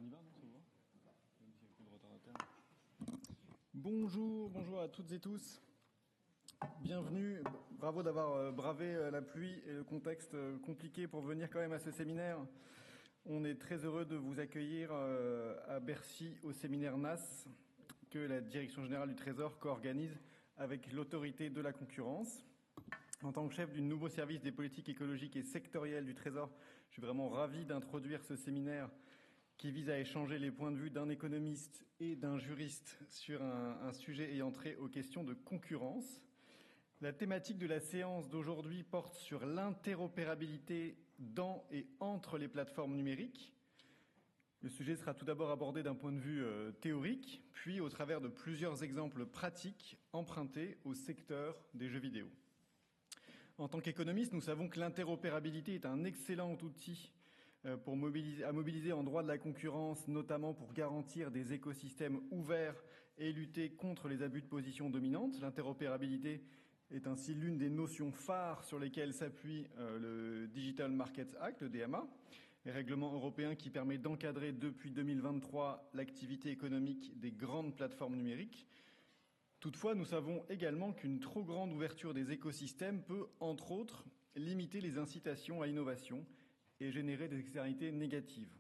y va, non, ça va. Même s'il y a un peu de retardataire. Bonjour à toutes et tous. Bienvenue, bravo d'avoir bravé la pluie et le contexte compliqué pour venir quand même à ce séminaire. On est très heureux de vous accueillir à Bercy au séminaire NAS que la Direction Générale du Trésor co-organise avec l'autorité de la concurrence. En tant que chef du nouveau service des politiques écologiques et sectorielles du Trésor, je suis vraiment ravi d'introduire ce séminaire qui vise à échanger les points de vue d'un économiste et d'un juriste sur un sujet ayant trait aux questions de concurrence. La thématique de la séance d'aujourd'hui porte sur l'interopérabilité dans et entre les plateformes numériques. Le sujet sera tout d'abord abordé d'un point de vue théorique, puis au travers de plusieurs exemples pratiques empruntés au secteur des jeux vidéo. En tant qu'économiste, nous savons que l'interopérabilité est un excellent outil pour mobiliser en droit de la concurrence, notamment pour garantir des écosystèmes ouverts et lutter contre les abus de position dominante. L'interopérabilité est ainsi l'une des notions phares sur lesquelles s'appuie le Digital Markets Act, le DMA, le règlement européen qui permet d'encadrer depuis 2023 l'activité économique des grandes plateformes numériques. Toutefois, nous savons également qu'une trop grande ouverture des écosystèmes peut, entre autres, limiter les incitations à l'innovation et générer des externalités négatives.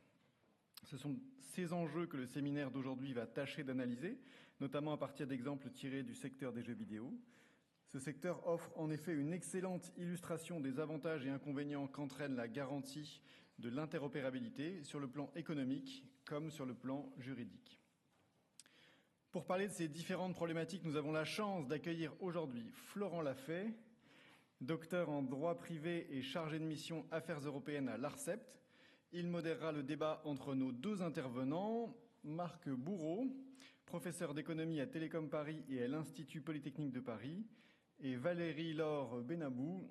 Ce sont ces enjeux que le séminaire d'aujourd'hui va tâcher d'analyser, notamment à partir d'exemples tirés du secteur des jeux vidéo. Ce secteur offre en effet une excellente illustration des avantages et inconvénients qu'entraîne la garantie de l'interopérabilité sur le plan économique comme sur le plan juridique. Pour parler de ces différentes problématiques, nous avons la chance d'accueillir aujourd'hui Florent Lafay, docteur en droit privé et chargé de mission Affaires européennes à l'ARCEP. Il modérera le débat entre nos deux intervenants, Marc Bourreau, professeur d'économie à Télécom Paris et à l'Institut Polytechnique de Paris, et Valérie Laure Benabou,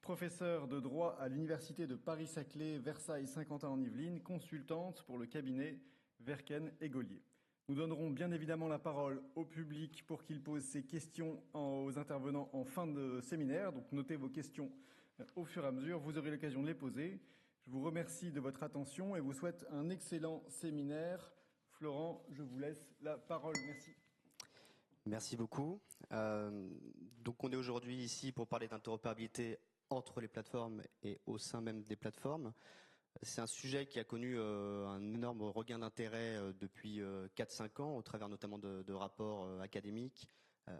professeure de droit à l'Université de Paris-Saclay, Versailles-Saint-Quentin en Yvelines, consultante pour le cabinet Verken et Gaulier. Nous donnerons bien évidemment la parole au public pour qu'il pose ses questions aux intervenants en fin de séminaire. Donc notez vos questions au fur et à mesure, vous aurez l'occasion de les poser. Je vous remercie de votre attention et vous souhaite un excellent séminaire. Florent, je vous laisse la parole. Merci. Merci beaucoup. Donc on est aujourd'hui ici pour parler d'interopérabilité entre les plateformes et au sein même des plateformes. C'est un sujet qui a connu un énorme regain d'intérêt depuis 4-5 ans, au travers notamment de rapports académiques,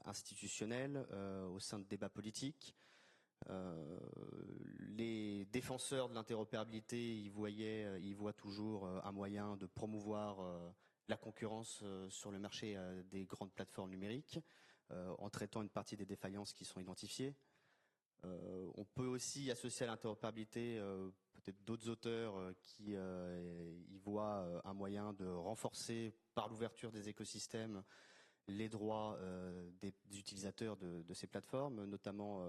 institutionnels, au sein de débats politiques. Les défenseurs de l'interopérabilité y voient toujours un moyen de promouvoir la concurrence sur le marché des grandes plateformes numériques, en traitant une partie des défaillances qui sont identifiées. On peut aussi associer à l'interopérabilité peut-être d'autres auteurs qui y voient un moyen de renforcer par l'ouverture des écosystèmes les droits des utilisateurs de ces plateformes, notamment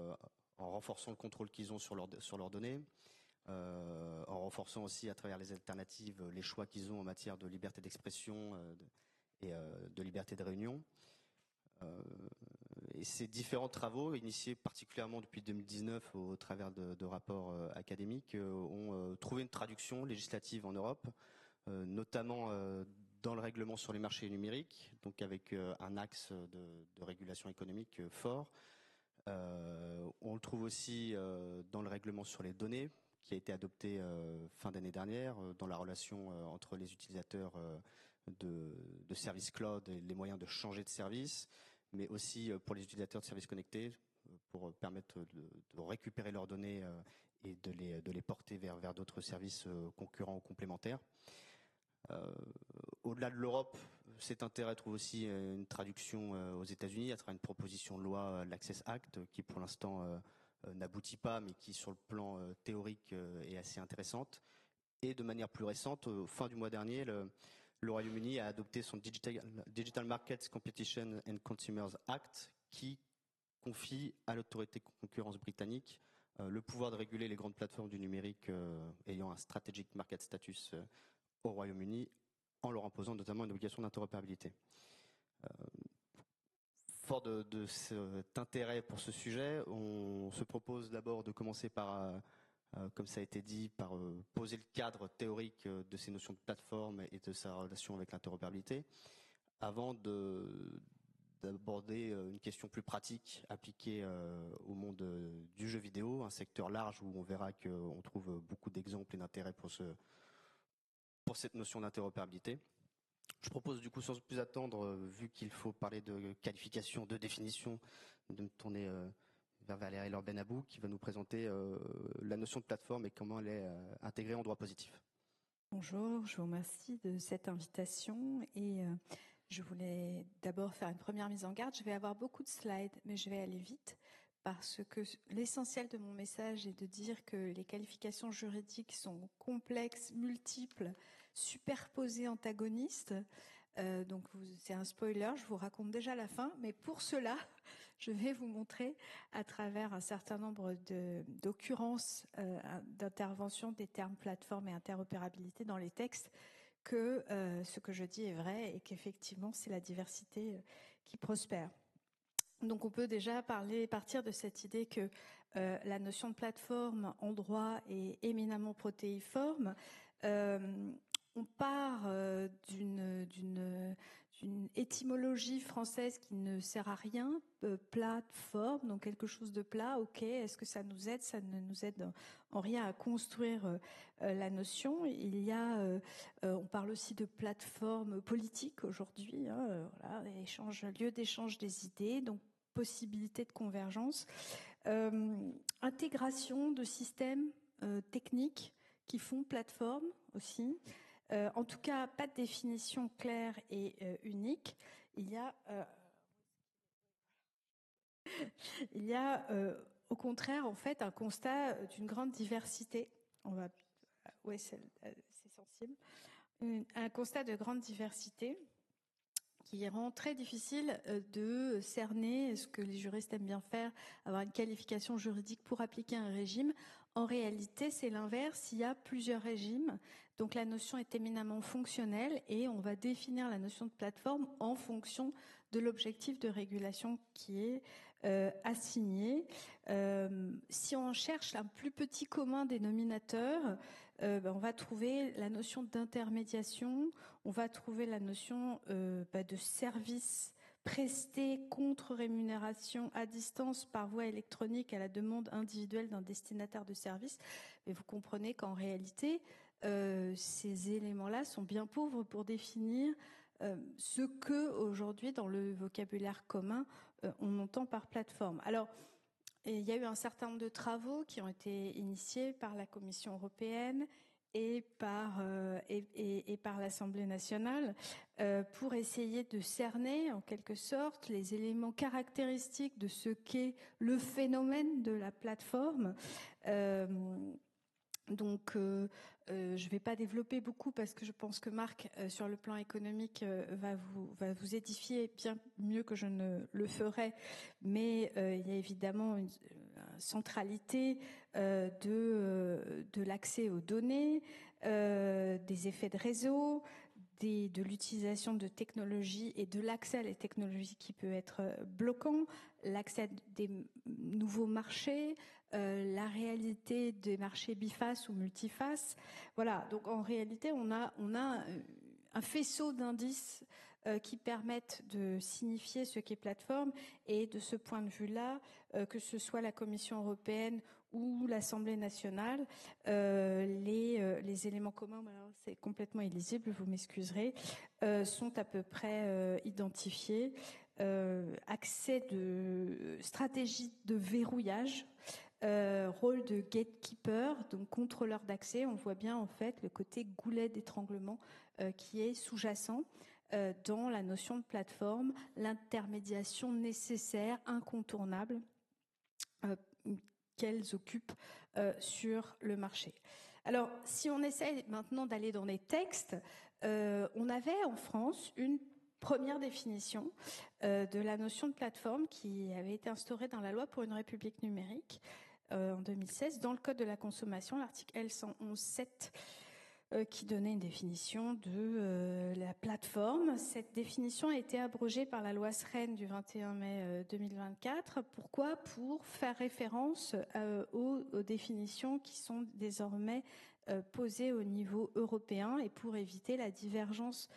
en renforçant le contrôle qu'ils ont sur leurs données, en renforçant aussi à travers les alternatives les choix qu'ils ont en matière de liberté d'expression et de liberté de réunion. Et ces différents travaux, initiés particulièrement depuis 2019 au travers de rapports académiques, ont trouvé une traduction législative en Europe, notamment dans le règlement sur les marchés numériques, donc avec un axe de régulation économique fort. On le trouve aussi dans le règlement sur les données, qui a été adopté fin d'année dernière, dans la relation entre les utilisateurs de services cloud et les moyens de changer de service, mais aussi pour les utilisateurs de services connectés, pour permettre de récupérer leurs données et de les porter vers d'autres services concurrents ou complémentaires. Au-delà de l'Europe, cet intérêt trouve aussi une traduction aux États-Unis à travers une proposition de loi, l'Access Act, qui pour l'instant n'aboutit pas, mais qui sur le plan théorique est assez intéressante. Et de manière plus récente, fin du mois dernier, le Royaume-Uni a adopté son Digital Markets Competition and Consumers Act, qui confie à l'autorité de concurrence britannique le pouvoir de réguler les grandes plateformes du numérique ayant un strategic market status au Royaume-Uni, en leur imposant notamment une obligation d'interopérabilité. Fort de cet intérêt pour ce sujet, on se propose d'abord de commencer par comme ça a été dit, par poser le cadre théorique de ces notions de plateforme et de sa relation avec l'interopérabilité, avant d'aborder une question plus pratique appliquée au monde du jeu vidéo, un secteur large où on verra qu'on trouve beaucoup d'exemples et d'intérêt pour cette notion d'interopérabilité. Je propose du coup, sans plus attendre, vu qu'il faut parler de qualification, de définition, de me tourner vers Valérie Laure-Benabou, qui va nous présenter la notion de plateforme et comment elle est intégrée en droit positif. Bonjour, je vous remercie de cette invitation et je voulais d'abord faire une première mise en garde. Je vais avoir beaucoup de slides, mais je vais aller vite parce que l'essentiel de mon message est de dire que les qualifications juridiques sont complexes, multiples, superposées, antagonistes. Donc c'est un spoiler, je vous raconte déjà la fin, mais pour cela, je vais vous montrer à travers un certain nombre d'occurrences d'intervention des termes plateforme et interopérabilité dans les textes que ce que je dis est vrai et qu'effectivement c'est la diversité qui prospère. Donc on peut déjà partir de cette idée que la notion de plateforme en droit est éminemment protéiforme. On part d'une étymologie française qui ne sert à rien, plateforme, donc quelque chose de plat, ok, est-ce que ça nous aide? Ça ne nous aide en rien à construire la notion. On parle aussi de plateforme politique aujourd'hui, hein, voilà, lieu d'échange des idées, donc possibilité de convergence, intégration de systèmes techniques qui font plateforme aussi. En tout cas, pas de définition claire et unique. Il y a au contraire, en fait, un constat d'une grande diversité. C'est sensible. Un constat de grande diversité qui rend très difficile de cerner ce que les juristes aiment bien faire, avoir une qualification juridique pour appliquer un régime. En réalité, c'est l'inverse. Il y a plusieurs régimes. Donc la notion est éminemment fonctionnelle et on va définir la notion de plateforme en fonction de l'objectif de régulation qui est assigné. Si on cherche un plus petit commun dénominateur, on va trouver la notion d'intermédiation, on va trouver la notion de service presté contre rémunération à distance par voie électronique à la demande individuelle d'un destinataire de service. Mais vous comprenez qu'en réalité, ces éléments-là sont bien pauvres pour définir ce que aujourd'hui dans le vocabulaire commun on entend par plateforme. Alors, il y a eu un certain nombre de travaux qui ont été initiés par la Commission européenne et par l'Assemblée nationale pour essayer de cerner en quelque sorte les éléments caractéristiques de ce qu'est le phénomène de la plateforme. Donc, je ne vais pas développer beaucoup parce que je pense que Marc, sur le plan économique, va vous édifier bien mieux que je ne le ferai. Mais il y a évidemment une centralité de l'accès aux données, des effets de réseau, de l'utilisation de technologies et de l'accès à les technologies qui peut être bloquant, l'accès à des nouveaux marchés, la réalité des marchés bifaces ou multifaces. Voilà, donc en réalité, on a un faisceau d'indices qui permettent de signifier ce qu'est plateforme. Et de ce point de vue-là, que ce soit la Commission européenne ou l'Assemblée nationale, les éléments communs, alors c'est complètement illisible, vous m'excuserez, sont à peu près identifiés. Accès de stratégie de verrouillage, rôle de gatekeeper, donc contrôleur d'accès. On voit bien en fait le côté goulet d'étranglement qui est sous-jacent dans la notion de plateforme, l'intermédiation nécessaire, incontournable qu'elles occupent sur le marché. Alors, si on essaie maintenant d'aller dans les textes, on avait en France une première définition de la notion de plateforme qui avait été instaurée dans la loi pour une république numérique en 2016 dans le Code de la consommation, l'article L111.7 qui donnait une définition de la plateforme. Cette définition a été abrogée par la loi SREN du 21 mai 2024. Pourquoi ? Pour faire référence aux définitions qui sont désormais posées au niveau européen et pour éviter la divergence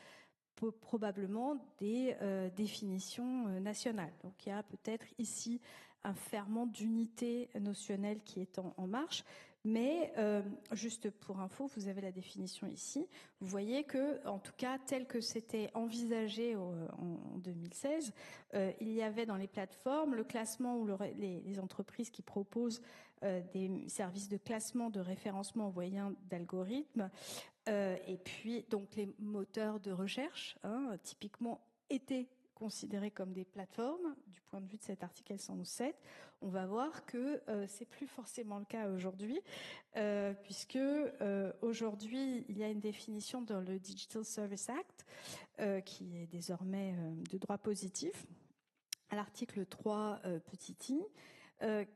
probablement des définitions nationales. Donc il y a peut-être ici un ferment d'unité notionnelle qui est en marche. Mais juste pour info, vous avez la définition ici. Vous voyez que, en tout cas, tel que c'était envisagé en 2016, il y avait dans les plateformes le classement ou les entreprises qui proposent des services de classement, de référencement au moyen d'algorithmes, et puis donc les moteurs de recherche, typiquement étaient considérés comme des plateformes du point de vue de cet article L111.7. On va voir que c'est plus forcément le cas aujourd'hui, puisque aujourd'hui il y a une définition dans le Digital Service Act qui est désormais de droit positif, à l'article 3 petit i,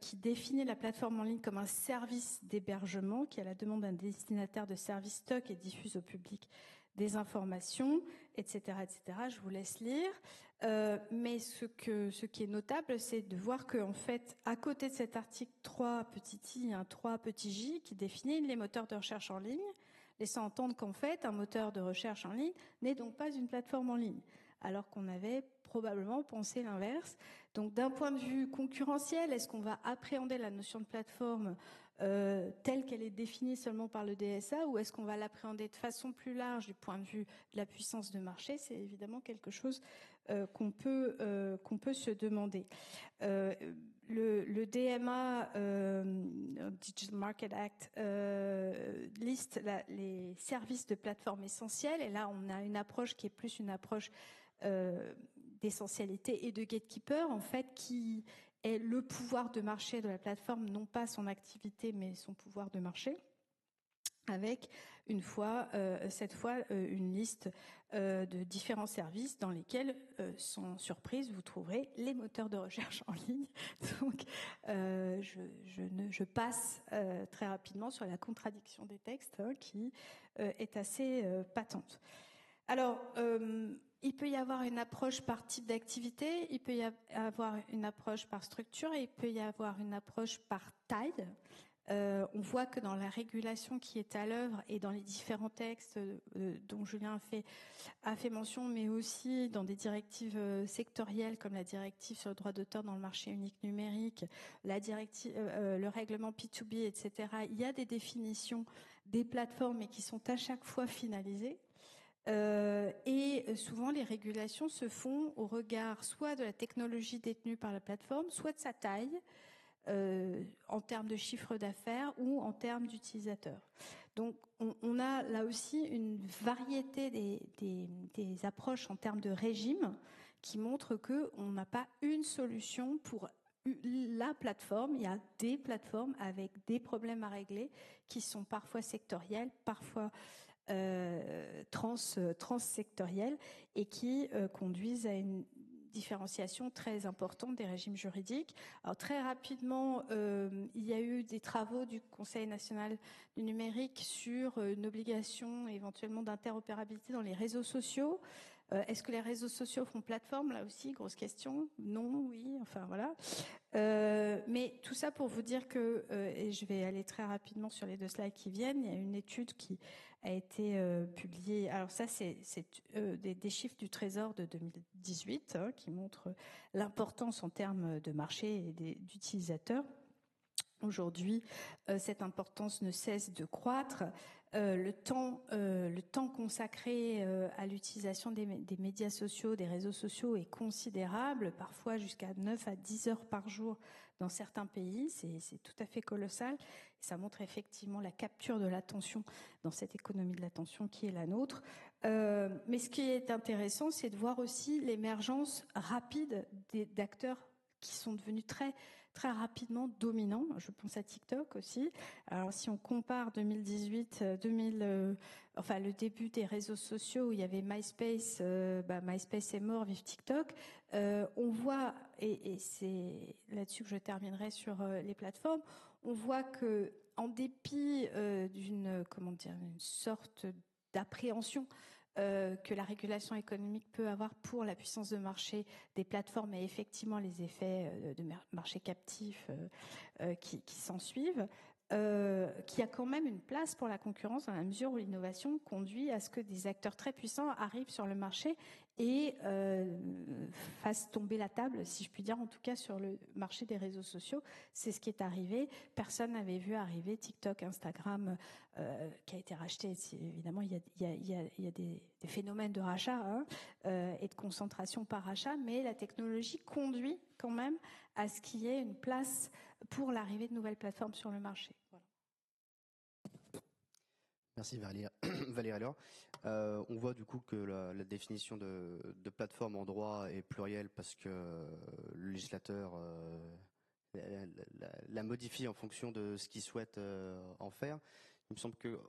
qui définit la plateforme en ligne comme un service d'hébergement qui, à la demande d'un destinataire de service, stocke et diffuse au public des informations, etc., etc. Je vous laisse lire. Mais ce qui est notable, c'est de voir qu'en fait, à côté de cet article 3 petit i, il y a un 3 petit j qui définit les moteurs de recherche en ligne, laissant entendre qu'en fait, un moteur de recherche en ligne n'est donc pas une plateforme en ligne, alors qu'on avait probablement pensé l'inverse. Donc d'un point de vue concurrentiel, est-ce qu'on va appréhender la notion de plateforme telle qu'elle est définie seulement par le DSA, ou est-ce qu'on va l'appréhender de façon plus large du point de vue de la puissance de marché? C'est évidemment quelque chose qu'on peut se demander. Le DMA, Digital Market Act, liste les services de plateforme essentiels, et là on a une approche qui est plus une approche d'essentialité et de gatekeeper, en fait, qui est le pouvoir de marché de la plateforme, non pas son activité, mais son pouvoir de marché, avec cette fois une liste de différents services dans lesquels, sans surprise, vous trouverez les moteurs de recherche en ligne. Donc, je passe très rapidement sur la contradiction des textes qui est assez patente. Alors, il peut y avoir une approche par type d'activité, il peut y avoir une approche par structure et il peut y avoir une approche par taille. On voit que dans la régulation qui est à l'œuvre et dans les différents textes dont Julien a fait mention, mais aussi dans des directives sectorielles comme la directive sur le droit d'auteur dans le marché unique numérique, la directive, le règlement P2B, etc. Il y a des définitions des plateformes, mais qui sont à chaque fois finalisées. Et souvent, les régulations se font au regard soit de la technologie détenue par la plateforme, soit de sa taille, en termes de chiffre d'affaires ou en termes d'utilisateurs. Donc, on a là aussi une variété des approches en termes de régime qui montrent qu'on n'a pas une solution pour la plateforme. Il y a des plateformes avec des problèmes à régler qui sont parfois sectoriels, parfois transsectorielles et qui conduisent à une différenciation très importante des régimes juridiques. Alors très rapidement, il y a eu des travaux du Conseil national du numérique sur une obligation éventuellement d'interopérabilité dans les réseaux sociaux. Est-ce que les réseaux sociaux font plateforme? Là aussi, grosse question. Non, oui, enfin voilà. Mais tout ça pour vous dire que, et je vais aller très rapidement sur les 2 slides qui viennent, il y a une étude qui a été publiée. Alors ça, c'est des chiffres du Trésor de 2018 qui montrent l'importance en termes de marché et d'utilisateurs. Aujourd'hui, cette importance ne cesse de croître. Le temps consacré à l'utilisation des médias sociaux, des réseaux sociaux est considérable, parfois jusqu'à 9 à 10 heures par jour dans certains pays. C'est tout à fait colossal. Ça montre effectivement la capture de l'attention dans cette économie de l'attention qui est la nôtre. Mais ce qui est intéressant, c'est de voir aussi l'émergence rapide d'acteurs qui sont devenus très rapidement dominants. Je pense à TikTok aussi. Alors si on compare 2018, enfin le début des réseaux sociaux où il y avait MySpace, MySpace est mort, vive TikTok. On voit, et c'est là-dessus que je terminerai sur les plateformes, on voit que en dépit d'une sorte d'appréhension que la régulation économique peut avoir pour la puissance de marché des plateformes et effectivement les effets de marché captif qui s'en suivent, qui a quand même une place pour la concurrence dans la mesure où l'innovation conduit à ce que des acteurs très puissants arrivent sur le marché et fassent tomber la table, si je puis dire, en tout cas sur le marché des réseaux sociaux. C'est ce qui est arrivé. Personne n'avait vu arriver TikTok, Instagram, qui a été racheté. Évidemment, il y a des phénomènes de rachat hein, et de concentration par rachat, mais la technologie conduit quand même à ce qu'il y ait une place pour l'arrivée de nouvelles plateformes sur le marché. Voilà. Merci Valérie Laure. On voit du coup que la définition de plateforme en droit est plurielle parce que le législateur la modifie en fonction de ce qu'il souhaite en faire. Il me semble que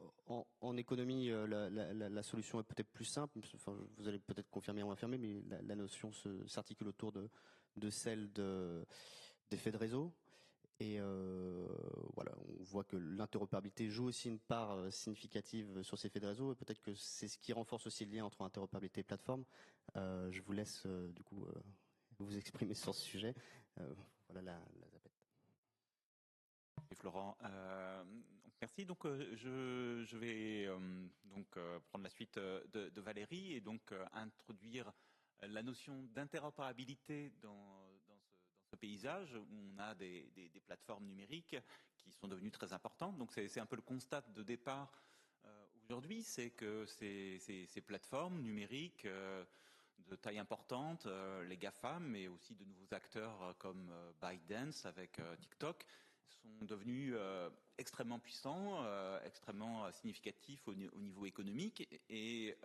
en économie, la solution est peut-être plus simple. Enfin, vous allez peut-être confirmer ou infirmer, mais la notion s'articule autour de celle d'effet de réseau. Et voilà, on voit que l'interopérabilité joue aussi une part significative sur ces effets de réseau. Et peut-être que c'est ce qui renforce aussi le lien entre interopérabilité et plateforme. Je vous laisse du coup vous exprimer sur ce sujet. Voilà la zapette. Et Florent, merci. Donc je vais prendre la suite de Valérie et donc introduire la notion d'interopérabilité dans ce paysage où on a des plateformes numériques qui sont devenues très importantes. Donc c'est un peu le constat de départ aujourd'hui, c'est que ces plateformes numériques de taille importante, les GAFAM, mais aussi de nouveaux acteurs comme ByteDance avec TikTok, sont devenus extrêmement puissants, extrêmement significatifs au niveau économique et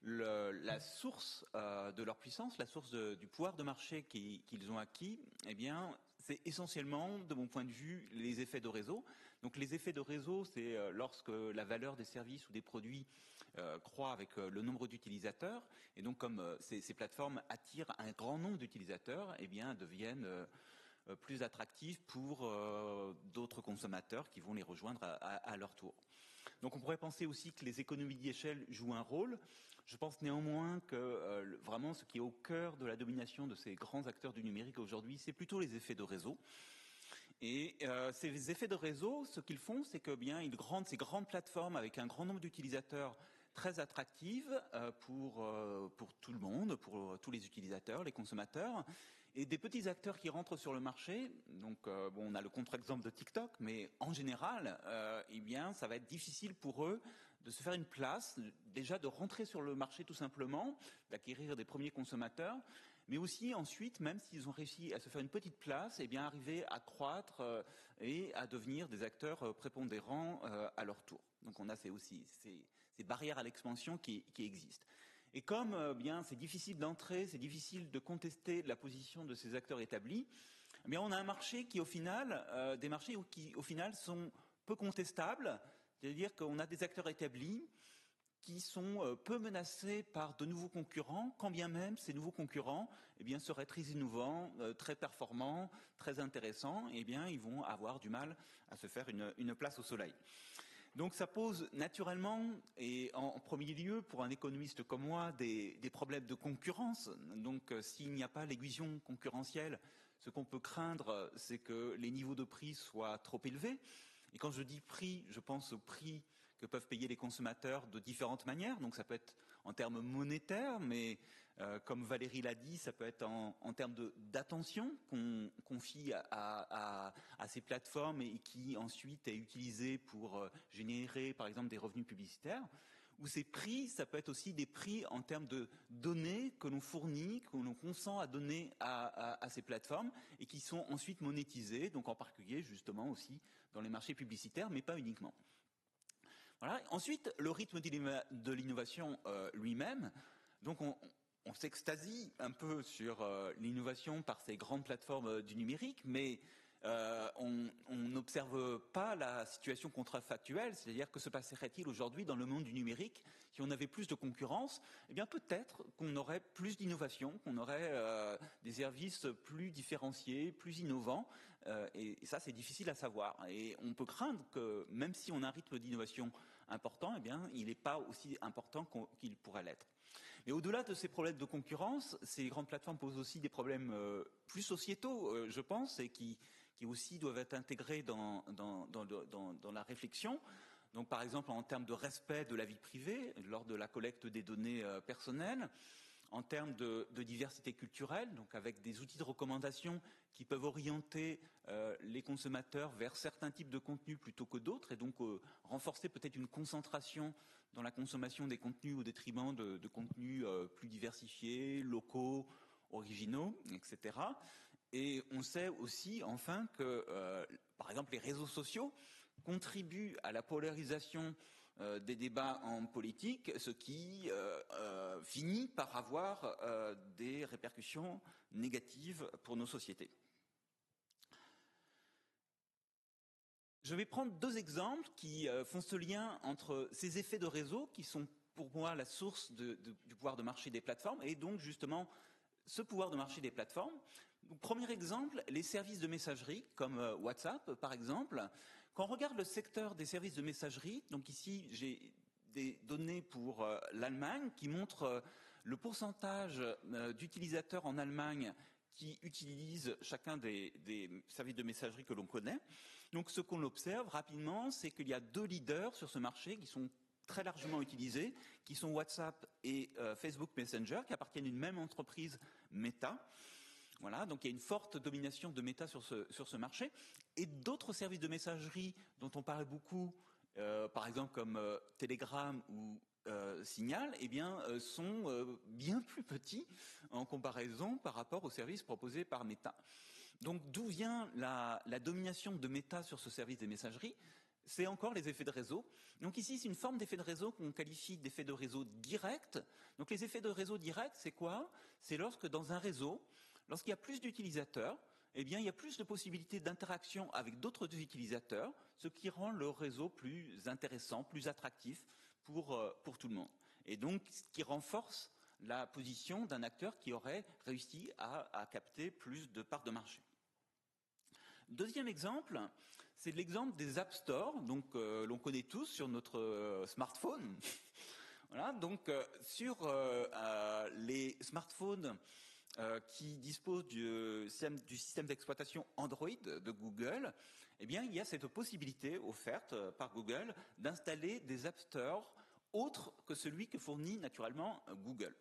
la source de leur puissance, la source du pouvoir de marché qu'ils ont acquis, eh bien, c'est essentiellement, de mon point de vue, les effets de réseau. Donc les effets de réseau, c'est lorsque la valeur des services ou des produits croît avec le nombre d'utilisateurs. Et donc comme ces plateformes attirent un grand nombre d'utilisateurs, eh bien, deviennent plus attractives pour d'autres consommateurs qui vont les rejoindre à leur tour. Donc on pourrait penser aussi que les économies d'échelle jouent un rôle. Je pense néanmoins que vraiment ce qui est au cœur de la domination de ces grands acteurs du numérique aujourd'hui, c'est plutôt les effets de réseau. Et ces effets de réseau, ce qu'ils font, c'est que bien ils rendent ces grandes plateformes avec un grand nombre d'utilisateurs très attractives pour tout le monde, pour tous les utilisateurs, les consommateurs. Et des petits acteurs qui rentrent sur le marché, donc on a le contre-exemple de TikTok, mais en général, eh bien, ça va être difficile pour eux de se faire une place, déjà de rentrer sur le marché tout simplement, d'acquérir des premiers consommateurs, mais aussi ensuite, même s'ils ont réussi à se faire une petite place, eh bien, arriver à croître et à devenir des acteurs prépondérants à leur tour. Donc on a aussi ces barrières à l'expansion qui existent. Et comme bien c'est difficile d'entrer, c'est difficile de contester la position de ces acteurs établis, eh bien on a un marché qui au final, des marchés qui au final sont peu contestables, c'est-à-dire qu'on a des acteurs établis qui sont peu menacés par de nouveaux concurrents, quand bien même ces nouveaux concurrents eh bien, seraient très innovants, très performants, très intéressants, eh bien ils vont avoir du mal à se faire une place au soleil. Donc ça pose naturellement, et en premier lieu pour un économiste comme moi, des problèmes de concurrence. Donc s'il n'y a pas l'aiguillon concurrentielle, ce qu'on peut craindre, c'est que les niveaux de prix soient trop élevés. Et quand je dis prix, je pense au prix que peuvent payer les consommateurs de différentes manières. Donc ça peut être en termes monétaires, mais comme Valérie l'a dit, ça peut être en termes d'attention qu'on confie à ces plateformes et qui ensuite est utilisée pour générer par exemple des revenus publicitaires. Ou ces prix, ça peut être aussi des prix en termes de données que l'on fournit, que l'on consent à donner à ces plateformes et qui sont ensuite monétisées, donc en particulier justement aussi dans les marchés publicitaires, mais pas uniquement. Voilà. Ensuite, le rythme de l'innovation lui-même. Donc on s'extasie un peu sur l'innovation par ces grandes plateformes du numérique, mais on n'observe pas la situation contrefactuelle, c'est-à-dire que se passerait-il aujourd'hui dans le monde du numérique si on avait plus de concurrence? Eh bien peut-être qu'on aurait plus d'innovation, qu'on aurait des services plus différenciés, plus innovants, et ça c'est difficile à savoir. Et on peut craindre que même si on a un rythme d'innovation important, eh bien il n'est pas aussi important qu'il pourrait l'être. Mais au-delà de ces problèmes de concurrence, ces grandes plateformes posent aussi des problèmes plus sociétaux, je pense, et qui aussi doivent être intégrés dans la réflexion. Donc, par exemple, en termes de respect de la vie privée, lors de la collecte des données personnelles, en termes de diversité culturelle, donc avec des outils de recommandation qui peuvent orienter les consommateurs vers certains types de contenus plutôt que d'autres, et donc renforcer peut-être une concentration dans la consommation des contenus au détriment de contenus plus diversifiés, locaux, originaux, etc. Et on sait aussi, enfin, que, par exemple, les réseaux sociaux contribuent à la polarisation des débats en politique, ce qui finit par avoir des répercussions négatives pour nos sociétés. Je vais prendre deux exemples qui font ce lien entre ces effets de réseau, qui sont pour moi la source du pouvoir de marché des plateformes, et donc justement ce pouvoir de marché des plateformes. Donc, premier exemple, les services de messagerie, comme WhatsApp par exemple. Quand on regarde le secteur des services de messagerie, donc ici j'ai des données pour l'Allemagne qui montrent le pourcentage d'utilisateurs en Allemagne qui utilisent chacun des services de messagerie que l'on connaît. Donc ce qu'on observe rapidement, c'est qu'il y a deux leaders sur ce marché qui sont très largement utilisés, qui sont WhatsApp et Facebook Messenger, qui appartiennent à une même entreprise, Meta. Voilà, donc il y a une forte domination de Meta sur ce marché. Et d'autres services de messagerie dont on parle beaucoup, par exemple comme Telegram ou Signal, eh bien, sont bien plus petits en comparaison par rapport aux services proposés par Meta. Donc d'où vient la domination de Meta sur ce service des messageries? C'est encore les effets de réseau. Donc ici, c'est une forme d'effet de réseau qu'on qualifie d'effet de réseau direct. Donc les effets de réseau direct, c'est quoi? C'est lorsque dans un réseau, lorsqu'il y a plus d'utilisateurs, eh bien, il y a plus de possibilités d'interaction avec d'autres utilisateurs, ce qui rend le réseau plus intéressant, plus attractif pour tout le monde. Et donc, ce qui renforce la position d'un acteur qui aurait réussi à capter plus de parts de marché. Deuxième exemple, c'est l'exemple des App Store, donc l'on connaît tous sur notre smartphone. Voilà, donc sur les smartphones qui disposent du système d'exploitation Android de Google, eh bien, il y a cette possibilité offerte par Google d'installer des App Store autres que celui que fournit naturellement Google.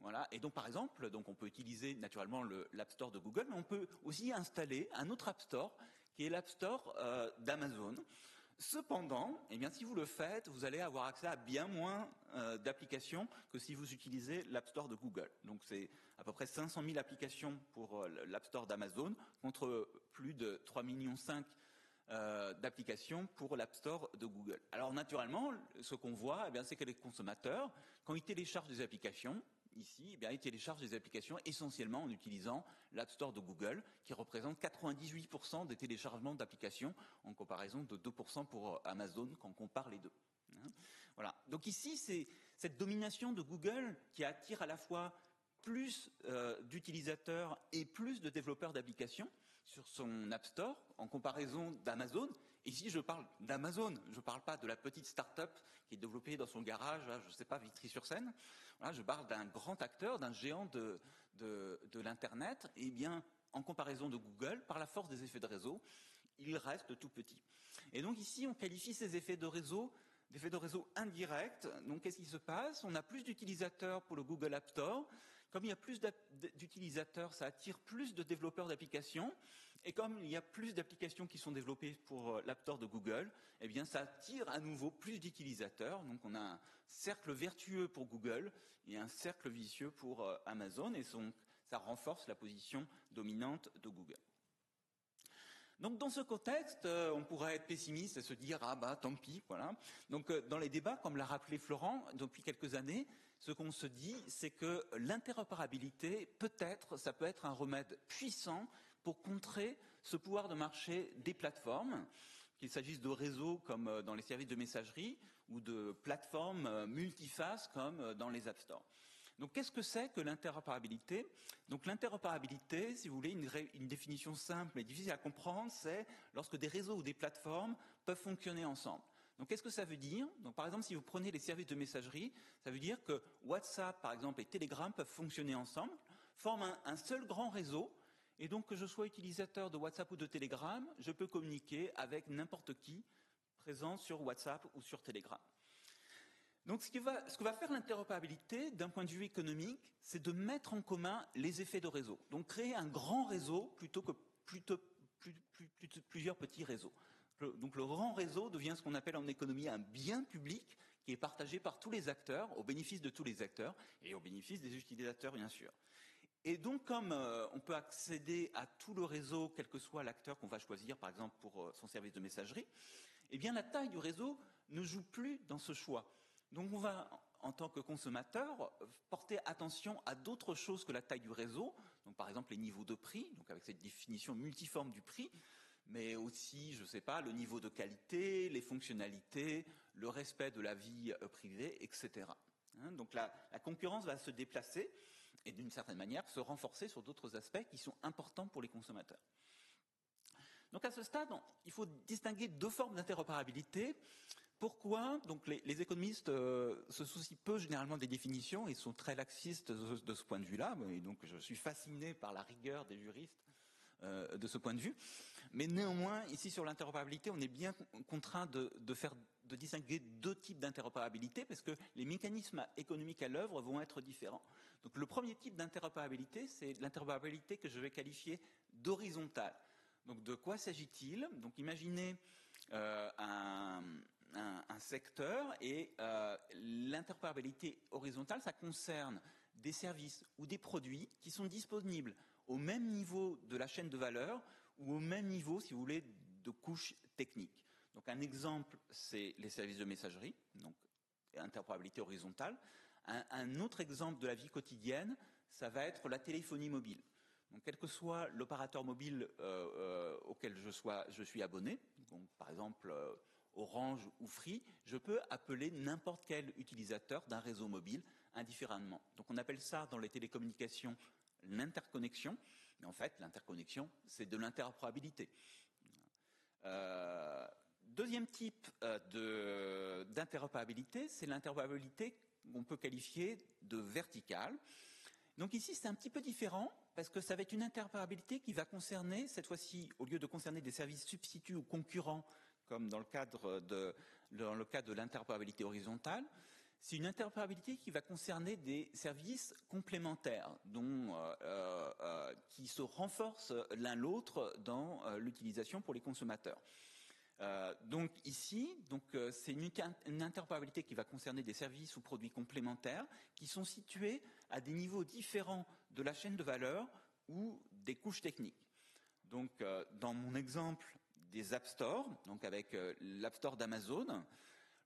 Voilà. Et donc, par exemple, on peut utiliser naturellement l'App Store de Google, mais on peut aussi installer un autre App Store qui est l'App Store d'Amazon. Cependant, eh bien, si vous le faites, vous allez avoir accès à bien moins d'applications que si vous utilisez l'App Store de Google. Donc c'est à peu près 500 000 applications pour l'App Store d'Amazon contre plus de 3,5 millions d'applications pour l'App Store de Google. Alors naturellement, ce qu'on voit, eh bien, c'est que les consommateurs, quand ils téléchargent des applications, ici, eh bien, ils téléchargent des applications essentiellement en utilisant l'App Store de Google, qui représente 98% des téléchargements d'applications, en comparaison de 2% pour Amazon quand on compare les deux. Voilà. Donc ici, c'est cette domination de Google qui attire à la fois plus d'utilisateurs et plus de développeurs d'applications sur son App Store, en comparaison d'Amazon. Ici, je parle d'Amazon, je ne parle pas de la petite start-up qui est développée dans son garage, je ne sais pas, Vitry-sur-Seine. Voilà, je parle d'un grand acteur, d'un géant de l'Internet. Et bien, en comparaison de Google, par la force des effets de réseau, il reste tout petit. Et donc ici, on qualifie ces effets de réseau d'effets de réseau indirects. Donc, qu'est-ce qui se passe? On a plus d'utilisateurs pour le Google App Store. Comme il y a plus d'utilisateurs, ça attire plus de développeurs d'applications. Et comme il y a plus d'applications qui sont développées pour l'App Store de Google, eh bien, ça attire à nouveau plus d'utilisateurs. Donc, on a un cercle vertueux pour Google et un cercle vicieux pour Amazon. Et ça renforce la position dominante de Google. Donc, dans ce contexte, on pourrait être pessimiste et se dire « Ah bah, tant pis », voilà. Donc, dans les débats, comme l'a rappelé Florent, depuis quelques années, ce qu'on se dit, c'est que l'interopérabilité, peut-être, ça peut être un remède puissant pour contrer ce pouvoir de marché des plateformes, qu'il s'agisse de réseaux comme dans les services de messagerie ou de plateformes multifaces comme dans les App Store. Donc qu'est-ce que c'est que l'interopérabilité? Donc l'interopérabilité, si vous voulez, une définition simple mais difficile à comprendre, c'est lorsque des réseaux ou des plateformes peuvent fonctionner ensemble. Donc qu'est-ce que ça veut dire? Donc par exemple, si vous prenez les services de messagerie, ça veut dire que WhatsApp, par exemple, et Telegram peuvent fonctionner ensemble, forment un seul grand réseau, et donc que je sois utilisateur de WhatsApp ou de Telegram, je peux communiquer avec n'importe qui présent sur WhatsApp ou sur Telegram. Donc ce que va faire l'interopérabilité d'un point de vue économique, c'est de mettre en commun les effets de réseau. Donc créer un grand réseau plutôt que plusieurs petits réseaux. Donc le grand réseau devient ce qu'on appelle en économie un bien public qui est partagé par tous les acteurs, au bénéfice de tous les acteurs et au bénéfice des utilisateurs bien sûr. Et donc comme on peut accéder à tout le réseau, quel que soit l'acteur qu'on va choisir par exemple pour son service de messagerie, eh bien la taille du réseau ne joue plus dans ce choix. Donc on va, en tant que consommateur, porter attention à d'autres choses que la taille du réseau, donc par exemple les niveaux de prix, donc avec cette définition multiforme du prix, mais aussi, je ne sais pas, le niveau de qualité, les fonctionnalités, le respect de la vie privée, etc. Donc la concurrence va se déplacer et d'une certaine manière se renforcer sur d'autres aspects qui sont importants pour les consommateurs. Donc à ce stade, il faut distinguer deux formes d'interopérabilité. Pourquoi? Donc les économistes se soucient peu généralement des définitions et sont très laxistes de ce point de vue-là. Et donc je suis fasciné par la rigueur des juristes de ce point de vue. Mais néanmoins, ici sur l'interopérabilité, on est bien contraint de distinguer deux types d'interopérabilité parce que les mécanismes économiques à l'œuvre vont être différents. Donc le premier type d'interopérabilité, c'est l'interopérabilité que je vais qualifier d'horizontale. Donc de quoi s'agit-il? Donc imaginez un secteur et l'interopérabilité horizontale, ça concerne des services ou des produits qui sont disponibles au même niveau de la chaîne de valeur ou au même niveau, si vous voulez, de couche technique. Donc un exemple, c'est les services de messagerie, donc interopérabilité horizontale. Un autre exemple de la vie quotidienne, ça va être la téléphonie mobile. Donc quel que soit l'opérateur mobile auquel je suis abonné, donc par exemple Orange ou Free, je peux appeler n'importe quel utilisateur d'un réseau mobile indifféremment. Donc on appelle ça dans les télécommunications l'interconnexion, mais en fait l'interconnexion c'est de l'interopérabilité. Deuxième type d'interopérabilité, c'est l'interopérabilité qu'on peut qualifier de verticale. Donc ici c'est un petit peu différent parce que ça va être une interopérabilité qui va concerner, cette fois-ci, au lieu de concerner des services substituts ou concurrents, comme dans le cadre de l'interopérabilité horizontale, c'est une interopérabilité qui va concerner des services complémentaires qui se renforcent l'un l'autre dans l'utilisation pour les consommateurs. Donc ici, c'est une interopérabilité qui va concerner des services ou produits complémentaires qui sont situés à des niveaux différents de la chaîne de valeur ou des couches techniques. Donc dans mon exemple des App Store, donc avec l'App Store d'Amazon,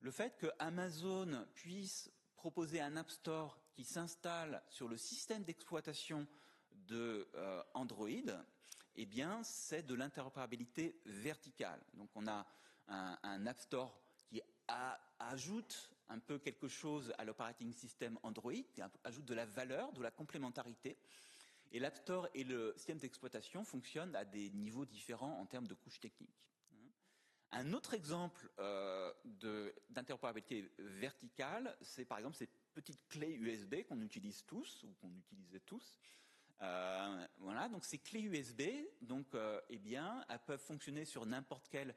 le fait que Amazon puisse proposer un App Store qui s'installe sur le système d'exploitation de Android, eh bien, c'est de l'interopérabilité verticale. Donc, on a un App Store qui ajoute un peu quelque chose à l'operating system Android, qui ajoute de la valeur, de la complémentarité. Et l'App Store et le système d'exploitation fonctionnent à des niveaux différents en termes de couches techniques. Un autre exemple d'interopérabilité verticale, c'est par exemple ces petites clés USB qu'on utilise tous ou qu'on utilisait tous. Voilà, donc ces clés USB, eh bien, elles peuvent fonctionner sur n'importe quel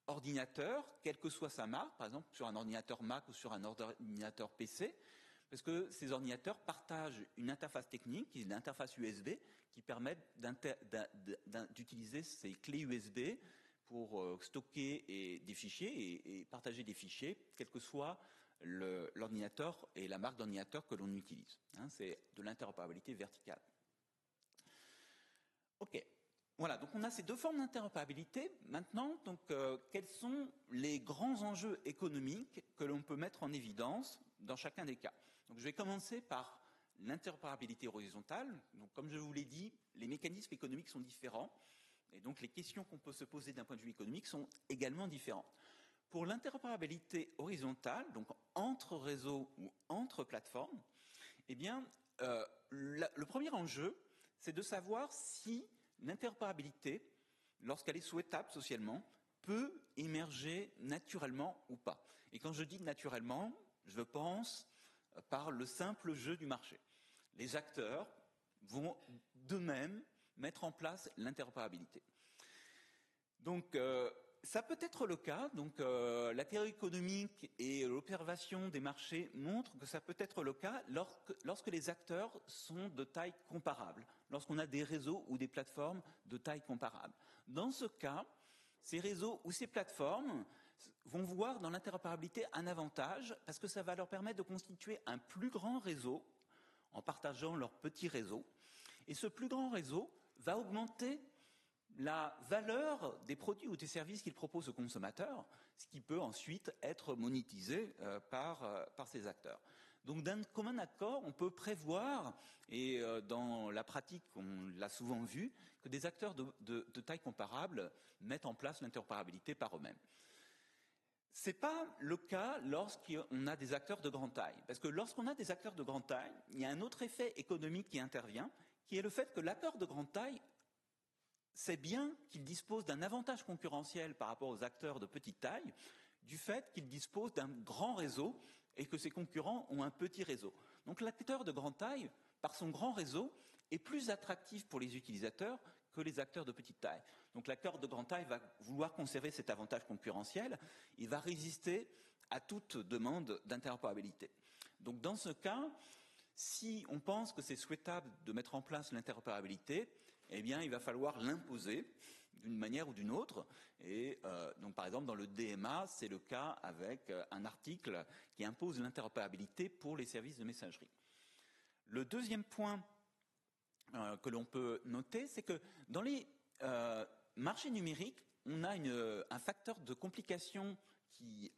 ordinateur, quelle que soit sa marque, par exemple sur un ordinateur Mac ou sur un ordinateur PC, parce que ces ordinateurs partagent une interface technique, qui est l'interface USB, qui permet d'utiliser ces clés USB pour stocker des fichiers et partager des fichiers, quel que soit l'ordinateur et la marque d'ordinateur que l'on utilise. C'est de l'interopérabilité verticale. Ok, voilà, donc on a ces deux formes d'interopérabilité. Maintenant, quels sont les grands enjeux économiques que l'on peut mettre en évidence dans chacun des cas? Donc je vais commencer par l'interopérabilité horizontale, donc comme je vous l'ai dit, les mécanismes économiques sont différents, et donc les questions qu'on peut se poser d'un point de vue économique sont également différentes. Pour l'interopérabilité horizontale, donc entre réseaux ou entre plateformes, eh bien, le premier enjeu, c'est de savoir si l'interopérabilité, lorsqu'elle est souhaitable socialement, peut émerger naturellement ou pas. Et quand je dis naturellement, je pense par le simple jeu du marché. Les acteurs vont d'eux-mêmes mettre en place l'interopérabilité. Donc, ça peut être le cas. Donc, la théorie économique et l'observation des marchés montrent que ça peut être le cas lorsque les acteurs sont de taille comparable, lorsqu'on a des réseaux ou des plateformes de taille comparable. Dans ce cas, ces réseaux ou ces plateformes vont voir dans l'interopérabilité un avantage parce que ça va leur permettre de constituer un plus grand réseau en partageant leur petit réseau. Et ce plus grand réseau va augmenter la valeur des produits ou des services qu'ils proposent aux consommateurs, ce qui peut ensuite être monétisé par ces acteurs. Donc d'un commun accord, on peut prévoir, et dans la pratique on l'a souvent vu, que des acteurs de taille comparable mettent en place l'interopérabilité par eux-mêmes. Ce n'est pas le cas lorsqu'on a des acteurs de grande taille. Parce que lorsqu'on a des acteurs de grande taille, il y a un autre effet économique qui intervient, qui est le fait que l'acteur de grande taille sait bien qu'il dispose d'un avantage concurrentiel par rapport aux acteurs de petite taille, du fait qu'il dispose d'un grand réseau et que ses concurrents ont un petit réseau. Donc l'acteur de grande taille, par son grand réseau, est plus attractif pour les utilisateurs que les acteurs de petite taille. Donc l'acteur de grande taille va vouloir conserver cet avantage concurrentiel, il va résister à toute demande d'interopérabilité. Donc dans ce cas, si on pense que c'est souhaitable de mettre en place l'interopérabilité, eh bien il va falloir l'imposer d'une manière ou d'une autre. Et donc par exemple dans le DMA, c'est le cas avec un article qui impose l'interopérabilité pour les services de messagerie. Le deuxième point que l'on peut noter, c'est que dans les marchés numériques, on a un facteur de complication qui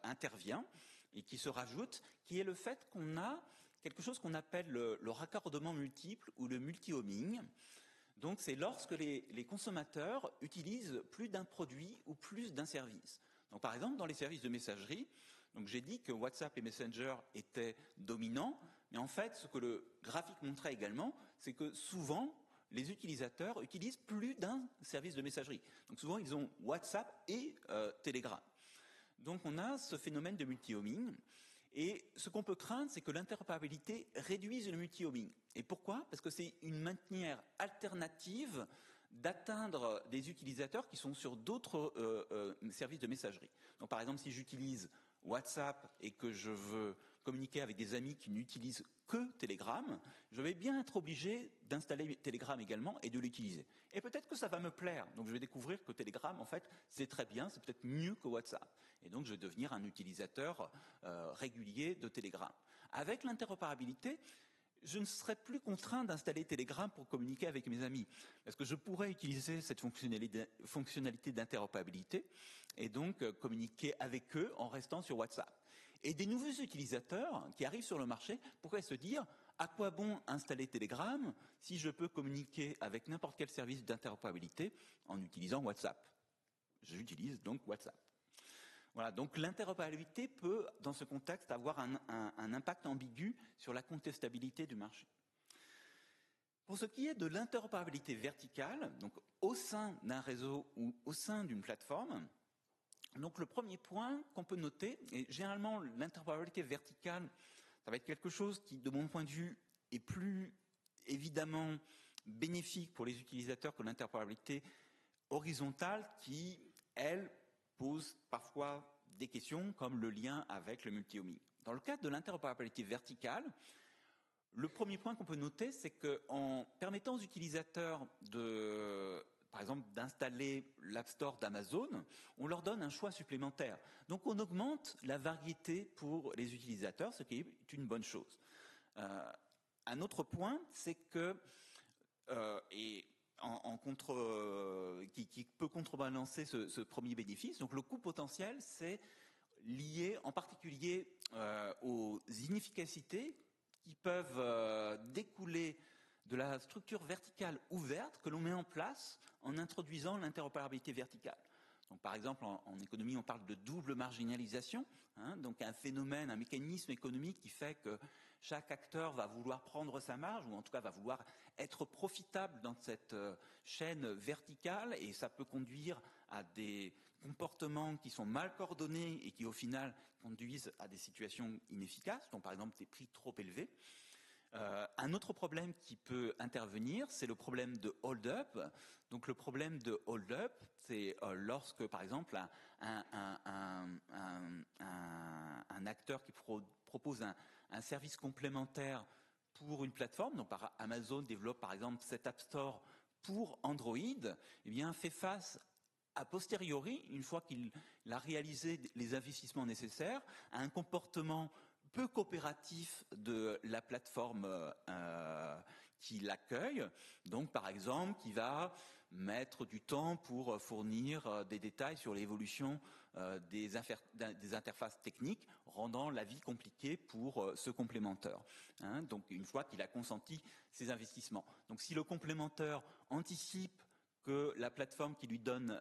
intervient et qui se rajoute, qui est le fait qu'on a quelque chose qu'on appelle le raccordement multiple ou le multi-homing. Donc c'est lorsque les consommateurs utilisent plus d'un produit ou plus d'un service. Donc par exemple dans les services de messagerie, donc j'ai dit que WhatsApp et Messenger étaient dominants, mais en fait ce que le graphique montrait également, c'est que souvent les utilisateurs utilisent plus d'un service de messagerie. Donc souvent ils ont WhatsApp et Telegram. Donc on a ce phénomène de multi-homing. Et ce qu'on peut craindre, c'est que l'interopérabilité réduise le multi-homing. Et pourquoi ? Parce que c'est une manière alternative d'atteindre des utilisateurs qui sont sur d'autres services de messagerie. Donc par exemple, si j'utilise WhatsApp et que je veux communiquer avec des amis qui n'utilisent que Telegram, je vais bien être obligé d'installer Telegram également et de l'utiliser. Et peut-être que ça va me plaire. Donc je vais découvrir que Telegram, en fait, c'est très bien, c'est peut-être mieux que WhatsApp. Et donc je vais devenir un utilisateur régulier de Telegram. Avec l'interopérabilité, je ne serai plus contraint d'installer Telegram pour communiquer avec mes amis. Parce que je pourrais utiliser cette fonctionnalité d'interopérabilité et donc communiquer avec eux en restant sur WhatsApp. Et des nouveaux utilisateurs qui arrivent sur le marché pourraient se dire à quoi bon installer Telegram si je peux communiquer avec n'importe quel service d'interopérabilité en utilisant WhatsApp. J'utilise donc WhatsApp. Voilà, donc l'interopérabilité peut, dans ce contexte, avoir un impact ambigu sur la contestabilité du marché. Pour ce qui est de l'interopérabilité verticale, donc au sein d'un réseau ou au sein d'une plateforme, donc le premier point qu'on peut noter, et généralement l'interopérabilité verticale, ça va être quelque chose qui, de mon point de vue, est plus évidemment bénéfique pour les utilisateurs que l'interopérabilité horizontale qui, elle, pose parfois des questions comme le lien avec le multi-homing. Dans le cadre de l'interopérabilité verticale, le premier point qu'on peut noter, c'est qu'en permettant aux utilisateurs par exemple, d'installer l'App Store d'Amazon, on leur donne un choix supplémentaire. Donc on augmente la variété pour les utilisateurs, ce qui est une bonne chose. Un autre point, c'est que, qui peut contrebalancer ce premier bénéfice, donc le coût potentiel, c'est lié en particulier aux inefficacités qui peuvent découler de la structure verticale ouverte que l'on met en place en introduisant l'interopérabilité verticale. Donc, par exemple, en économie, on parle de double marginalisation, donc un phénomène, un mécanisme économique qui fait que chaque acteur va vouloir prendre sa marge, ou en tout cas va vouloir être profitable dans cette chaîne verticale, et ça peut conduire à des comportements qui sont mal coordonnés et qui, au final, conduisent à des situations inefficaces, donc par exemple des prix trop élevés. Un autre problème qui peut intervenir, c'est le problème de hold-up. Donc le problème de hold-up, c'est lorsque, par exemple, un acteur qui propose un service complémentaire pour une plateforme, donc Amazon développe par exemple cet App Store pour Android, eh bien fait face a posteriori, une fois qu'il a réalisé les investissements nécessaires, à un comportement peu coopératif de la plateforme qui l'accueille, donc par exemple qui va mettre du temps pour fournir des détails sur l'évolution des interfaces techniques, rendant la vie compliquée pour ce complémenteur. Donc une fois qu'il a consenti ses investissements. Donc si le complémenteur anticipe que la plateforme qui lui donne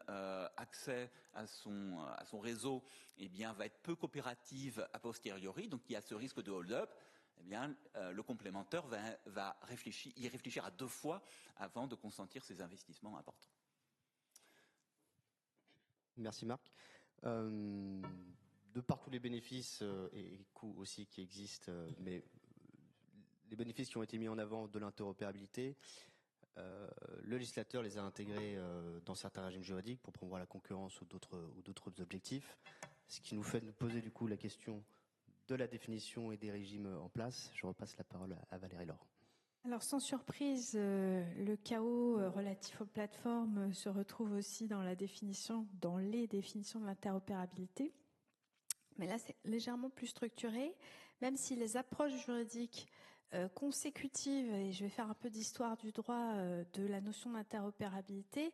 accès à son réseau eh bien, va être peu coopérative a posteriori, donc il y a ce risque de hold-up, eh bien, le complémenteur va y réfléchir à 2 fois avant de consentir ces investissements importants. Merci Marc. De par tous les bénéfices et coûts aussi qui existent, mais les bénéfices qui ont été mis en avant de l'interopérabilité, le législateur les a intégrés dans certains régimes juridiques pour promouvoir la concurrence ou d'autres objectifs, ce qui nous fait nous poser du coup la question de la définition et des régimes en place. Je repasse la parole à Valérie Laure. Alors sans surprise, le chaos relatif aux plateformes se retrouve aussi dans les définitions de l'interopérabilité. Mais là, c'est légèrement plus structuré, même si les approches juridiques consécutives, et je vais faire un peu d'histoire du droit de la notion d'interopérabilité,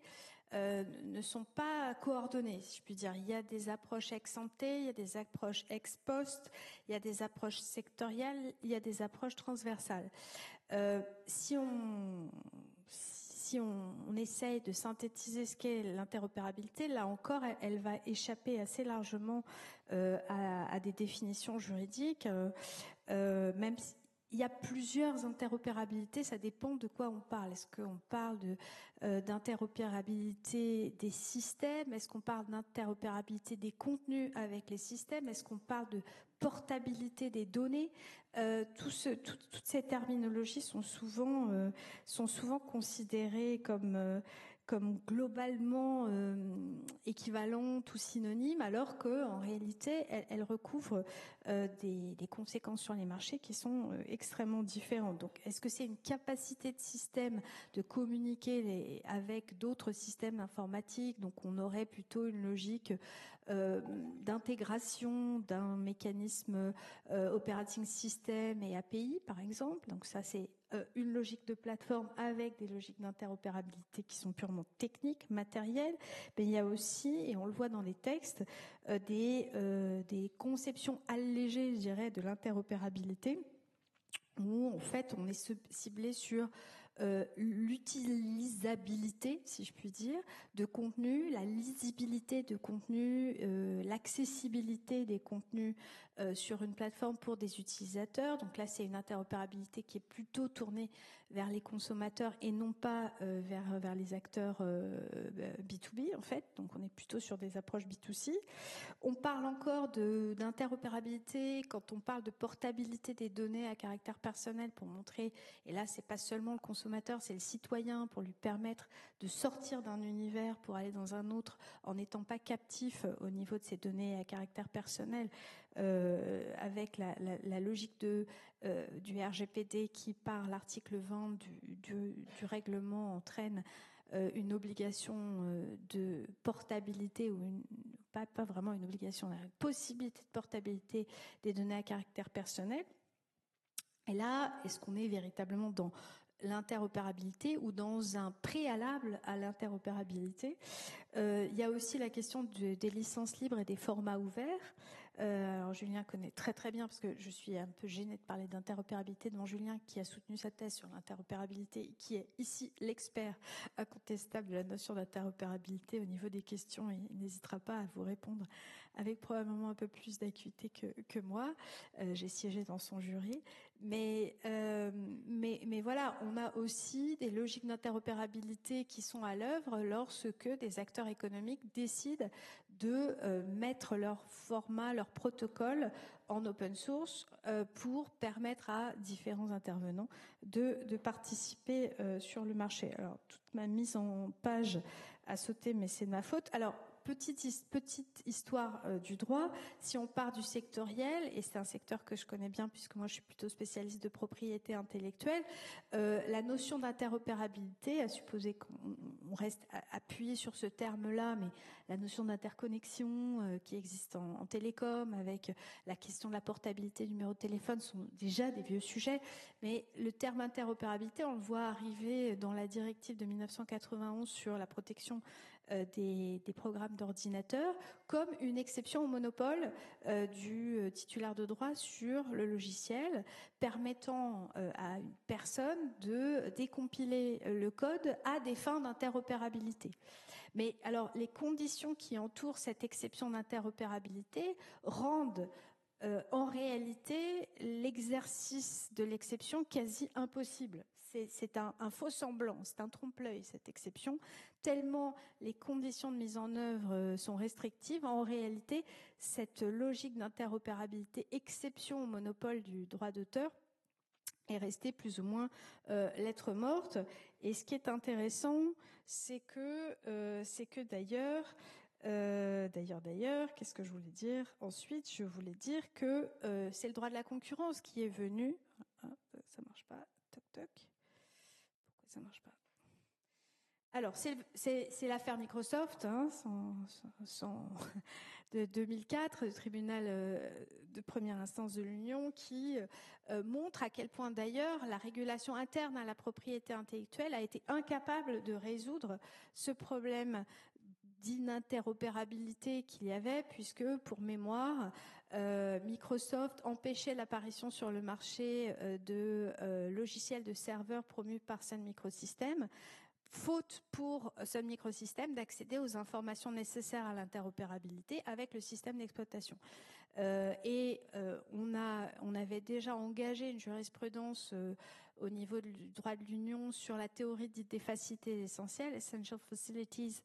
ne sont pas coordonnées, si je puis dire. Il y a des approches ex ante, il y a des approches ex post, il y a des approches sectorielles, il y a des approches transversales. Si on essaye de synthétiser ce qu'est l'interopérabilité, là encore, elle va échapper assez largement à des définitions juridiques, même si il y a plusieurs interopérabilités, ça dépend de quoi on parle. Est-ce qu'on parle d'interopérabilité des systèmes? Est-ce qu'on parle d'interopérabilité des contenus avec les systèmes? Est-ce qu'on parle de portabilité des données? Toutes ces terminologies sont souvent considérées comme globalement équivalentes ou synonymes, alors qu'en réalité, elles recouvrent des conséquences sur les marchés qui sont extrêmement différentes. Donc, est-ce que c'est une capacité de système de communiquer avec d'autres systèmes informatiques? Donc, on aurait plutôt une logique d'intégration d'un mécanisme operating system et API, par exemple. Donc, ça, c'est une logique de plateforme avec des logiques d'interopérabilité qui sont purement techniques, matérielles, mais il y a aussi, et on le voit dans les textes, des conceptions allégées, je dirais, de l'interopérabilité, où en fait on est ciblé sur l'utilisabilité, si je puis dire, de contenu, la lisibilité de contenu, l'accessibilité des contenus sur une plateforme pour des utilisateurs. Donc là, c'est une interopérabilité qui est plutôt tournée vers les consommateurs et non pas vers les acteurs B2B, en fait. Donc on est plutôt sur des approches B2C. On parle encore d'interopérabilité quand on parle de portabilité des données à caractère personnel pour montrer, et là, c'est pas seulement le consommateur, c'est le citoyen, pour lui permettre de sortir d'un univers pour aller dans un autre en n'étant pas captif au niveau de ces données à caractère personnel, avec la logique du RGPD qui, par l'article 20 du règlement, entraîne une obligation de portabilité ou pas vraiment une obligation, une possibilité de portabilité des données à caractère personnel. Et là, est-ce qu'on est véritablement dans l'interopérabilité ou dans un préalable à l'interopérabilité? Il y a aussi la question des licences libres et des formats ouverts. Alors Julien connaît très très bien, parce que je suis un peu gênée de parler d'interopérabilité devant Julien, qui a soutenu sa thèse sur l'interopérabilité, qui est ici l'expert incontestable de la notion d'interopérabilité au niveau des questions, et il n'hésitera pas à vous répondre avec probablement un peu plus d'acuité que moi. J'ai siégé dans son jury. Mais voilà, on a aussi des logiques d'interopérabilité qui sont à l'œuvre lorsque des acteurs économiques décident de mettre leur format, leur protocole en open source pour permettre à différents intervenants de participer sur le marché. Alors, toute ma mise en page a sauté, mais c'est ma faute. Alors, petite histoire du droit. Si on part du sectoriel, et c'est un secteur que je connais bien puisque moi je suis plutôt spécialiste de propriété intellectuelle, la notion d'interopérabilité, à supposer qu'on reste appuyé sur ce terme-là, mais la notion d'interconnexion qui existe en télécom, avec la question de la portabilité du numéro de téléphone, sont déjà des vieux sujets. Mais le terme interopérabilité, on le voit arriver dans la directive de 1991 sur la protection des programmes d'ordinateur comme une exception au monopole du titulaire de droit sur le logiciel, permettant à une personne de décompiler le code à des fins d'interopérabilité. Mais alors, les conditions qui entourent cette exception d'interopérabilité rendent en réalité l'exercice de l'exception quasi impossible. C'est un faux semblant, c'est un trompe-l'œil, cette exception, tellement les conditions de mise en œuvre sont restrictives. En réalité, cette logique d'interopérabilité, exception au monopole du droit d'auteur, est restée plus ou moins lettre morte. Et ce qui est intéressant, c'est que d'ailleurs, qu'est-ce que je voulais dire ensuite? Je voulais dire que c'est le droit de la concurrence qui est venu. Ça marche pas. Toc toc. Pourquoi ça marche pas? Alors c'est l'affaire Microsoft, de 2004, le tribunal de première instance de l'Union, qui montre à quel point d'ailleurs la régulation interne à la propriété intellectuelle a été incapable de résoudre ce problème d'ininteropérabilité qu'il y avait, puisque, pour mémoire, Microsoft empêchait l'apparition sur le marché de logiciels de serveurs promus par Sun Microsystems, faute pour Sun Microsystems d'accéder aux informations nécessaires à l'interopérabilité avec le système d'exploitation. On avait déjà engagé une jurisprudence au niveau du droit de l'Union sur la théorie dite des facilités essentielles, Essential Facilities,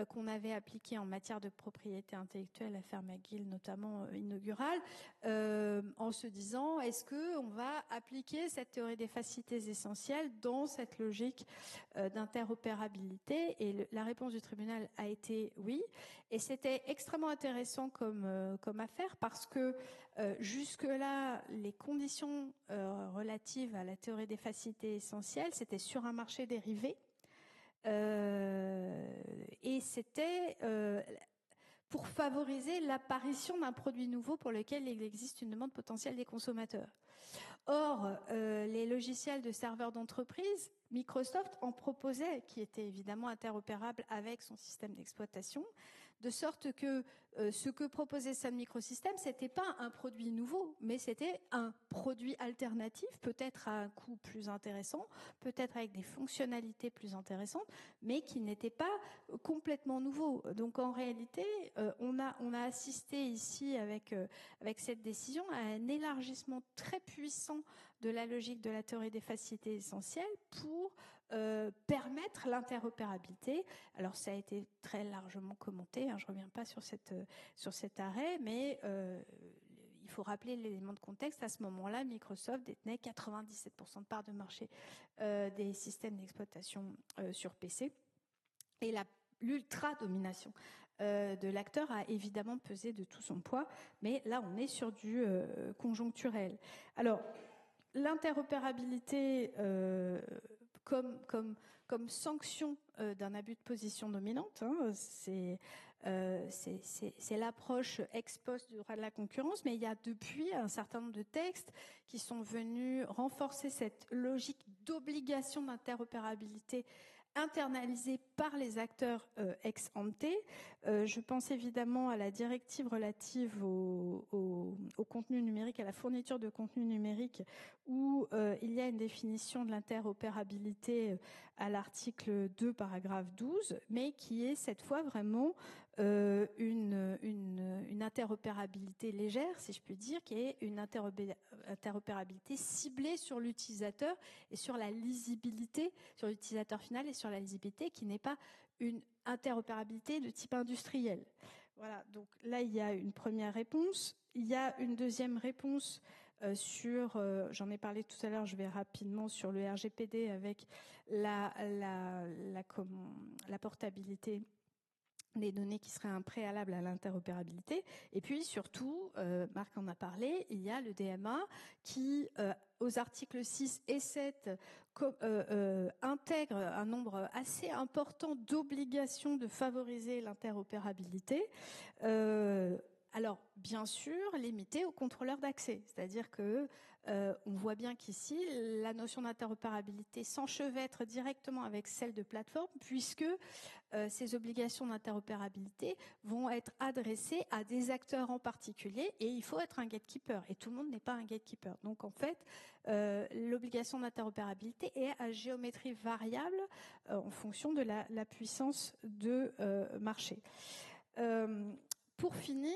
qu'on avait appliquée en matière de propriété intellectuelle, l'affaire McGill notamment inaugurale, en se disant, est-ce qu'on va appliquer cette théorie des facilités essentielles dans cette logique d'interopérabilité? Et la réponse du tribunal a été oui. Et c'était extrêmement intéressant comme affaire, parce que jusque-là, les conditions relatives à la théorie des facilités essentielles, c'était sur un marché dérivé. Et c'était pour favoriser l'apparition d'un produit nouveau pour lequel il existe une demande potentielle des consommateurs. Or, les logiciels de serveurs d'entreprise, Microsoft en proposait, qui étaient évidemment interopérables avec son système d'exploitation, de sorte que ce que proposait Sun Microsystems, c'était pas un produit nouveau, mais c'était un produit alternatif, peut-être à un coût plus intéressant, peut-être avec des fonctionnalités plus intéressantes, mais qui n'était pas complètement nouveau. Donc en réalité, on a assisté ici avec cette décision à un élargissement très puissant de la logique de la théorie des facilités essentielles pour permettre l'interopérabilité. Alors ça a été très largement commenté, je ne reviens pas sur cet arrêt, mais il faut rappeler l'élément de contexte. À ce moment-là, Microsoft détenait 97% de part de marché des systèmes d'exploitation sur PC, et l'ultra-domination de l'acteur a évidemment pesé de tout son poids, mais là on est sur du conjoncturel. Alors l'interopérabilité comme sanction d'un abus de position dominante, c'est l'approche ex post du droit de la concurrence, mais il y a depuis un certain nombre de textes qui sont venus renforcer cette logique d'obligation d'interopérabilité internalisé par les acteurs ex ante. Je pense évidemment à la directive relative au contenu numérique, à la fourniture de contenu numérique, où il y a une définition de l'interopérabilité à l'article 2, paragraphe 12, mais qui est cette fois vraiment une interopérabilité légère, si je puis dire, qui est une interopérabilité ciblée sur l'utilisateur et sur la lisibilité, sur l'utilisateur final et sur la lisibilité, qui n'est pas une interopérabilité de type industriel. Voilà, donc là, il y a une première réponse. Il y a une deuxième réponse sur, j'en ai parlé tout à l'heure, je vais rapidement sur le RGPD avec la portabilité des données qui seraient un préalable à l'interopérabilité. Et puis surtout, Marc en a parlé, il y a le DMA qui, aux articles 6 et 7, intègre un nombre assez important d'obligations de favoriser l'interopérabilité. Alors, bien sûr, limité aux contrôleurs d'accès. C'est-à-dire que on voit bien qu'ici, la notion d'interopérabilité s'enchevêtre directement avec celle de plateforme, puisque ces obligations d'interopérabilité vont être adressées à des acteurs en particulier, et il faut être un gatekeeper, et tout le monde n'est pas un gatekeeper. Donc, en fait, l'obligation d'interopérabilité est à géométrie variable en fonction de la puissance de marché. Pour finir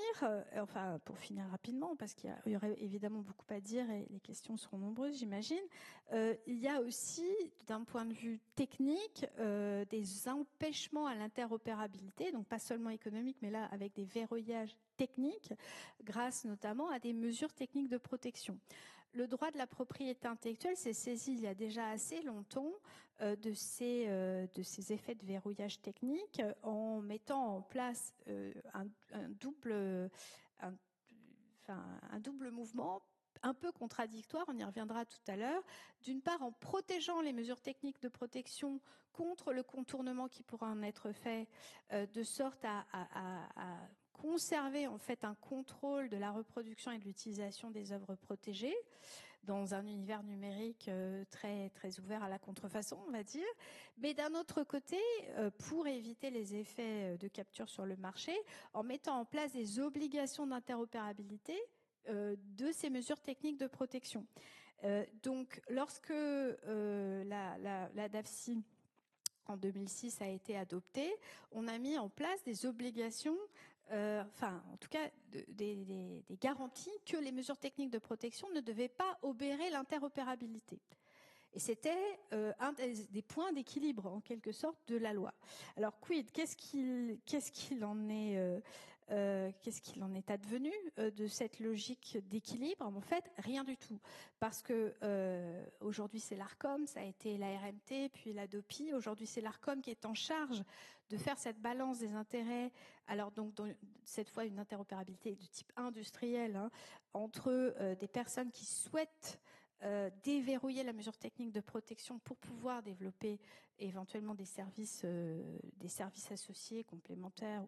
rapidement, parce qu'il y aurait évidemment beaucoup à dire et les questions seront nombreuses, j'imagine, il y a aussi, d'un point de vue technique, des empêchements à l'interopérabilité, donc pas seulement économiques, mais là avec des verrouillages techniques, grâce notamment à des mesures techniques de protection. Le droit de la propriété intellectuelle s'est saisi il y a déjà assez longtemps de ces effets de verrouillage technique en mettant en place un double mouvement un peu contradictoire, on y reviendra tout à l'heure. D'une part, en protégeant les mesures techniques de protection contre le contournement qui pourra en être fait, de sorte à conserver en fait un contrôle de la reproduction et de l'utilisation des œuvres protégées dans un univers numérique très, très ouvert à la contrefaçon, on va dire. Mais d'un autre côté, pour éviter les effets de capture sur le marché, en mettant en place des obligations d'interopérabilité de ces mesures techniques de protection. Donc, lorsque la DAFSI en 2006 a été adoptée, on a mis en place des obligations, en tout cas des garanties que les mesures techniques de protection ne devaient pas obérer l'interopérabilité. Et c'était un des points d'équilibre, en quelque sorte, de la loi. Alors, quid, qu'est-ce qu'il en est advenu de cette logique d'équilibre? En fait, rien du tout. Parce que aujourd'hui, c'est l'ARCOM, ça a été la RMT, puis la DOPI. Aujourd'hui, c'est l'ARCOM qui est en charge de faire cette balance des intérêts. Alors, donc, cette fois, une interopérabilité de type industriel, entre des personnes qui souhaitent déverrouiller la mesure technique de protection pour pouvoir développer éventuellement des services associés, complémentaires,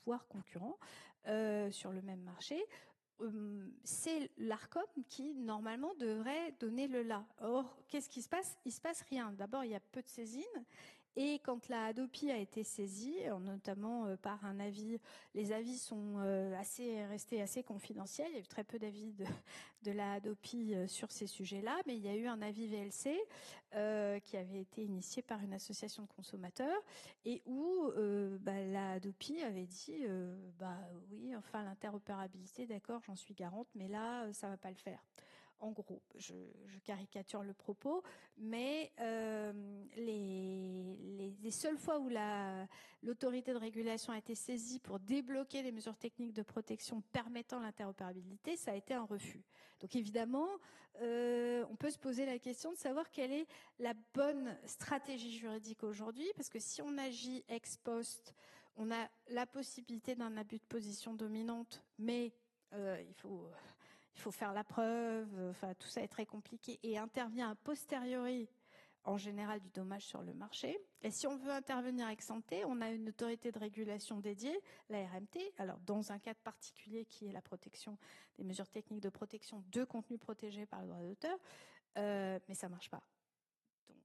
voire concurrents sur le même marché. C'est l'ARCOM qui, normalement, devrait donner le là. Or, qu'est-ce qui se passe? Il se passe rien. D'abord, il y a peu de saisines. Et quand la Hadopi a été saisie, notamment par un avis, les avis sont restés assez confidentiels. Il y a eu très peu d'avis de la Hadopi sur ces sujets-là, mais il y a eu un avis VLC qui avait été initié par une association de consommateurs et où la Hadopi avait dit oui, enfin l'interopérabilité, d'accord, j'en suis garante, mais là, ça va pas le faire. En gros, je caricature le propos, mais les seules fois où l'autorité de régulation a été saisie pour débloquer les mesures techniques de protection permettant l'interopérabilité, ça a été un refus. Donc évidemment, on peut se poser la question de savoir quelle est la bonne stratégie juridique aujourd'hui, parce que si on agit ex post, on a la possibilité d'un abus de position dominante, mais il faut faire la preuve, tout ça est très compliqué et intervient a posteriori, en général, du dommage sur le marché. Et si on veut intervenir ex ante, on a une autorité de régulation dédiée, la RMT, alors dans un cadre particulier qui est la protection des mesures techniques de protection de contenus protégés par le droit d'auteur, mais ça marche pas. Donc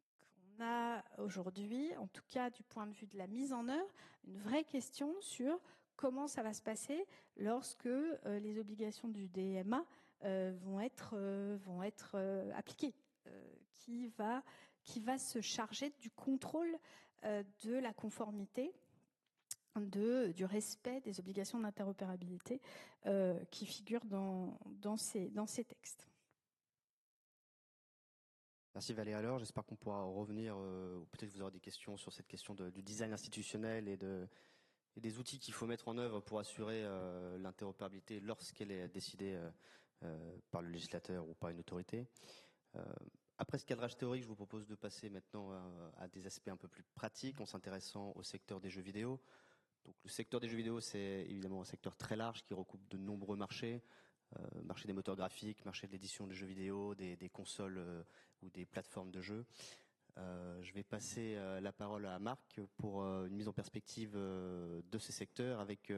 on a aujourd'hui, en tout cas du point de vue de la mise en œuvre, une vraie question sur comment ça va se passer lorsque les obligations du DMA vont être appliquées. Qui va se charger du contrôle de la conformité, du respect des obligations d'interopérabilité qui figurent dans ces textes. Merci Valérie. Alors, j'espère qu'on pourra revenir, ou peut-être vous aurez des questions sur cette question du design institutionnel et des outils qu'il faut mettre en œuvre pour assurer l'interopérabilité lorsqu'elle est décidée par le législateur ou par une autorité. Après ce cadrage théorique, je vous propose de passer maintenant à des aspects un peu plus pratiques en s'intéressant au secteur des jeux vidéo. Donc, le secteur des jeux vidéo, c'est évidemment un secteur très large qui recoupe de nombreux marchés. Marché des moteurs graphiques, marché de l'édition des jeux vidéo, des consoles ou des plateformes de jeux. Je vais passer la parole à Marc pour une mise en perspective de ces secteurs avec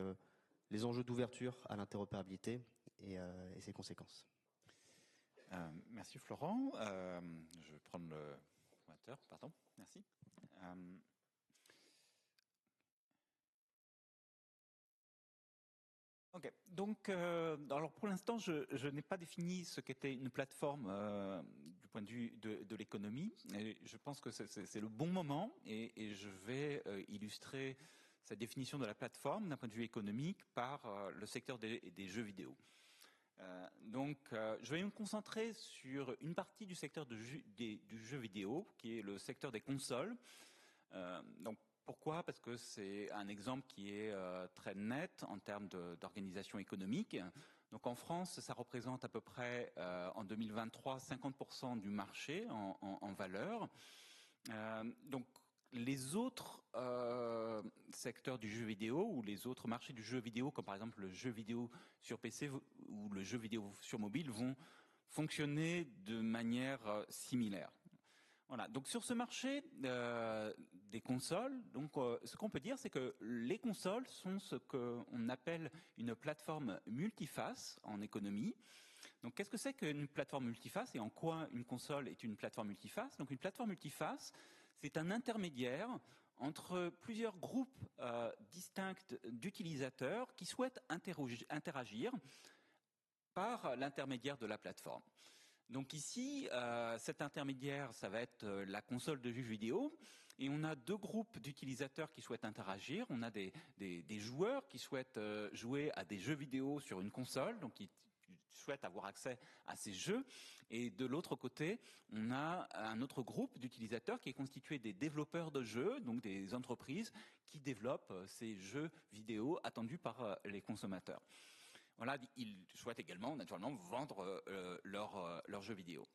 les enjeux d'ouverture à l'interopérabilité et ses conséquences. Merci Florent. Je vais prendre le pointeur, pardon. Merci. Ok. Donc, alors pour l'instant, je n'ai pas défini ce qu'était une plateforme du point de vue de l'économie. Et je pense que c'est le bon moment et je vais illustrer cette définition de la plateforme d'un point de vue économique par le secteur des jeux vidéo. Donc, je vais me concentrer sur une partie du secteur du jeu vidéo, qui est le secteur des consoles. Donc, pourquoi ? Parce que c'est un exemple qui est très net en termes d'organisation économique. Donc, en France, ça représente à peu près, en 2023, 50% du marché en valeur. Donc, les autres secteurs du jeu vidéo ou les autres marchés du jeu vidéo, comme par exemple le jeu vidéo sur PC ou le jeu vidéo sur mobile, vont fonctionner de manière similaire. Voilà. Donc sur ce marché des consoles, donc ce qu'on peut dire, c'est que les consoles sont ce qu'on appelle une plateforme multiface en économie. Donc qu'est-ce que c'est qu'une plateforme multiface et en quoi une console est une plateforme multiface ? Donc une plateforme multiface, c'est un intermédiaire entre plusieurs groupes distincts d'utilisateurs qui souhaitent interagir par l'intermédiaire de la plateforme. Donc ici, cet intermédiaire, ça va être la console de jeux vidéo. Et on a deux groupes d'utilisateurs qui souhaitent interagir. On a des joueurs qui souhaitent jouer à des jeux vidéo sur une console, donc qui souhaitent avoir accès à ces jeux. Et de l'autre côté, on a un autre groupe d'utilisateurs qui est constitué des développeurs de jeux, donc des entreprises qui développent ces jeux vidéo attendus par les consommateurs. Voilà, ils souhaitent également, naturellement, vendre leurs jeux vidéo.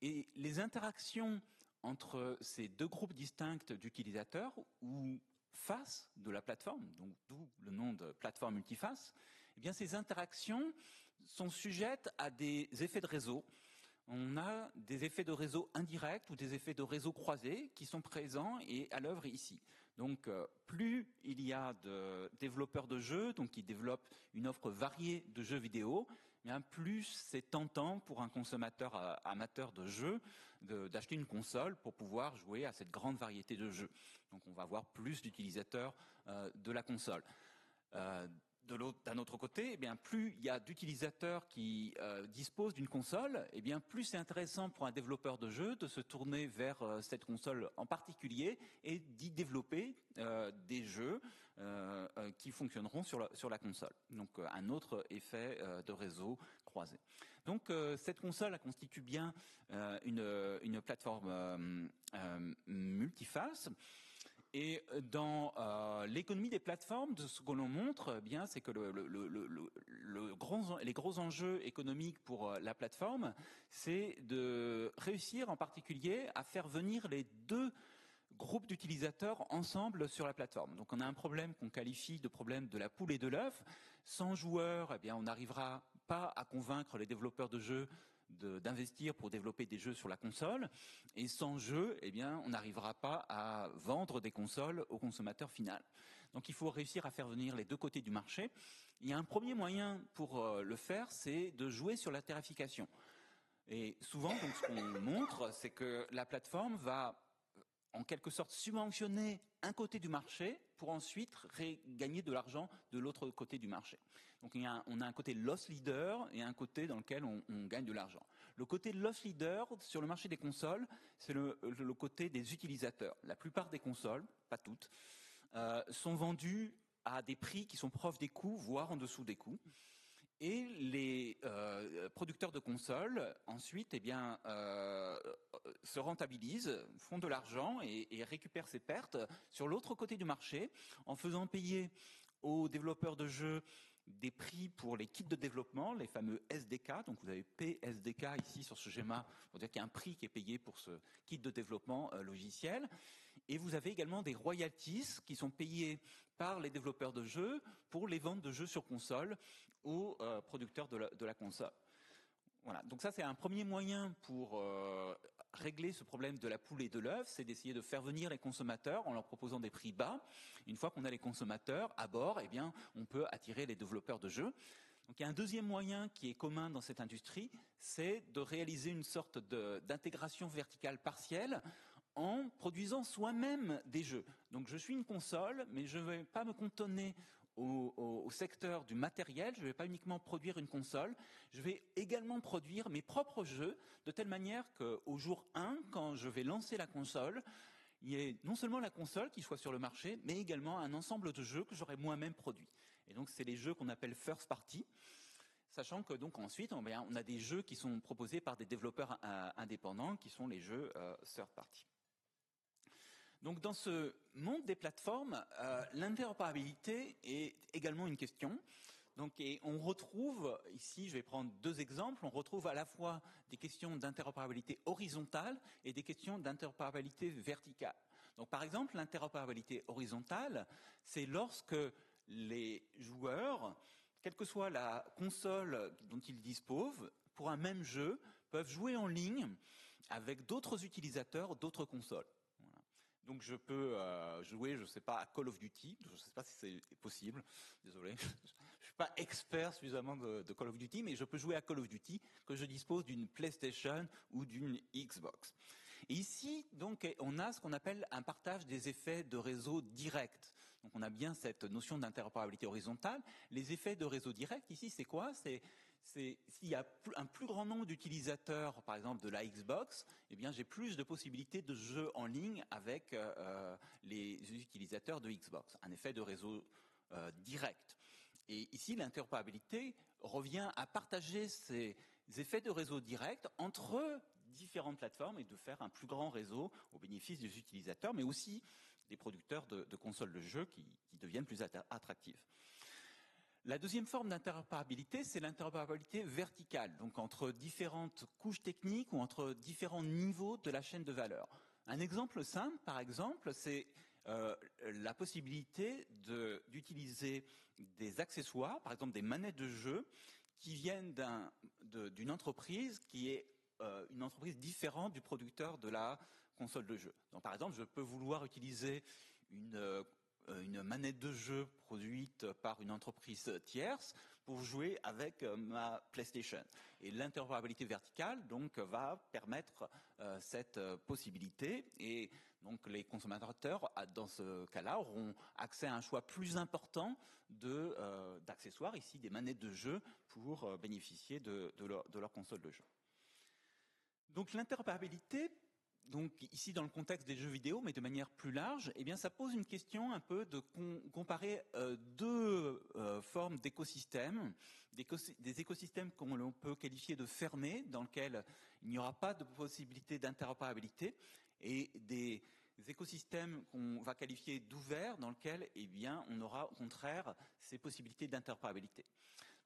Et les interactions entre ces deux groupes distincts d'utilisateurs ou face de la plateforme, donc d'où le nom de plateforme multiface, eh bien ces interactions sont sujettes à des effets de réseau. On a des effets de réseau indirects ou des effets de réseau croisés qui sont présents et à l'œuvre ici. Donc, plus il y a de développeurs de jeux, donc qui développent une offre variée de jeux vidéo, bien plus c'est tentant pour un consommateur amateur de jeux d'acheter une console pour pouvoir jouer à cette grande variété de jeux. Donc, on va avoir plus d'utilisateurs de la console. D'un autre côté, eh bien, plus il y a d'utilisateurs qui disposent d'une console, eh bien, plus c'est intéressant pour un développeur de jeu de se tourner vers cette console en particulier et d'y développer des jeux qui fonctionneront sur la console. Donc, un autre effet de réseau croisé. Donc, cette console elle constitue bien une plateforme multiface. Et dans l'économie des plateformes, ce que l'on montre, bien, c'est que les gros enjeux économiques pour la plateforme, c'est de réussir en particulier à faire venir les deux groupes d'utilisateurs ensemble sur la plateforme. Donc on a un problème qu'on qualifie de problème de la poule et de l'œuf. Sans joueurs, eh bien, on n'arrivera pas à convaincre les développeurs de jeux d'investir pour développer des jeux sur la console, et sans jeu, eh bien, on n'arrivera pas à vendre des consoles au consommateur final. Donc il faut réussir à faire venir les deux côtés du marché. Il y a un premier moyen pour le faire, c'est de jouer sur la tarification. Et souvent, donc, ce qu'on montre, c'est que la plateforme va en quelque sorte subventionner un côté du marché pour ensuite gagner de l'argent de l'autre côté du marché. Donc on a un côté loss leader et un côté dans lequel on gagne de l'argent. Le côté loss leader sur le marché des consoles, c'est le côté des utilisateurs. La plupart des consoles, pas toutes, sont vendues à des prix qui sont proches des coûts, voire en dessous des coûts. Et les producteurs de consoles, ensuite, se rentabilisent, font de l'argent et récupèrent ces pertes sur l'autre côté du marché en faisant payer aux développeurs de jeux des prix pour les kits de développement, les fameux SDK. Donc vous avez PSDK ici sur ce schéma, pour dire qu'il y a un prix qui est payé pour ce kit de développement logiciel. Et vous avez également des royalties qui sont payés par les développeurs de jeux pour les ventes de jeux sur console aux producteurs de la console. Voilà. Donc ça, c'est un premier moyen pour régler ce problème de la poule et de l'œuf, c'est d'essayer de faire venir les consommateurs en leur proposant des prix bas. Une fois qu'on a les consommateurs à bord, eh bien, on peut attirer les développeurs de jeux. Donc il y a un deuxième moyen qui est commun dans cette industrie, c'est de réaliser une sorte d'intégration verticale partielle en produisant soi-même des jeux. Donc je suis une console, mais je ne vais pas me cantonner au secteur du matériel, je ne vais pas uniquement produire une console, je vais également produire mes propres jeux, de telle manière qu'au jour 1, quand je vais lancer la console, il y ait non seulement la console qui soit sur le marché, mais également un ensemble de jeux que j'aurai moi-même produits. Et donc c'est les jeux qu'on appelle first party, sachant que donc ensuite on a des jeux qui sont proposés par des développeurs indépendants, qui sont les jeux third party. Donc dans ce monde des plateformes, l'interopérabilité est également une question. Donc, et on retrouve, ici je vais prendre deux exemples, on retrouve à la fois des questions d'interopérabilité horizontale et des questions d'interopérabilité verticale. Donc par exemple, l'interopérabilité horizontale, c'est lorsque les joueurs, quelle que soit la console dont ils disposent, pour un même jeu, peuvent jouer en ligne avec d'autres utilisateurs, d'autres consoles. Donc je peux jouer, je ne sais pas, à Call of Duty. Je ne sais pas si c'est possible. Désolé, je ne suis pas expert suffisamment de Call of Duty, mais je peux jouer à Call of Duty que je dispose d'une PlayStation ou d'une Xbox. Et ici, donc, on a ce qu'on appelle un partage des effets de réseau direct. Donc on a bien cette notion d'interopérabilité horizontale. Les effets de réseau direct, ici, c'est quoi ? C'est s'il y a un plus grand nombre d'utilisateurs, par exemple de la Xbox, eh bien j'ai plus de possibilités de jeux en ligne avec les utilisateurs de Xbox. Un effet de réseau direct. Et ici, l'interopérabilité revient à partager ces effets de réseau direct entre différentes plateformes et de faire un plus grand réseau au bénéfice des utilisateurs, mais aussi des producteurs de consoles de jeux qui deviennent plus attractifs. La deuxième forme d'interopérabilité, c'est l'interopérabilité verticale, donc entre différentes couches techniques ou entre différents niveaux de la chaîne de valeur. Un exemple simple, par exemple, c'est la possibilité d'utiliser des accessoires, par exemple des manettes de jeu, qui viennent d'une entreprise qui est une entreprise différente du producteur de la console de jeu. Donc, par exemple, je peux vouloir utiliser une manette de jeu produite par une entreprise tierce pour jouer avec ma PlayStation. Et l'interopérabilité verticale donc va permettre cette possibilité et donc les consommateurs dans ce cas-là auront accès à un choix plus important d'accessoires, ici des manettes de jeu pour bénéficier de leur console de jeu. Donc l'interopérabilité, donc ici dans le contexte des jeux vidéo, mais de manière plus large, eh bien ça pose une question un peu de comparer deux formes d'écosystèmes, des écosystèmes qu'on peut qualifier de fermés, dans lesquels il n'y aura pas de possibilité d'interopérabilité, et des écosystèmes qu'on va qualifier d'ouverts, dans lesquels eh bien on aura au contraire ces possibilités d'interopérabilité.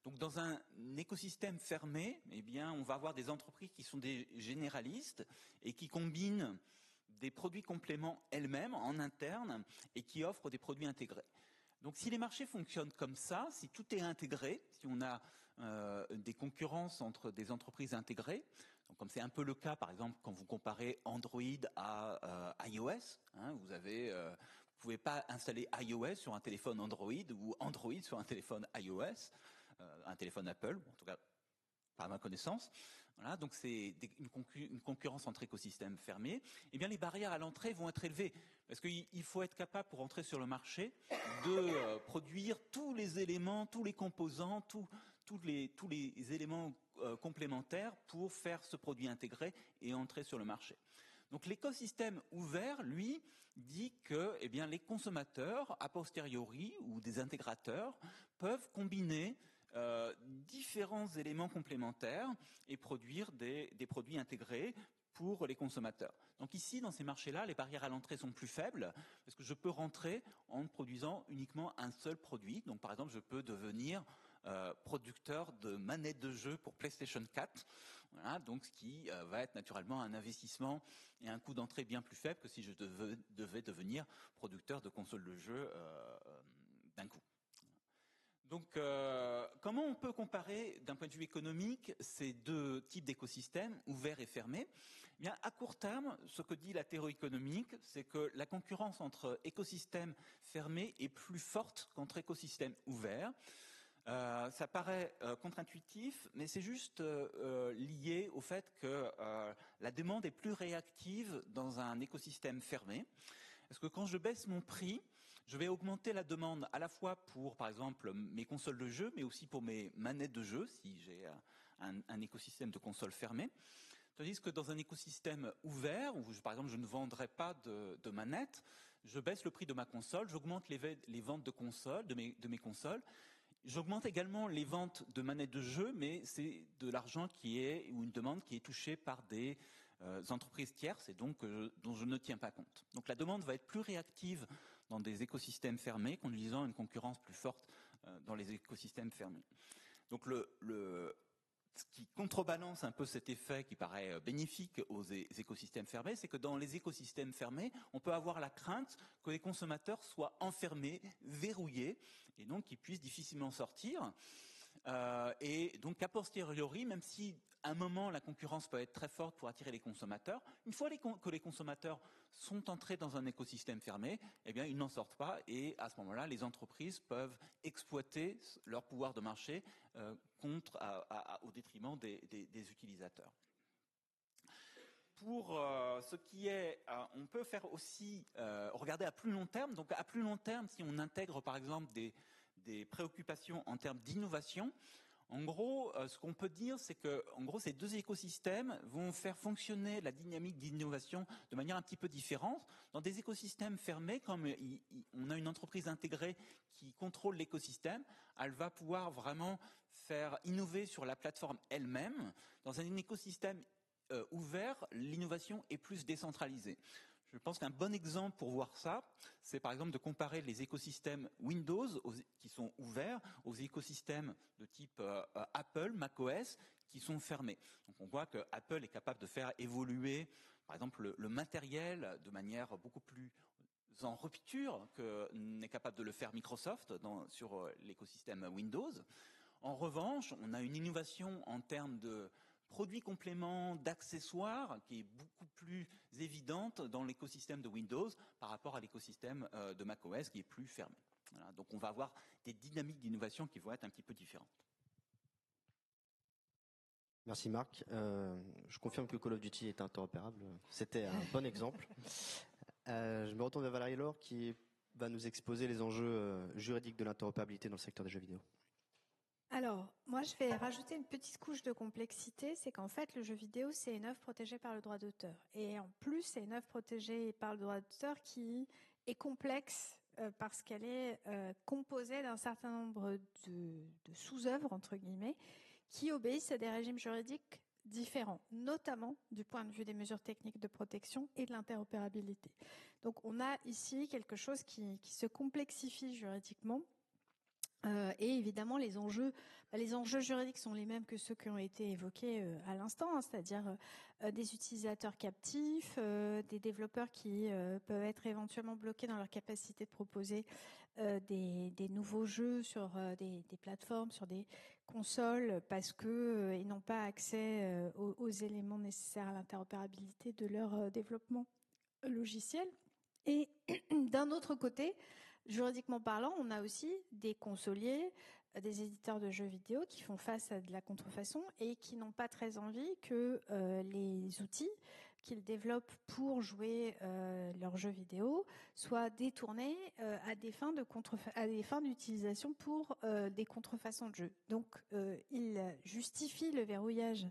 Donc dans un écosystème fermé, eh bien, on va avoir des entreprises qui sont des généralistes et qui combinent des produits compléments elles-mêmes en interne et qui offrent des produits intégrés. Donc si les marchés fonctionnent comme ça, si tout est intégré, si on a des concurrences entre des entreprises intégrées, donc comme c'est un peu le cas par exemple quand vous comparez Android à iOS, hein, vous pouvez pas installer iOS sur un téléphone Android ou Android sur un téléphone iOS, un téléphone Apple, en tout cas pas à ma connaissance. Voilà, donc c'est une concurrence entre écosystèmes fermés. Eh bien, les barrières à l'entrée vont être élevées parce qu'il faut être capable, pour entrer sur le marché, de produire tous les éléments, tous les composants, tous les éléments complémentaires pour faire ce produit intégré et entrer sur le marché. Donc l'écosystème ouvert, lui, dit que eh bien, les consommateurs, a posteriori, ou des intégrateurs, peuvent combiner différents éléments complémentaires et produire des produits intégrés pour les consommateurs. Donc ici, dans ces marchés-là, les barrières à l'entrée sont plus faibles parce que je peux rentrer en produisant uniquement un seul produit. Donc par exemple, je peux devenir producteur de manettes de jeu pour PlayStation 4. Voilà, donc ce qui va être naturellement un investissement et un coût d'entrée bien plus faible que si je devais devenir producteur de consoles de jeu d'un coup. Donc, comment on peut comparer d'un point de vue économique ces deux types d'écosystèmes, ouverts et fermés? Eh bien, à court terme, ce que dit la théorie économique, c'est que la concurrence entre écosystèmes fermés est plus forte qu'entre écosystèmes ouverts. Ça paraît contre-intuitif, mais c'est juste lié au fait que la demande est plus réactive dans un écosystème fermé. Parce que quand je baisse mon prix, je vais augmenter la demande à la fois pour, par exemple, mes consoles de jeu, mais aussi pour mes manettes de jeu, si j'ai un écosystème de consoles fermées. Tandis que dans un écosystème ouvert, où par exemple je ne vendrai pas de manettes, je baisse le prix de ma console, j'augmente les ventes de consoles, de mes consoles. J'augmente également les ventes de manettes de jeu, mais c'est de l'argent ou une demande qui est touchée par des entreprises tierces et donc dont je ne tiens pas compte. Donc la demande va être plus réactive dans des écosystèmes fermés, conduisant à une concurrence plus forte dans les écosystèmes fermés. Donc ce qui contrebalance un peu cet effet qui paraît bénéfique aux écosystèmes fermés, c'est que dans les écosystèmes fermés, on peut avoir la crainte que les consommateurs soient enfermés, verrouillés, et donc qu'ils puissent difficilement sortir. Et donc, a posteriori, même si à un moment la concurrence peut être très forte pour attirer les consommateurs, une fois que les consommateurs sont entrés dans un écosystème fermé, eh bien, ils n'en sortent pas, et à ce moment-là, les entreprises peuvent exploiter leur pouvoir de marché au détriment des utilisateurs. Pour ce qui est, on peut faire aussi regarder à plus long terme. Donc à plus long terme, si on intègre par exemple des préoccupations en termes d'innovation, en gros, ce qu'on peut dire, c'est que en gros, ces deux écosystèmes vont faire fonctionner la dynamique d'innovation de manière un petit peu différente. Dans des écosystèmes fermés, comme on a une entreprise intégrée qui contrôle l'écosystème, elle va pouvoir vraiment faire innover sur la plateforme elle-même. Dans un écosystème ouvert, l'innovation est plus décentralisée. Je pense qu'un bon exemple pour voir ça, c'est par exemple de comparer les écosystèmes Windows qui sont ouverts aux écosystèmes de type Apple, macOS, qui sont fermés. Donc on voit que Apple est capable de faire évoluer, par exemple, le matériel de manière beaucoup plus en rupture que n'est capable de le faire Microsoft sur l'écosystème Windows. En revanche, on a une innovation en termes de produits compléments, d'accessoires qui est beaucoup plus évidente dans l'écosystème de Windows par rapport à l'écosystème de macOS qui est plus fermé. Voilà, donc on va avoir des dynamiques d'innovation qui vont être un petit peu différentes. Merci Marc. Je confirme que Call of Duty est interopérable. C'était un bon exemple. Je me retourne vers Valérie Laure qui va nous exposer les enjeux juridiques de l'interopérabilité dans le secteur des jeux vidéo. Alors, moi, je vais rajouter une petite couche de complexité, c'est qu'en fait, le jeu vidéo, c'est une œuvre protégée par le droit d'auteur. Et en plus, c'est une œuvre protégée par le droit d'auteur qui est complexe parce qu'elle est composée d'un certain nombre de sous-œuvres, entre guillemets, qui obéissent à des régimes juridiques différents, notamment du point de vue des mesures techniques de protection et de l'interopérabilité. Donc, on a ici quelque chose qui se complexifie juridiquement. Et évidemment, les enjeux juridiques sont les mêmes que ceux qui ont été évoqués à l'instant, hein, c'est-à-dire des utilisateurs captifs, des développeurs qui peuvent être éventuellement bloqués dans leur capacité de proposer des nouveaux jeux sur des plateformes, sur des consoles, parce que ils n'ont pas accès aux éléments nécessaires à l'interopérabilité de leur développement logiciel. Et d'un autre côté, Juridiquement parlant, on a aussi des consoliers, des éditeurs de jeux vidéo qui font face à de la contrefaçon et qui n'ont pas très envie que les outils qu'ils développent pour jouer leurs jeux vidéo soient détournés à des fins d'utilisation pour des contrefaçons de jeux. Donc, ils justifient le verrouillage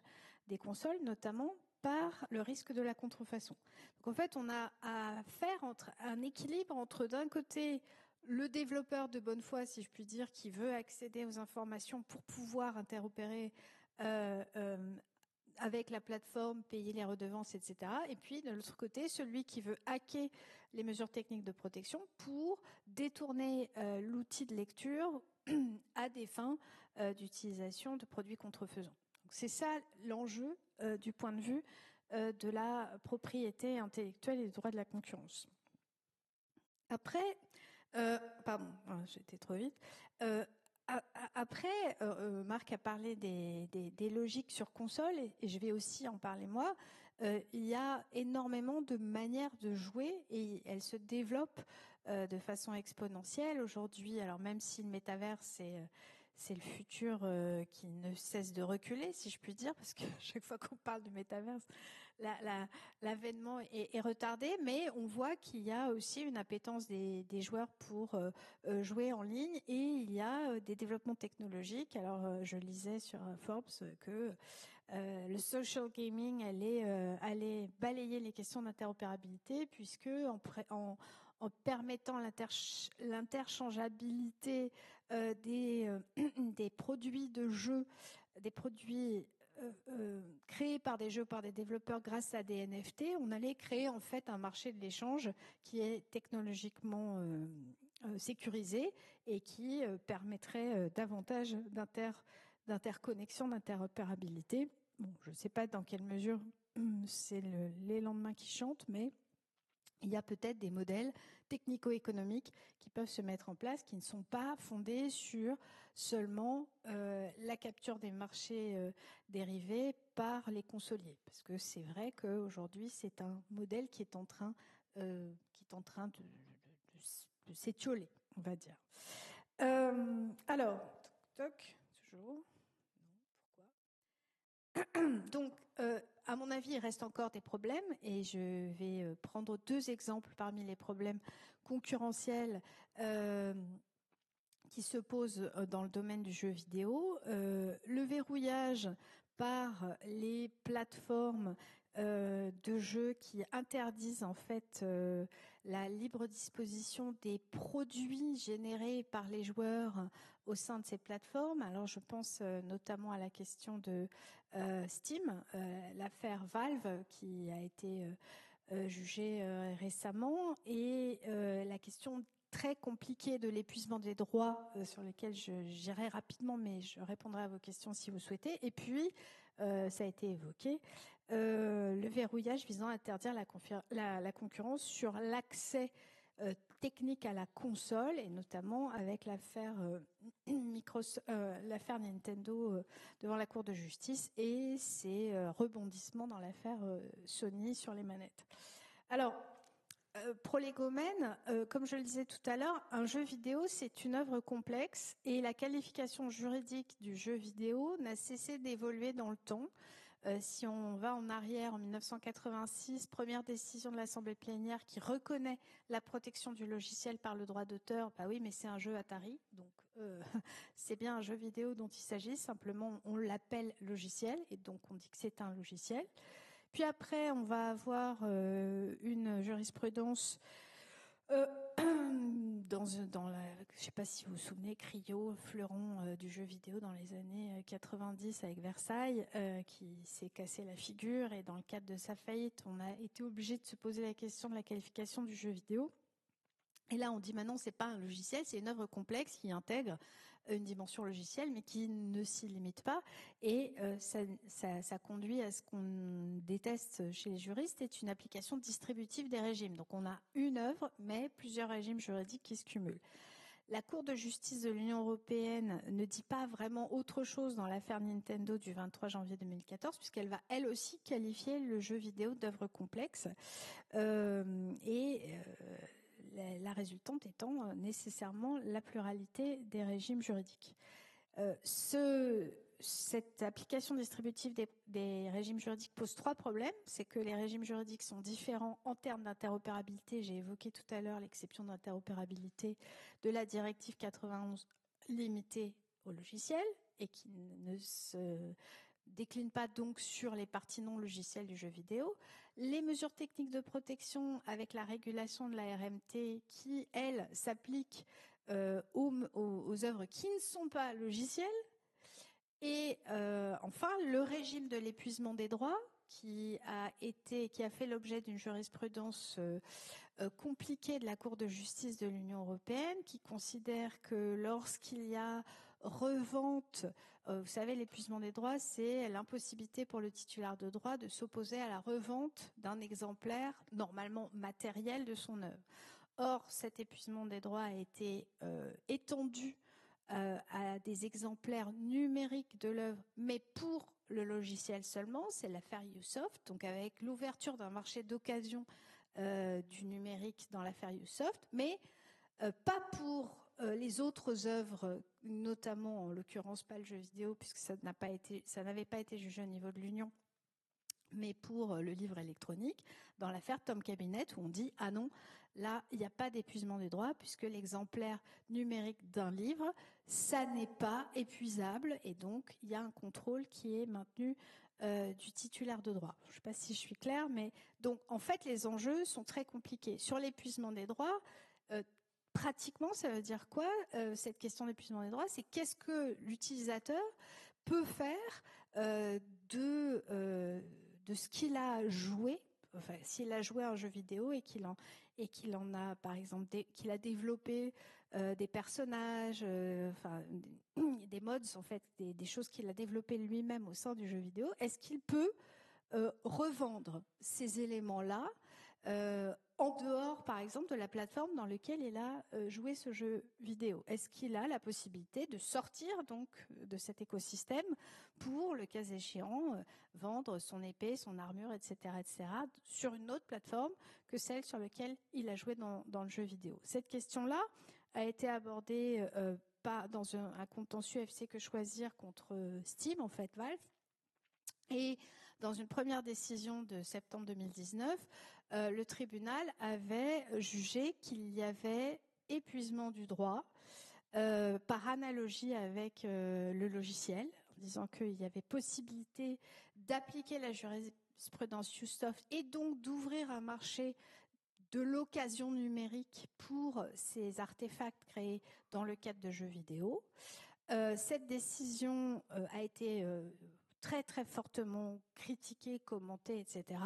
des consoles, notamment par le risque de la contrefaçon. Donc en fait, on a à faire un équilibre entre d'un côté le développeur de bonne foi, si je puis dire, qui veut accéder aux informations pour pouvoir interopérer avec la plateforme, payer les redevances, etc. Et puis, de l'autre côté, celui qui veut hacker les mesures techniques de protection pour détourner l'outil de lecture à des fins d'utilisation de produits contrefaisants. Donc, c'est ça l'enjeu du point de vue de la propriété intellectuelle et des droits de la concurrence. Après, j'étais trop vite. Après, Marc a parlé des logiques sur console, et je vais aussi en parler moi. Il y a énormément de manières de jouer, et elles se développent de façon exponentielle aujourd'hui. Alors même si le métaverse c'est le futur qui ne cesse de reculer, si je puis dire, parce que chaque fois qu'on parle de métaverse, l'avènement est retardé, mais on voit qu'il y a aussi une appétence des joueurs pour jouer en ligne, et il y a des développements technologiques. Alors, je lisais sur Forbes que le social gaming allait balayer les questions d'interopérabilité, puisque en permettant l'interchangeabilité des produits de jeu, des produits créés par des jeux, par des développeurs grâce à des NFT, on allait créer en fait un marché de l'échange qui est technologiquement sécurisé et qui permettrait davantage d'interconnexion, d'interopérabilité. Bon, je ne sais pas dans quelle mesure c'est les lendemains qui chantent, mais il y a peut-être des modèles technico-économiques qui peuvent se mettre en place, qui ne sont pas fondés sur seulement la capture des marchés dérivés par les consoliers. Parce que c'est vrai qu'aujourd'hui, c'est un modèle qui est en train de s'étioler, on va dire. Alors, toujours. Pourquoi ? Donc, à mon avis, il reste encore des problèmes, et je vais prendre 2 exemples parmi les problèmes concurrentiels qui se posent dans le domaine du jeu vidéo. Le verrouillage par les plateformes de jeux qui interdisent en fait la libre disposition des produits générés par les joueurs au sein de ces plateformes. Alors je pense notamment à la question de Steam, l'affaire Valve qui a été jugée récemment, et la question très compliquée de l'épuisement des droits sur lesquels j'irai rapidement, mais je répondrai à vos questions si vous souhaitez. Et puis, ça a été évoqué, le verrouillage visant à interdire la concurrence sur l'accès technique à la console, et notamment avec l'affaire Nintendo devant la Cour de justice et ses rebondissements dans l'affaire Sony sur les manettes. Alors, prolégomène, comme je le disais tout à l'heure, un jeu vidéo, c'est une œuvre complexe, et la qualification juridique du jeu vidéo n'a cessé d'évoluer dans le temps. Si on va en arrière, en 1986, première décision de l'Assemblée plénière qui reconnaît la protection du logiciel par le droit d'auteur. Bah oui, mais c'est un jeu Atari, donc c'est bien un jeu vidéo dont il s'agit, simplement on l'appelle logiciel, et donc on dit que c'est un logiciel. Puis après, on va avoir une jurisprudence dans la, je sais pas si vous vous souvenez, Cryo, fleuron du jeu vidéo dans les années 90 avec Versailles, qui s'est cassé la figure, et dans le cadre de sa faillite, on a été obligé de se poser la question de la qualification du jeu vidéo. Et là, on dit maintenant, c'est pas un logiciel, c'est une œuvre complexe qui intègre une dimension logicielle, mais qui ne s'y limite pas. Et ça conduit à ce qu'on déteste chez les juristes, c'est une application distributive des régimes. Donc on a une œuvre, mais plusieurs régimes juridiques qui se cumulent. La Cour de justice de l'Union européenne ne dit pas vraiment autre chose dans l'affaire Nintendo du 23 janvier 2014, puisqu'elle va elle aussi qualifier le jeu vidéo d'œuvre complexe. la résultante étant nécessairement la pluralité des régimes juridiques. Cette application distributive des régimes juridiques pose 3 problèmes. C'est que les régimes juridiques sont différents en termes d'interopérabilité. J'ai évoqué tout à l'heure l'exception d'interopérabilité de la directive 91 limitée au logiciel et qui ne se décline pas donc sur les parties non logicielles du jeu vidéo. Les mesures techniques de protection avec la régulation de la RMT qui, elle, s'applique aux œuvres qui ne sont pas logicielles. Et enfin, le régime de l'épuisement des droits qui a fait l'objet d'une jurisprudence compliquée de la Cour de justice de l'Union européenne, qui considère que lorsqu'il y a revente, vous savez, l'épuisement des droits, c'est l'impossibilité pour le titulaire de droit de s'opposer à la revente d'un exemplaire normalement matériel de son œuvre. Or, cet épuisement des droits a été étendu à des exemplaires numériques de l'œuvre, mais pour le logiciel seulement. C'est l'affaire Usoft, donc avec l'ouverture d'un marché d'occasion du numérique dans l'affaire Usoft, mais pas pour les autres œuvres, notamment en l'occurrence pas le jeu vidéo, puisque ça n'avait pas été jugé au niveau de l'Union, mais pour le livre électronique, dans l'affaire Tom Cabinet, où on dit « Ah non, là, il n'y a pas d'épuisement des droits, puisque l'exemplaire numérique d'un livre, ça n'est pas épuisable, et donc il y a un contrôle qui est maintenu du titulaire de droit. » Je ne sais pas si je suis claire, mais donc en fait, les enjeux sont très compliqués. Sur l'épuisement des droits, pratiquement, ça veut dire quoi, cette question d'épuisement des droits? C'est qu'est-ce que l'utilisateur peut faire de ce qu'il a joué, enfin, s'il a joué à un jeu vidéo et qu'il en a, par exemple, qu'il a développé des personnages, enfin, des mods, en fait, des choses qu'il a développées lui-même au sein du jeu vidéo. Est-ce qu'il peut revendre ces éléments-là en dehors, par exemple, de la plateforme dans laquelle il a joué ce jeu vidéo? Est-ce qu'il a la possibilité de sortir donc de cet écosystème pour, le cas échéant, vendre son épée, son armure, etc., sur une autre plateforme que celle sur laquelle il a joué dans le jeu vidéo? Cette question-là a été abordée dans un contentieux FC Que Choisir contre Steam, en fait, Valve. Et dans une première décision de septembre 2019, le tribunal avait jugé qu'il y avait épuisement du droit par analogie avec le logiciel, en disant qu'il y avait possibilité d'appliquer la jurisprudence Usoft et donc d'ouvrir un marché de l'occasion numérique pour ces artefacts créés dans le cadre de jeux vidéo. Cette décision a été très très fortement critiquée, commentée, etc.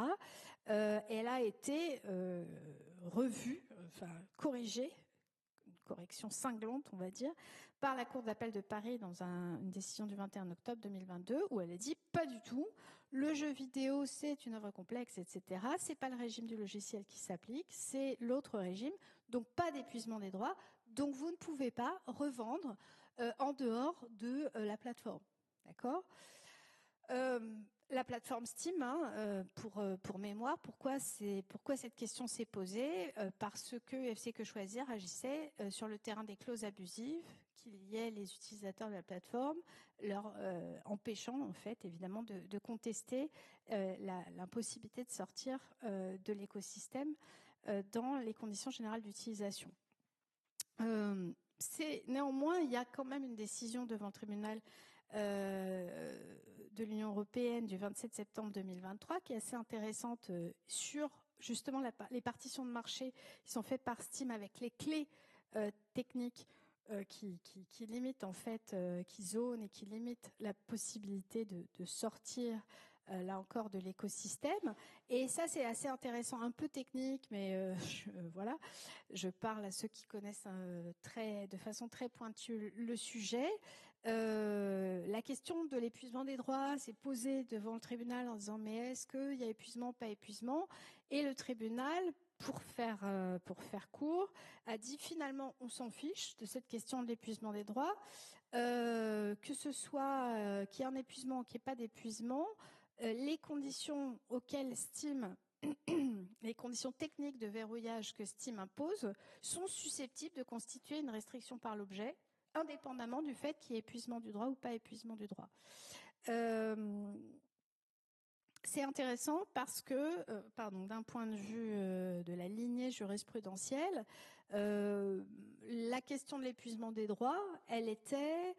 Elle a été revue, enfin corrigée, une correction cinglante, on va dire, par la Cour d'appel de Paris dans une décision du 21 octobre 2022, où elle a dit pas du tout. Le jeu vidéo, c'est une œuvre complexe, etc. C'est pas le régime du logiciel qui s'applique, c'est l'autre régime. Donc pas d'épuisement des droits. Donc vous ne pouvez pas revendre en dehors de la plateforme. D'accord ? La plateforme Steam, pour mémoire, pourquoi cette question s'est posée? Parce que FC Que Choisir agissait sur le terrain des clauses abusives qui liaient les utilisateurs de la plateforme, leur empêchant en fait évidemment de contester l'impossibilité de sortir de l'écosystème dans les conditions générales d'utilisation. Néanmoins, il y a quand même une décision devant le tribunal de l'Union européenne du 27 septembre 2023 qui est assez intéressante sur justement les partitions de marché qui sont faites par Steam avec les clés techniques qui limitent en fait, qui zonent et qui limitent la possibilité de sortir là encore de l'écosystème. Et ça c'est assez intéressant, un peu technique, mais voilà, je parle à ceux qui connaissent de façon très pointue le sujet. La question de l'épuisement des droits s'est posée devant le tribunal en disant mais est-ce qu'il y a épuisement, pas épuisement? Et le tribunal, pour faire court, a dit finalement on s'en fiche de cette question de l'épuisement des droits, que ce soit qu'il y ait un épuisement ou qu'il n'y ait pas d'épuisement, les conditions auxquelles Steam les conditions techniques de verrouillage que Steam impose sont susceptibles de constituer une restriction par l'objet, indépendamment du fait qu'il y ait épuisement du droit ou pas épuisement du droit. C'est intéressant parce que, d'un point de vue de la lignée jurisprudentielle, la question de l'épuisement des droits, elle était,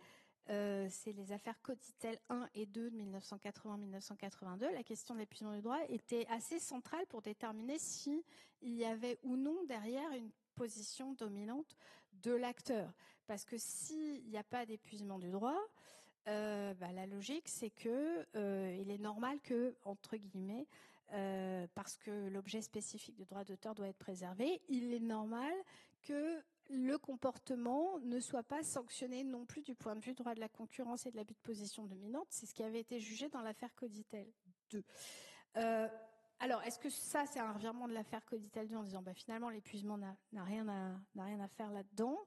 c'est les affaires Coditel 1 et 2 de 1980-1982, la question de l'épuisement des droits était assez centrale pour déterminer s'il y avait ou non derrière une position dominante de l'acteur. Parce que s'il n'y a pas d'épuisement du droit, la logique, c'est que il est normal que, entre guillemets, parce que l'objet spécifique du droit d'auteur doit être préservé, il est normal que le comportement ne soit pas sanctionné non plus du point de vue du droit de la concurrence et de l'abus de position dominante. C'est ce qui avait été jugé dans l'affaire Coditel 2. Alors, est-ce que ça, c'est un revirement de l'affaire Coditel 2 en disant finalement l'épuisement n'a rien à faire là-dedans?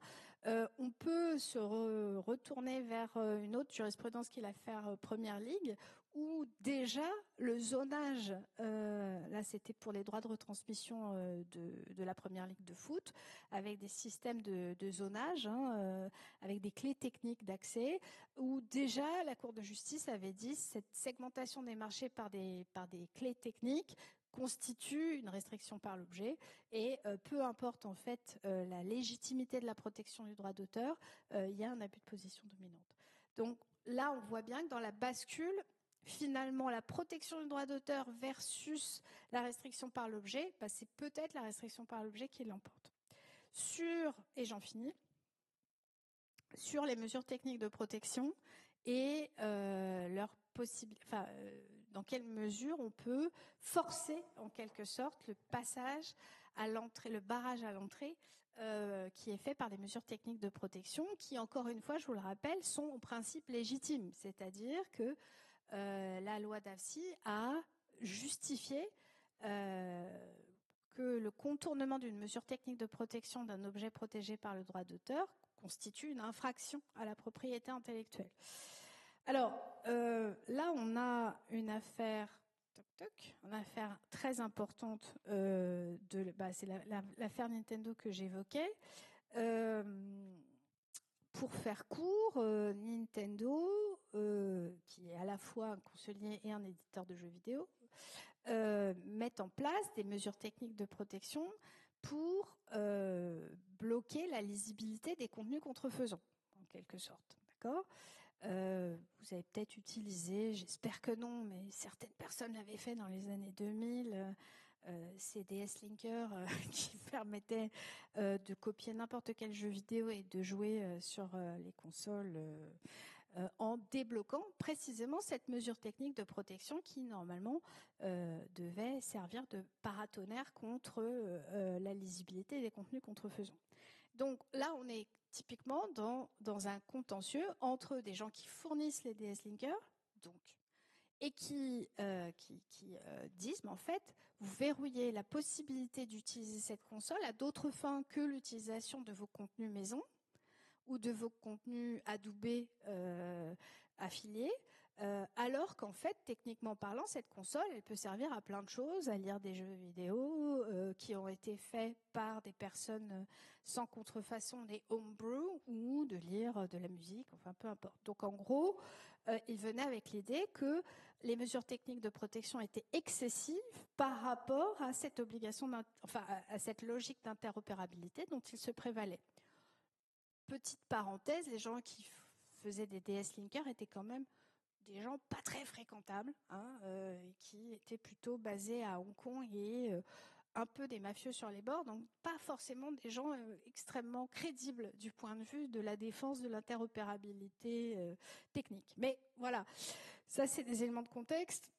On peut se retourner vers une autre jurisprudence qui est l'affaire Première Ligue, où déjà le zonage, là c'était pour les droits de retransmission de la Première Ligue de foot, avec des systèmes de zonage, avec des clés techniques d'accès, où déjà la Cour de justice avait dit cette segmentation des marchés par des clés techniques constitue une restriction par l'objet et peu importe en fait la légitimité de la protection du droit d'auteur, il y a un abus de position dominante. Donc là, on voit bien que dans la bascule, finalement, la protection du droit d'auteur versus la restriction par l'objet, c'est peut-être la restriction par l'objet qui l'emporte. Et j'en finis, sur les mesures techniques de protection et leur possibilité, dans quelle mesure on peut forcer en quelque sorte le passage à l'entrée, le barrage à l'entrée qui est fait par des mesures techniques de protection qui, encore une fois, je vous le rappelle, sont en principe légitimes. C'est-à-dire que la loi d'Avcy a justifié que le contournement d'une mesure technique de protection d'un objet protégé par le droit d'auteur constitue une infraction à la propriété intellectuelle. Alors, là, on a une affaire, une affaire très importante, c'est l'affaire Nintendo que j'évoquais. Pour faire court, Nintendo, qui est à la fois un consolier et un éditeur de jeux vidéo, met en place des mesures techniques de protection pour bloquer la lisibilité des contenus contrefaisants, en quelque sorte. D'accord ? Vous avez peut-être utilisé, j'espère que non, mais certaines personnes l'avaient fait dans les années 2000, ces DS Linker qui permettaient de copier n'importe quel jeu vidéo et de jouer sur les consoles en débloquant précisément cette mesure technique de protection qui normalement devait servir de paratonnerre contre la lisibilité des contenus contrefaisants. Donc là, on est typiquement dans un contentieux entre des gens qui fournissent les DS Linker, et qui disent, mais en fait, vous verrouillez la possibilité d'utiliser cette console à d'autres fins que l'utilisation de vos contenus maison ou de vos contenus adoubés affiliés, alors qu'en fait, techniquement parlant, cette console, elle peut servir à plein de choses, à lire des jeux vidéo qui ont été faits par des personnes sans contrefaçon, des homebrew, ou de lire de la musique, enfin peu importe. Donc en gros, il venait avec l'idée que les mesures techniques de protection étaient excessives par rapport à cette obligation, à cette logique d'interopérabilité dont il se prévalait. Petite parenthèse, les gens qui faisaient des DS Linker étaient quand même des gens pas très fréquentables, qui étaient plutôt basés à Hong Kong et un peu des mafieux sur les bords, donc pas forcément des gens extrêmement crédibles du point de vue de la défense de l'interopérabilité technique. Mais voilà, ça c'est des éléments de contexte.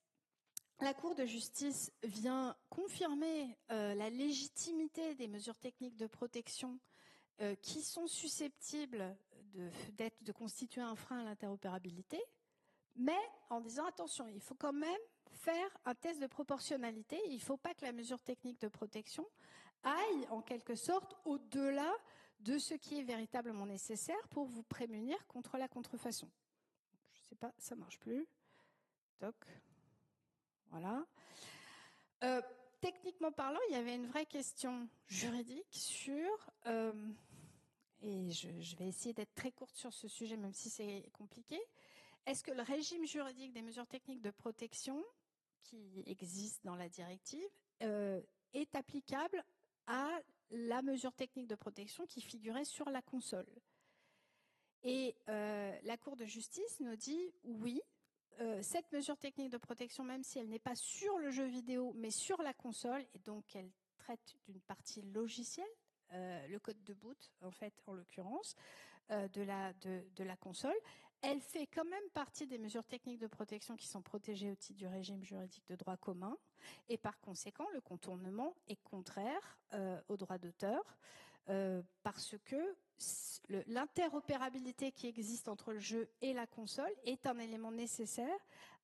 La Cour de justice vient confirmer la légitimité des mesures techniques de protection qui sont susceptibles de constituer un frein à l'interopérabilité, mais en disant attention, il faut quand même faire un test de proportionnalité, il ne faut pas que la mesure technique de protection aille en quelque sorte au-delà de ce qui est véritablement nécessaire pour vous prémunir contre la contrefaçon. Je ne sais pas, ça ne marche plus. Toc. Voilà. techniquement parlant, il y avait une vraie question juridique sur, et je vais essayer d'être très courte sur ce sujet, même si c'est compliqué, est-ce que le régime juridique des mesures techniques de protection qui existe dans la directive est applicable à la mesure technique de protection qui figurait sur la console. Et la Cour de justice nous dit oui, cette mesure technique de protection, même si elle n'est pas sur le jeu vidéo, mais sur la console, et donc elle traite d'une partie logicielle, le code de boot, en fait, en l'occurrence, de la console, elle fait quand même partie des mesures techniques de protection qui sont protégées au titre du régime juridique de droit commun, et par conséquent, le contournement est contraire au droit d'auteur, parce que l'interopérabilité qui existe entre le jeu et la console est un élément nécessaire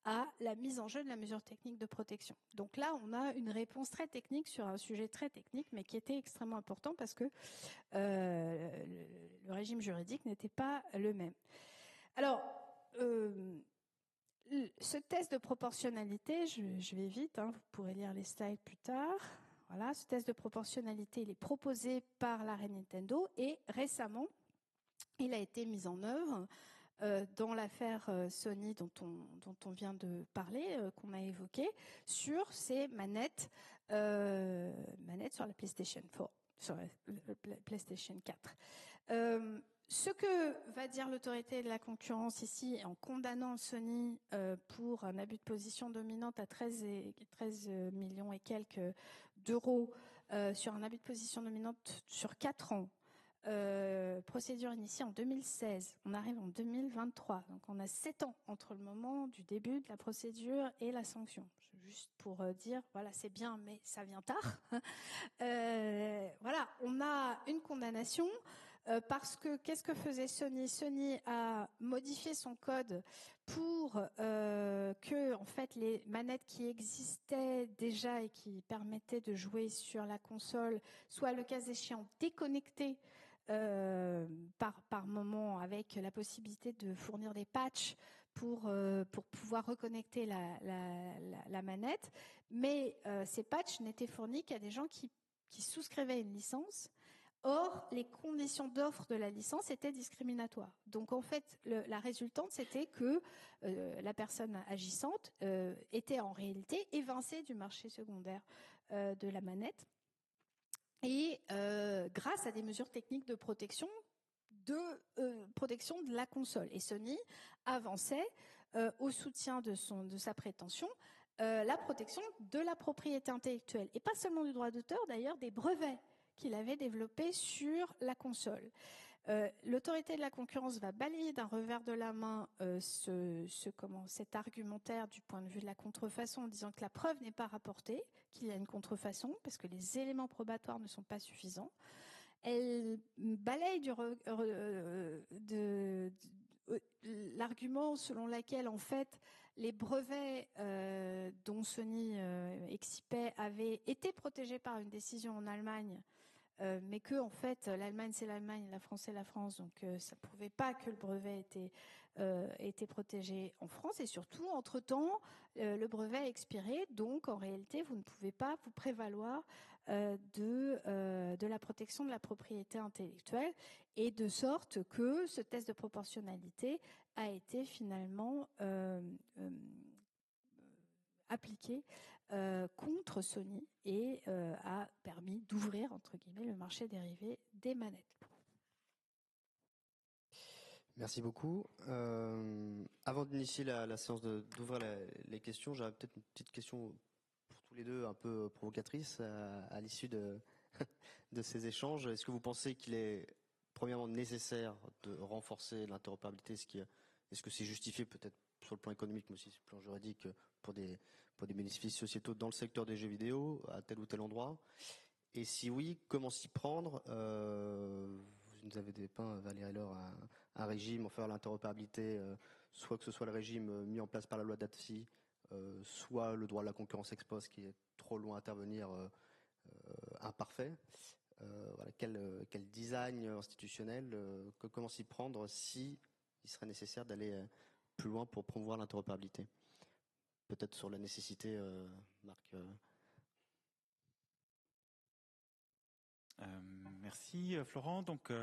à la mise en jeu de la mesure technique de protection. Donc là, on a une réponse très technique sur un sujet très technique, mais qui était extrêmement important parce que le régime juridique n'était pas le même. Alors, ce test de proportionnalité, je vais vite, hein, vous pourrez lire les slides plus tard. Voilà, ce test de proportionnalité, il est proposé par l'arrêt Nintendo et récemment, il a été mis en œuvre dans l'affaire Sony dont on vient de parler, qu'on a évoqué, sur ces manettes sur la PlayStation 4, sur la PlayStation 4. Ce que va dire l'autorité de la concurrence ici en condamnant Sony pour un abus de position dominante à 13 millions et quelques d'euros sur un abus de position dominante sur 4 ans, procédure initiée en 2016, on arrive en 2023, donc on a 7 ans entre le moment du début de la procédure et la sanction. Juste pour dire, voilà, c'est bien, mais ça vient tard. Voilà, on a une condamnation parce que qu'est-ce que faisait Sony ? Sony a modifié son code pour que, en fait, les manettes qui existaient déjà et qui permettaient de jouer sur la console soient, le cas échéant, déconnectées par moment, avec la possibilité de fournir des patchs pour pouvoir reconnecter la manette. Mais ces patchs n'étaient fournis qu'à des gens qui souscrivaient une licence. Or, les conditions d'offre de la licence étaient discriminatoires. Donc, en fait, la résultante, c'était que la personne agissante était en réalité évincée du marché secondaire de la manette. Et grâce à des mesures techniques de protection de la console. Et Sony avançait au soutien de sa prétention la protection de la propriété intellectuelle. Et pas seulement du droit d'auteur, d'ailleurs, des brevets qu'il avait développés sur la console. L'autorité de la concurrence va balayer d'un revers de la main cet argumentaire du point de vue de la contrefaçon en disant que la preuve n'est pas rapportée, qu'il y a une contrefaçon parce que les éléments probatoires ne sont pas suffisants. Elle balaye l'argument selon lequel en fait les brevets dont Sony excipait avaient été protégés par une décision en Allemagne. Mais que en fait l'Allemagne c'est l'Allemagne, la France c'est la France, donc ça ne prouvait pas que le brevet était protégé en France. Et surtout, entre-temps, le brevet a expiré, donc en réalité vous ne pouvez pas vous prévaloir de la protection de la propriété intellectuelle, et de sorte que ce test de proportionnalité a été finalement appliqué contre Sony et a permis d'ouvrir, entre guillemets, le marché dérivé des manettes. Merci beaucoup. Avant d'initier la séance d'ouvrir les questions, j'aurais peut-être une petite question pour tous les deux, un peu provocatrice, à l'issue de ces échanges. Est-ce que vous pensez qu'il est premièrement nécessaire de renforcer l'interopérabilité ? Est-ce que c'est justifié peut-être sur le plan économique, mais aussi sur le plan juridique, pour des bénéfices sociétaux dans le secteur des jeux vidéo, à tel ou tel endroit? Et si oui, comment s'y prendre? Vous nous avez dépeint, Valérie Laure, un régime en faveur de l'interopérabilité, soit que ce soit le régime mis en place par la loi d'ATFI, soit le droit de la concurrence ex post qui est trop loin à intervenir, imparfait. Voilà, quel design institutionnel, comment s'y prendre si il serait nécessaire d'aller plus loin pour promouvoir l'interopérabilité? Peut-être sur la nécessité, Marc. Merci Florent. Donc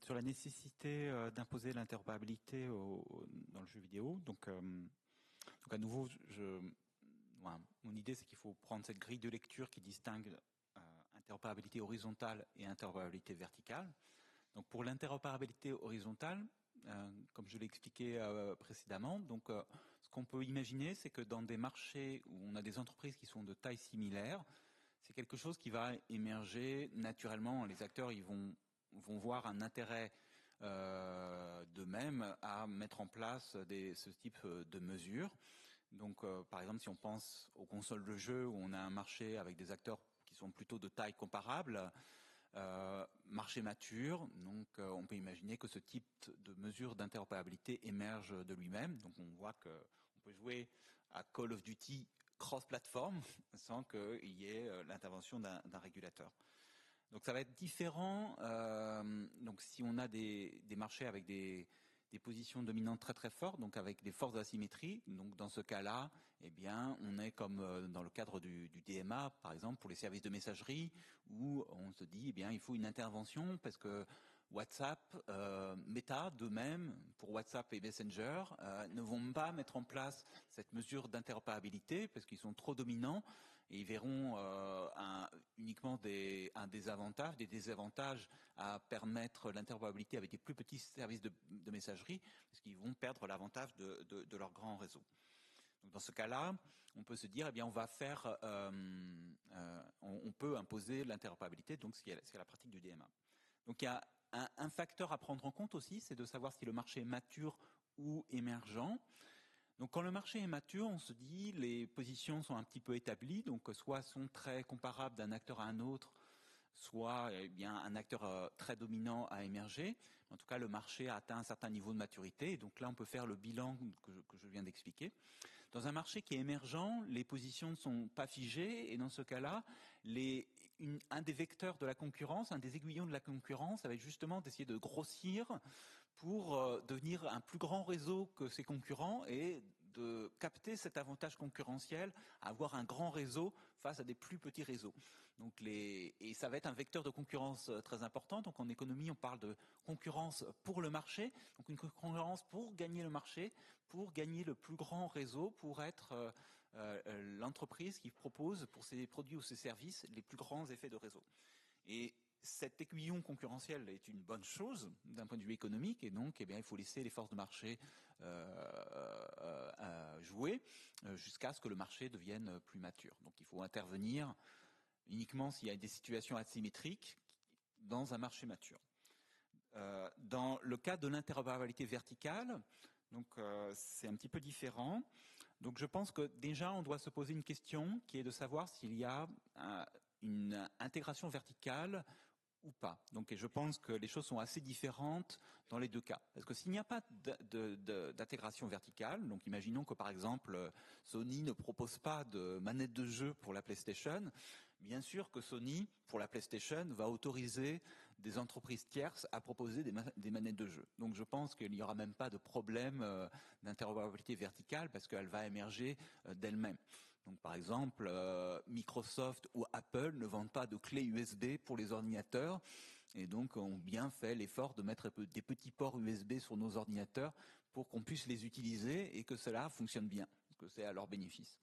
sur la nécessité d'imposer l'interopérabilité dans le jeu vidéo. Donc à nouveau, mon idée c'est qu'il faut prendre cette grille de lecture qui distingue interopérabilité horizontale et interopérabilité verticale. Donc pour l'interopérabilité horizontale, comme je l'ai expliqué précédemment, donc ce qu'on peut imaginer, c'est que dans des marchés où on a des entreprises qui sont de taille similaire, c'est quelque chose qui va émerger naturellement. Les acteurs ils vont voir un intérêt d'eux-mêmes à mettre en place ce type de mesures. Donc par exemple, si on pense aux consoles de jeux où on a un marché avec des acteurs qui sont plutôt de taille comparable, marché mature, donc on peut imaginer que ce type de mesure d'interopérabilité émerge de lui-même. Donc on voit qu'on peut jouer à Call of Duty cross-platform sans qu'il y ait l'intervention d'un régulateur. Donc ça va être différent. Donc si on a des marchés avec des positions dominantes très très fortes, donc avec des forces d'asymétrie, donc dans ce cas-là, eh bien, on est comme dans le cadre du DMA, par exemple, pour les services de messagerie, où on se dit, eh bien, il faut une intervention parce que WhatsApp, Meta, d'eux-mêmes, pour WhatsApp et Messenger, ne vont pas mettre en place cette mesure d'interopérabilité parce qu'ils sont trop dominants et ils verront uniquement des désavantages à permettre l'interopérabilité avec des plus petits services de messagerie parce qu'ils vont perdre l'avantage de leur grand réseau. Donc dans ce cas-là, on peut se dire, eh bien, on peut imposer l'interopérabilité, donc ce qui est la pratique du DMA. Donc il y a un facteur à prendre en compte aussi, c'est de savoir si le marché est mature ou émergent. Donc quand le marché est mature, on se dit les positions sont un petit peu établies, donc soit sont très comparables d'un acteur à un autre, soit eh bien un acteur très dominant a émergé. En tout cas, le marché a atteint un certain niveau de maturité. Et donc là, on peut faire le bilan que je viens d'expliquer. Dans un marché qui est émergent, les positions ne sont pas figées et dans ce cas-là, un des vecteurs de la concurrence, un des aiguillons de la concurrence, ça va être justement d'essayer de grossir pour devenir un plus grand réseau que ses concurrents et de capter cet avantage concurrentiel, avoir un grand réseau face à des plus petits réseaux. Donc et ça va être un vecteur de concurrence très important. Donc en économie, on parle de concurrence pour le marché, donc une concurrence pour gagner le marché, pour gagner le plus grand réseau, pour être l'entreprise qui propose pour ses produits ou ses services les plus grands effets de réseau. Et cet aiguillon concurrentiel est une bonne chose d'un point de vue économique et donc eh bien, il faut laisser les forces de marché jouer jusqu'à ce que le marché devienne plus mature. Donc il faut intervenir uniquement s'il y a des situations asymétriques dans un marché mature. Dans le cas de l'interopérabilité verticale, donc c'est un petit peu différent. Donc je pense que déjà on doit se poser une question qui est de savoir s'il y a une intégration verticale ou pas. Donc, et je pense que les choses sont assez différentes dans les deux cas. Parce que s'il n'y a pas d'intégration verticale, donc imaginons que par exemple Sony ne propose pas de manette de jeu pour la PlayStation, bien sûr que Sony, pour la PlayStation, va autoriser des entreprises tierces à proposer des manettes de jeu. Donc je pense qu'il n'y aura même pas de problème d'interopérabilité verticale parce qu'elle va émerger d'elle-même. Donc par exemple, Microsoft ou Apple ne vendent pas de clés USB pour les ordinateurs et donc ont bien fait l'effort de mettre des petits ports USB sur nos ordinateurs pour qu'on puisse les utiliser et que cela fonctionne bien, que c'est à leur bénéfice.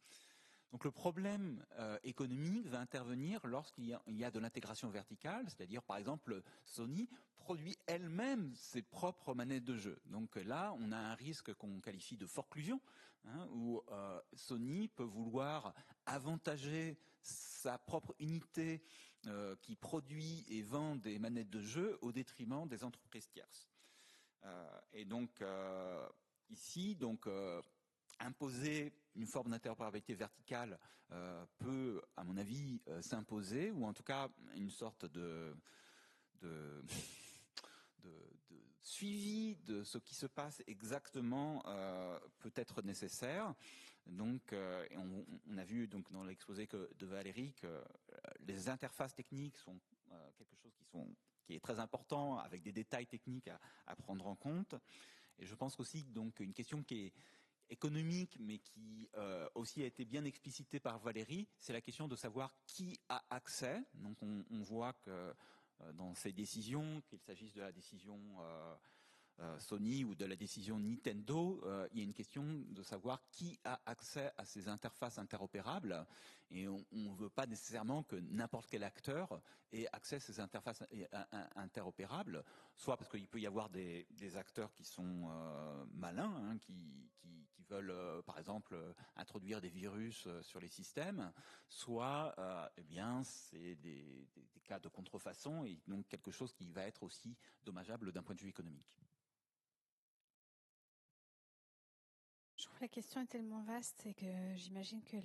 Donc le problème économique va intervenir lorsqu'il y a de l'intégration verticale, c'est-à-dire par exemple Sony produit elle-même ses propres manettes de jeu. Donc là, on a un risque qu'on qualifie de forclusion, où Sony peut vouloir avantager sa propre unité qui produit et vend des manettes de jeu au détriment des entreprises tierces. Et donc ici, imposer une forme d'interopérabilité verticale peut, à mon avis, s'imposer, ou en tout cas une sorte de suivi de ce qui se passe exactement peut être nécessaire. Donc, on a vu donc dans l'exposé de Valérie que les interfaces techniques sont quelque chose qui est très important, avec des détails techniques à prendre en compte. Et je pense aussi donc une question qui est économique, mais qui aussi a été bien explicitée par Valérie, c'est la question de savoir qui a accès. Donc on voit que dans ces décisions, qu'il s'agisse de la décision Sony ou de la décision Nintendo, il y a une question de savoir qui a accès à ces interfaces interopérables, et on ne veut pas nécessairement que n'importe quel acteur ait accès à ces interfaces interopérables, soit parce qu'il peut y avoir des acteurs qui sont malins, hein, qui veulent par exemple introduire des virus sur les systèmes, soit eh bien c'est des cas de contrefaçon, et donc quelque chose qui va être aussi dommageable d'un point de vue économique. Je trouve que la question est tellement vaste et que j'imagine que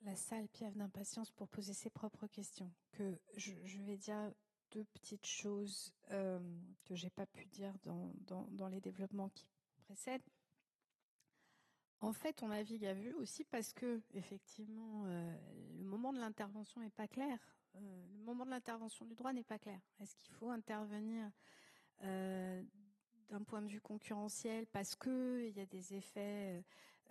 la salle piaffe d'impatience pour poser ses propres questions. Que je vais dire deux petites choses que j'ai pas pu dire dans les développements qui précèdent. En fait, on navigue à vue aussi parce que effectivement, le moment de l'intervention n'est pas clair. Le moment de l'intervention du droit n'est pas clair. Est-ce qu'il faut intervenir d'un point de vue concurrentiel parce qu'il y a des effets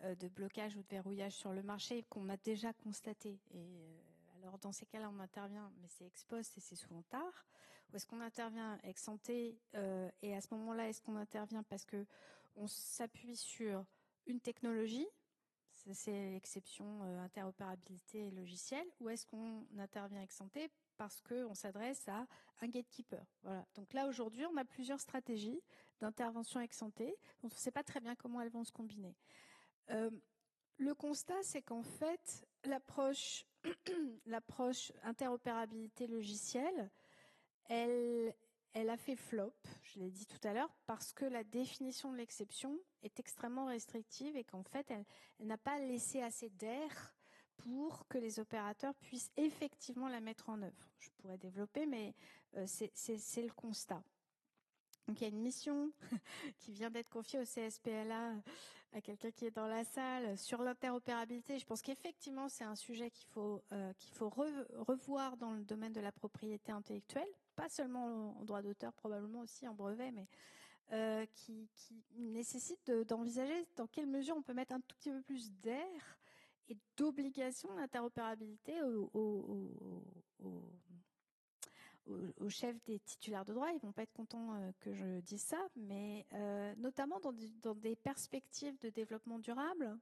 de blocage ou de verrouillage sur le marché qu'on a déjà constaté. Et alors dans ces cas-là, on intervient, mais c'est ex post et c'est souvent tard. Ou est-ce qu'on intervient ex ante et à ce moment-là, est-ce qu'on intervient parce que on s'appuie sur une technologie, c'est l'exception interopérabilité logicielle, ou est-ce qu'on intervient ex ante parce qu'on s'adresse à un gatekeeper. Voilà. Donc là, aujourd'hui, on a plusieurs stratégies d'intervention ex ante, dont on ne sait pas très bien comment elles vont se combiner. Le constat, c'est qu'en fait, l'approche interopérabilité logicielle, elle a fait flop, je l'ai dit tout à l'heure, parce que la définition de l'exception est extrêmement restrictive et qu'en fait, elle n'a pas laissé assez d'air pour que les opérateurs puissent effectivement la mettre en œuvre. Je pourrais développer, mais c'est le constat. Donc il y a une mission qui vient d'être confiée au CSPLA à quelqu'un qui est dans la salle sur l'interopérabilité. Je pense qu'effectivement c'est un sujet qu'il faut revoir dans le domaine de la propriété intellectuelle, pas seulement en droit d'auteur, probablement aussi en brevet, mais qui nécessite d'envisager dans quelle mesure on peut mettre un tout petit peu plus d'air et d'obligation d'interopérabilité aux chefs des titulaires de droit. Ils vont pas être contents que je dise ça, mais notamment dans des perspectives de développement durable,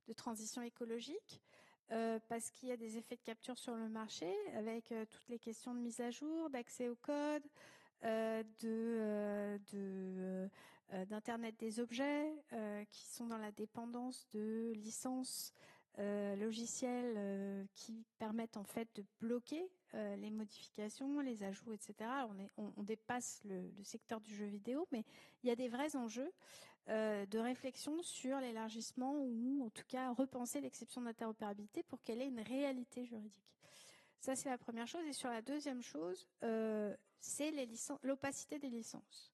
de transition écologique, parce qu'il y a des effets de capture sur le marché avec toutes les questions de mise à jour, d'accès au code, d'Internet des objets qui sont dans la dépendance de licences logicielles qui permettent en fait de bloquer les modifications, les ajouts, etc. On dépasse le secteur du jeu vidéo, mais il y a des vrais enjeux de réflexion sur l'élargissement ou en tout cas repenser l'exception d'interopérabilité pour qu'elle ait une réalité juridique. Ça, c'est la première chose. Et sur la deuxième chose, c'est l'opacité des licences.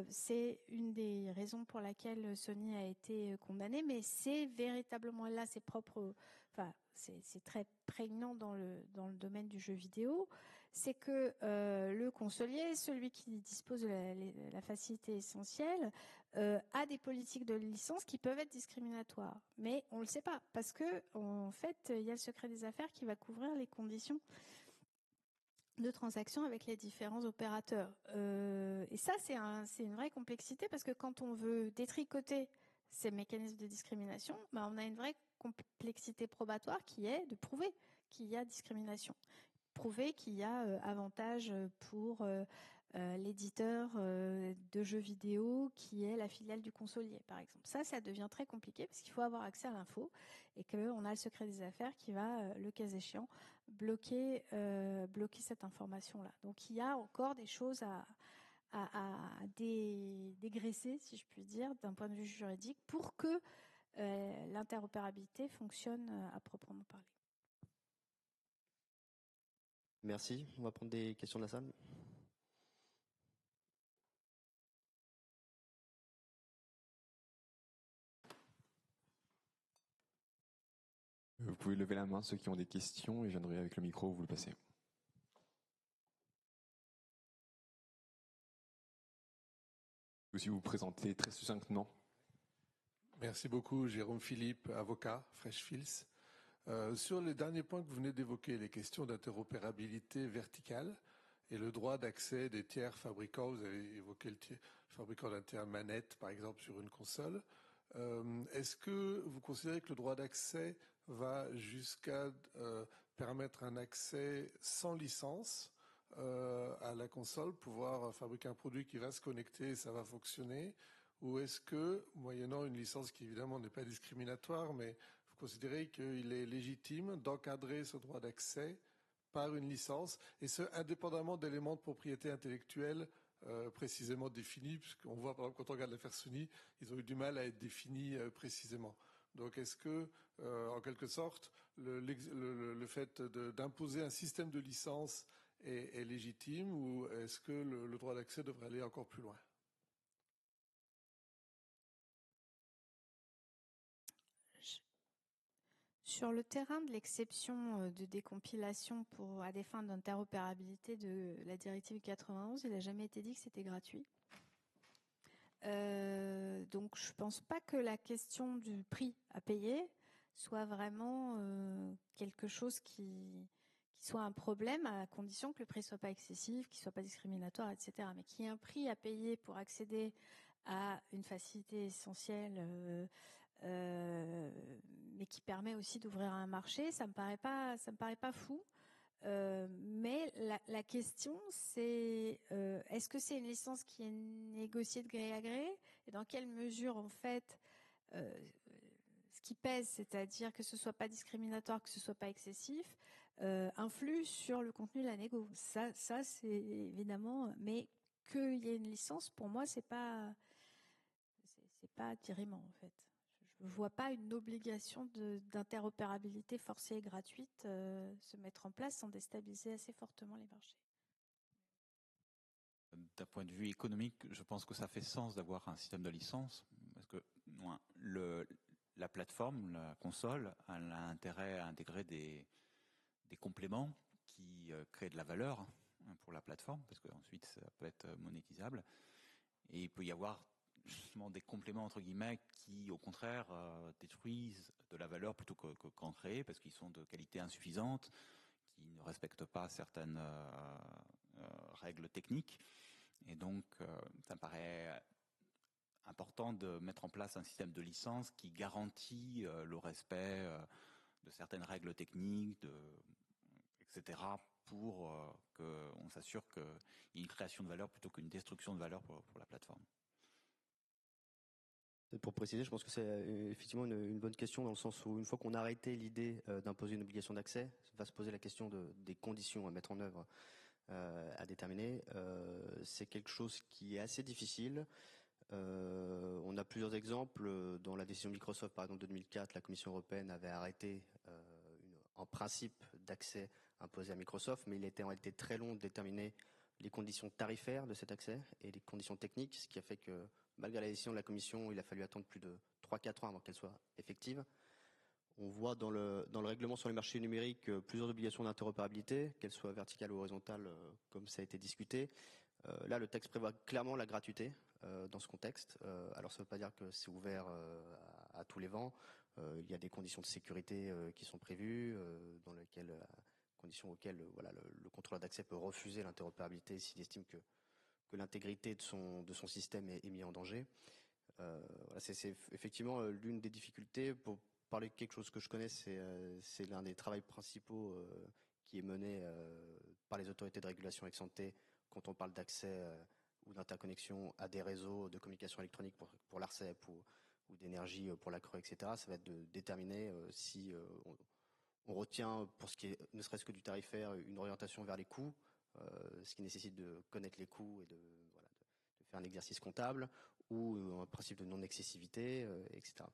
C'est une des raisons pour laquelle Sony a été condamnée, mais c'est véritablement là ses propres... Enfin, c'est très prégnant dans le domaine du jeu vidéo. C'est que le consolier, celui qui dispose de la facilité essentielle, a des politiques de licence qui peuvent être discriminatoires. Mais on ne le sait pas, parce que en fait, il y a le secret des affaires qui va couvrir les conditions de transactions avec les différents opérateurs. Et ça, c'est une vraie complexité parce que quand on veut détricoter ces mécanismes de discrimination, on a une vraie complexité probatoire qui est de prouver qu'il y a discrimination. Prouver qu'il y a avantage pour l'éditeur de jeux vidéo qui est la filiale du consolier, par exemple. Ça devient très compliqué parce qu'il faut avoir accès à l'info et qu'on a le secret des affaires qui va, le cas échéant, bloquer cette information-là. Donc il y a encore des choses à dégraisser, si je puis dire, d'un point de vue juridique pour que l'interopérabilité fonctionne à proprement parler. Merci. On va prendre des questions de la salle. Vous pouvez lever la main, ceux qui ont des questions, et je viendrai avec le micro vous le passez. Aussi vous présenter très succinctement. Merci beaucoup, Jérôme Philippe, avocat, Freshfields. Sur le dernier point que vous venez d'évoquer, les questions d'interopérabilité verticale, et le droit d'accès des tiers fabricants. Vous avez évoqué le fabricant d'un tiers manette, par exemple, sur une console. Est-ce que vous considérez que le droit d'accès va jusqu'à permettre un accès sans licence à la console, pouvoir fabriquer un produit qui va se connecter et ça va fonctionner? Ou est-ce que, moyennant une licence qui évidemment n'est pas discriminatoire, mais vous considérez qu'il est légitime d'encadrer ce droit d'accès par une licence, et ce, indépendamment d'éléments de propriété intellectuelle précisément définis, puisqu'on voit par exemple quand on regarde l'affaire Sony, ils ont eu du mal à être définis précisément. Donc est-ce que, en quelque sorte, le fait d'imposer un système de licence est légitime, ou est-ce que le droit d'accès devrait aller encore plus loin? Sur le terrain de l'exception de décompilation à des fins d'interopérabilité de la directive 91, il n'a jamais été dit que c'était gratuit. Donc je ne pense pas que la question du prix à payer soit vraiment quelque chose qui soit un problème, à condition que le prix ne soit pas excessif, qu'il ne soit pas discriminatoire, etc. Mais qu'il y ait un prix à payer pour accéder à une facilité essentielle mais qui permet aussi d'ouvrir un marché, ça me paraît pas fou. Mais la question, c'est est-ce que c'est une licence qui est négociée de gré à gré, et dans quelle mesure, en fait, ce qui pèse, c'est-à-dire que ce soit pas discriminatoire, que ce soit pas excessif, influe sur le contenu de la négo. Ça c'est évidemment, mais qu'il y ait une licence, pour moi, c'est pas tirement, en fait. Je ne vois pas une obligation d'interopérabilité forcée et gratuite se mettre en place sans déstabiliser assez fortement les marchés. D'un point de vue économique, je pense que ça fait sens d'avoir un système de licence, parce que la plateforme, la console, elle a intérêt à intégrer des compléments qui créent de la valeur pour la plateforme, parce qu'ensuite ça peut être monétisable. Et il peut y avoir justement des compléments entre guillemets qui au contraire détruisent de la valeur plutôt qu'en créer, parce qu'ils sont de qualité insuffisante, qui ne respectent pas certaines règles techniques. Et donc ça me paraît important de mettre en place un système de licence qui garantit le respect de certaines règles techniques, etc., pour qu'on s'assure qu'il y ait une création de valeur plutôt qu'une destruction de valeur pour la plateforme. Pour préciser, je pense que c'est effectivement une bonne question, dans le sens où une fois qu'on a arrêté l'idée d'imposer une obligation d'accès, va se poser la question des conditions à mettre en œuvre, à déterminer. C'est quelque chose qui est assez difficile. On a plusieurs exemples. Dans la décision Microsoft, par exemple, de 2004, la Commission européenne avait arrêté en principe d'accès imposé à Microsoft, mais il était en réalité très long de déterminer les conditions tarifaires de cet accès et les conditions techniques, ce qui a fait que malgré la décision de la Commission, il a fallu attendre plus de 3-4 ans avant qu'elle soit effective. On voit dans le règlement sur les marchés numériques plusieurs obligations d'interopérabilité, qu'elles soient verticales ou horizontales, comme ça a été discuté. Là, le texte prévoit clairement la gratuité dans ce contexte. Alors ça ne veut pas dire que c'est ouvert à tous les vents. Il y a des conditions de sécurité qui sont prévues, dans lesquelles conditions auxquelles le contrôleur d'accès peut refuser l'interopérabilité s'il estime que l'intégrité de son système est mise en danger. C'est effectivement l'une des difficultés. Pour parler de quelque chose que je connais, c'est l'un des travaux principaux qui est mené par les autorités de régulation ex ante quand on parle d'accès ou d'interconnexion à des réseaux de communication électronique pour l'ARCEP ou d'énergie pour la CRE, etc. Ça va être de déterminer si on retient, pour ce qui est ne serait-ce que du tarifaire, une orientation vers les coûts, ce qui nécessite de connaître les coûts et de faire un exercice comptable, ou un principe de non-excessivité, etc.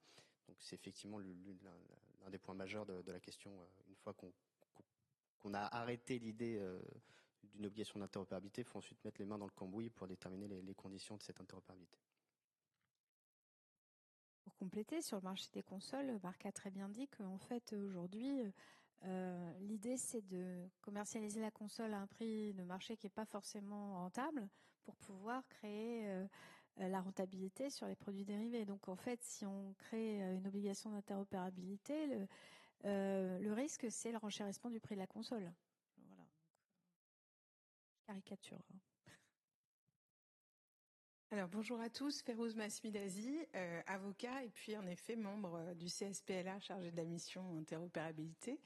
Donc c'est effectivement l'un des points majeurs de la question, une fois qu'on a arrêté l'idée d'une obligation d'interopérabilité, il faut ensuite mettre les mains dans le cambouis pour déterminer les conditions de cette interopérabilité. Pour compléter, sur le marché des consoles, Marc a très bien dit qu'en fait, aujourd'hui, l'idée, c'est de commercialiser la console à un prix de marché qui n'est pas forcément rentable pour pouvoir créer la rentabilité sur les produits dérivés. Donc, en fait, si on crée une obligation d'interopérabilité, le risque, c'est le renchérissement du prix de la console. Voilà. caricature. Alors bonjour à tous, Férouz Masmidazi, avocat et puis en effet membre du CSPLA chargé de la mission interopérabilité.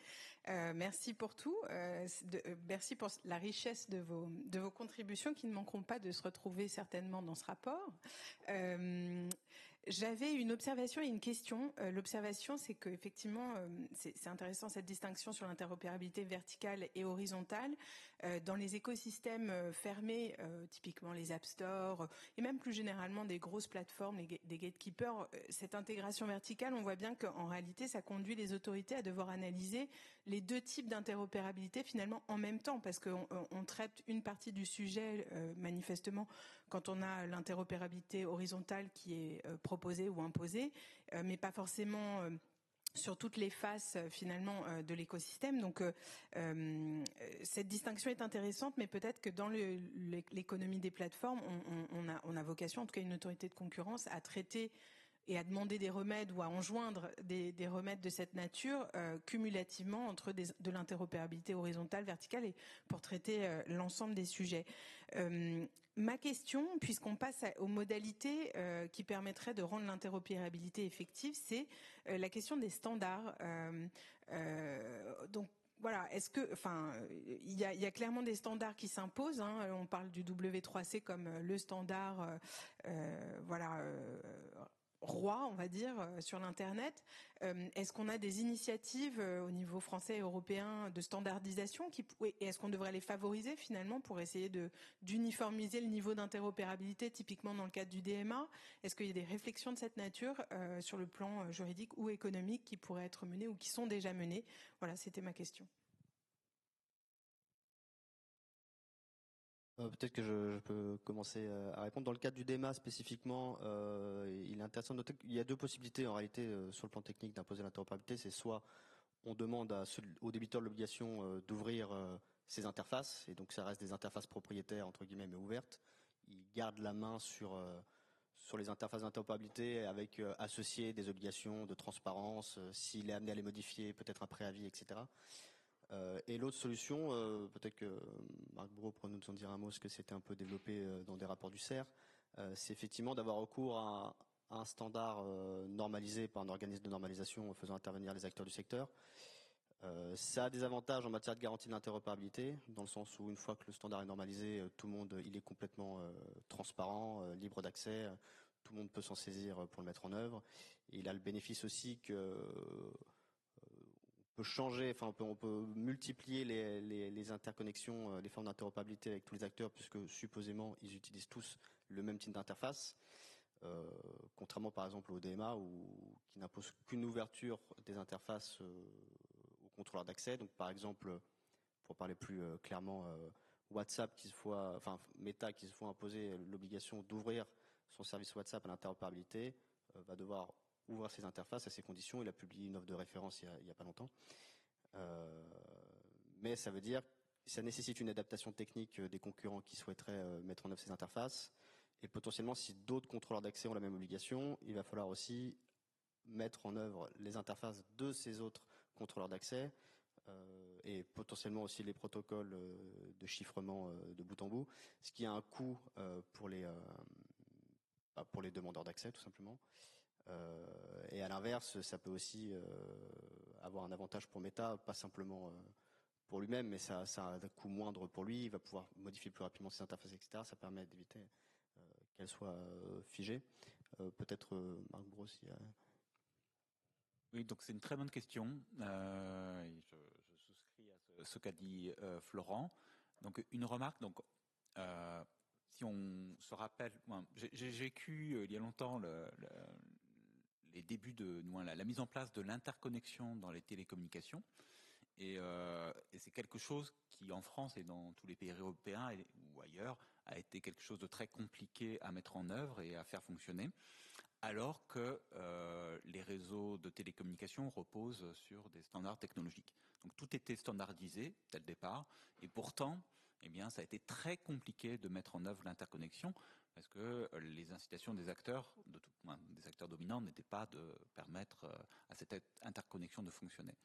Merci pour tout, merci pour la richesse de vos contributions qui ne manqueront pas de se retrouver certainement dans ce rapport. J'avais une observation et une question. L'observation, c'est qu'effectivement, c'est intéressant cette distinction sur l'interopérabilité verticale et horizontale. Dans les écosystèmes fermés, typiquement les App Store, et même plus généralement des grosses plateformes, des gatekeepers, cette intégration verticale, on voit bien qu'en réalité, ça conduit les autorités à devoir analyser les deux types d'interopérabilité finalement en même temps, parce qu'on traite une partie du sujet manifestement quand on a l'interopérabilité horizontale qui est proposée ou imposée, mais pas forcément sur toutes les faces finalement de l'écosystème. Donc cette distinction est intéressante, mais peut-être que dans l'économie des plateformes, on a vocation, en tout cas une autorité de concurrence, à traiter et à demander des remèdes ou à enjoindre des remèdes de cette nature cumulativement entre de l'interopérabilité horizontale, verticale, et pour traiter l'ensemble des sujets. Ma question, puisqu'on passe aux modalités qui permettraient de rendre l'interopérabilité effective, c'est la question des standards. Donc voilà, est-ce que, il y a clairement des standards qui s'imposent. Hein, on parle du W3C comme le standard, roi, on va dire, sur l'Internet. Est-ce qu'on a des initiatives au niveau français et européen de standardisation et est-ce qu'on devrait les favoriser finalement pour essayer d'uniformiser le niveau d'interopérabilité, typiquement dans le cadre du DMA? Est-ce qu'il y a des réflexions de cette nature sur le plan juridique ou économique qui pourraient être menées ou qui sont déjà menées? Voilà, c'était ma question. Peut-être que je peux commencer à répondre. Dans le cadre du DMA spécifiquement, il est intéressant de noter qu'il y a deux possibilités en réalité sur le plan technique d'imposer l'interopérabilité. C'est soit on demande au débiteur l'obligation d'ouvrir ses interfaces, et donc ça reste des interfaces propriétaires entre guillemets mais ouvertes. Il garde la main sur les interfaces d'interopérabilité avec associé des obligations de transparence, s'il est amené à les modifier, peut-être un préavis, etc. Et l'autre solution, peut-être que Marc Brault pourrait nous en dire un mot, parce que c'était un peu développé dans des rapports du CERF, c'est effectivement d'avoir recours à un standard normalisé par un organisme de normalisation faisant intervenir les acteurs du secteur. Ça a des avantages en matière de garantie de l'interopérabilité, dans le sens où une fois que le standard est normalisé, tout le monde il est complètement transparent, libre d'accès, tout le monde peut s'en saisir pour le mettre en œuvre. Et il a le bénéfice aussi que peut changer, on peut multiplier les interconnexions, les formes d'interopérabilité avec tous les acteurs, puisque supposément ils utilisent tous le même type d'interface, contrairement par exemple au DMA qui n'impose qu'une ouverture des interfaces aux contrôleurs d'accès. Donc par exemple, pour parler plus clairement, WhatsApp Meta qui se voit imposer l'obligation d'ouvrir son service WhatsApp à l'interopérabilité, va devoir ouvrir ses interfaces à ces conditions. Il a publié une offre de référence il y a pas longtemps. Mais ça veut dire que ça nécessite une adaptation technique des concurrents qui souhaiteraient mettre en œuvre ces interfaces. Et potentiellement, si d'autres contrôleurs d'accès ont la même obligation, il va falloir aussi mettre en œuvre les interfaces de ces autres contrôleurs d'accès et potentiellement aussi les protocoles de chiffrement de bout en bout, ce qui a un coût pour les demandeurs d'accès tout simplement. Et à l'inverse, ça peut aussi avoir un avantage pour Meta, pas simplement pour lui-même, mais ça a un coût moindre pour lui. Il va pouvoir modifier plus rapidement ses interfaces, etc. Ça permet d'éviter qu'elles soient figées. Peut-être Marc Brault, s'il y a... Oui, donc c'est une très bonne question. Je souscris à ce qu'a dit Florent. Donc une remarque. Donc si on se rappelle, j'ai vécu il y a longtemps les débuts de la mise en place de l'interconnexion dans les télécommunications. Et c'est quelque chose qui, en France et dans tous les pays européens ou ailleurs, a été quelque chose de très compliqué à mettre en œuvre et à faire fonctionner, alors que les réseaux de télécommunications reposent sur des standards technologiques. Donc tout était standardisé dès le départ, et pourtant, ça a été très compliqué de mettre en œuvre l'interconnexion, parce que les incitations des acteurs, des acteurs dominants, n'étaient pas de permettre à cette interconnexion de fonctionner.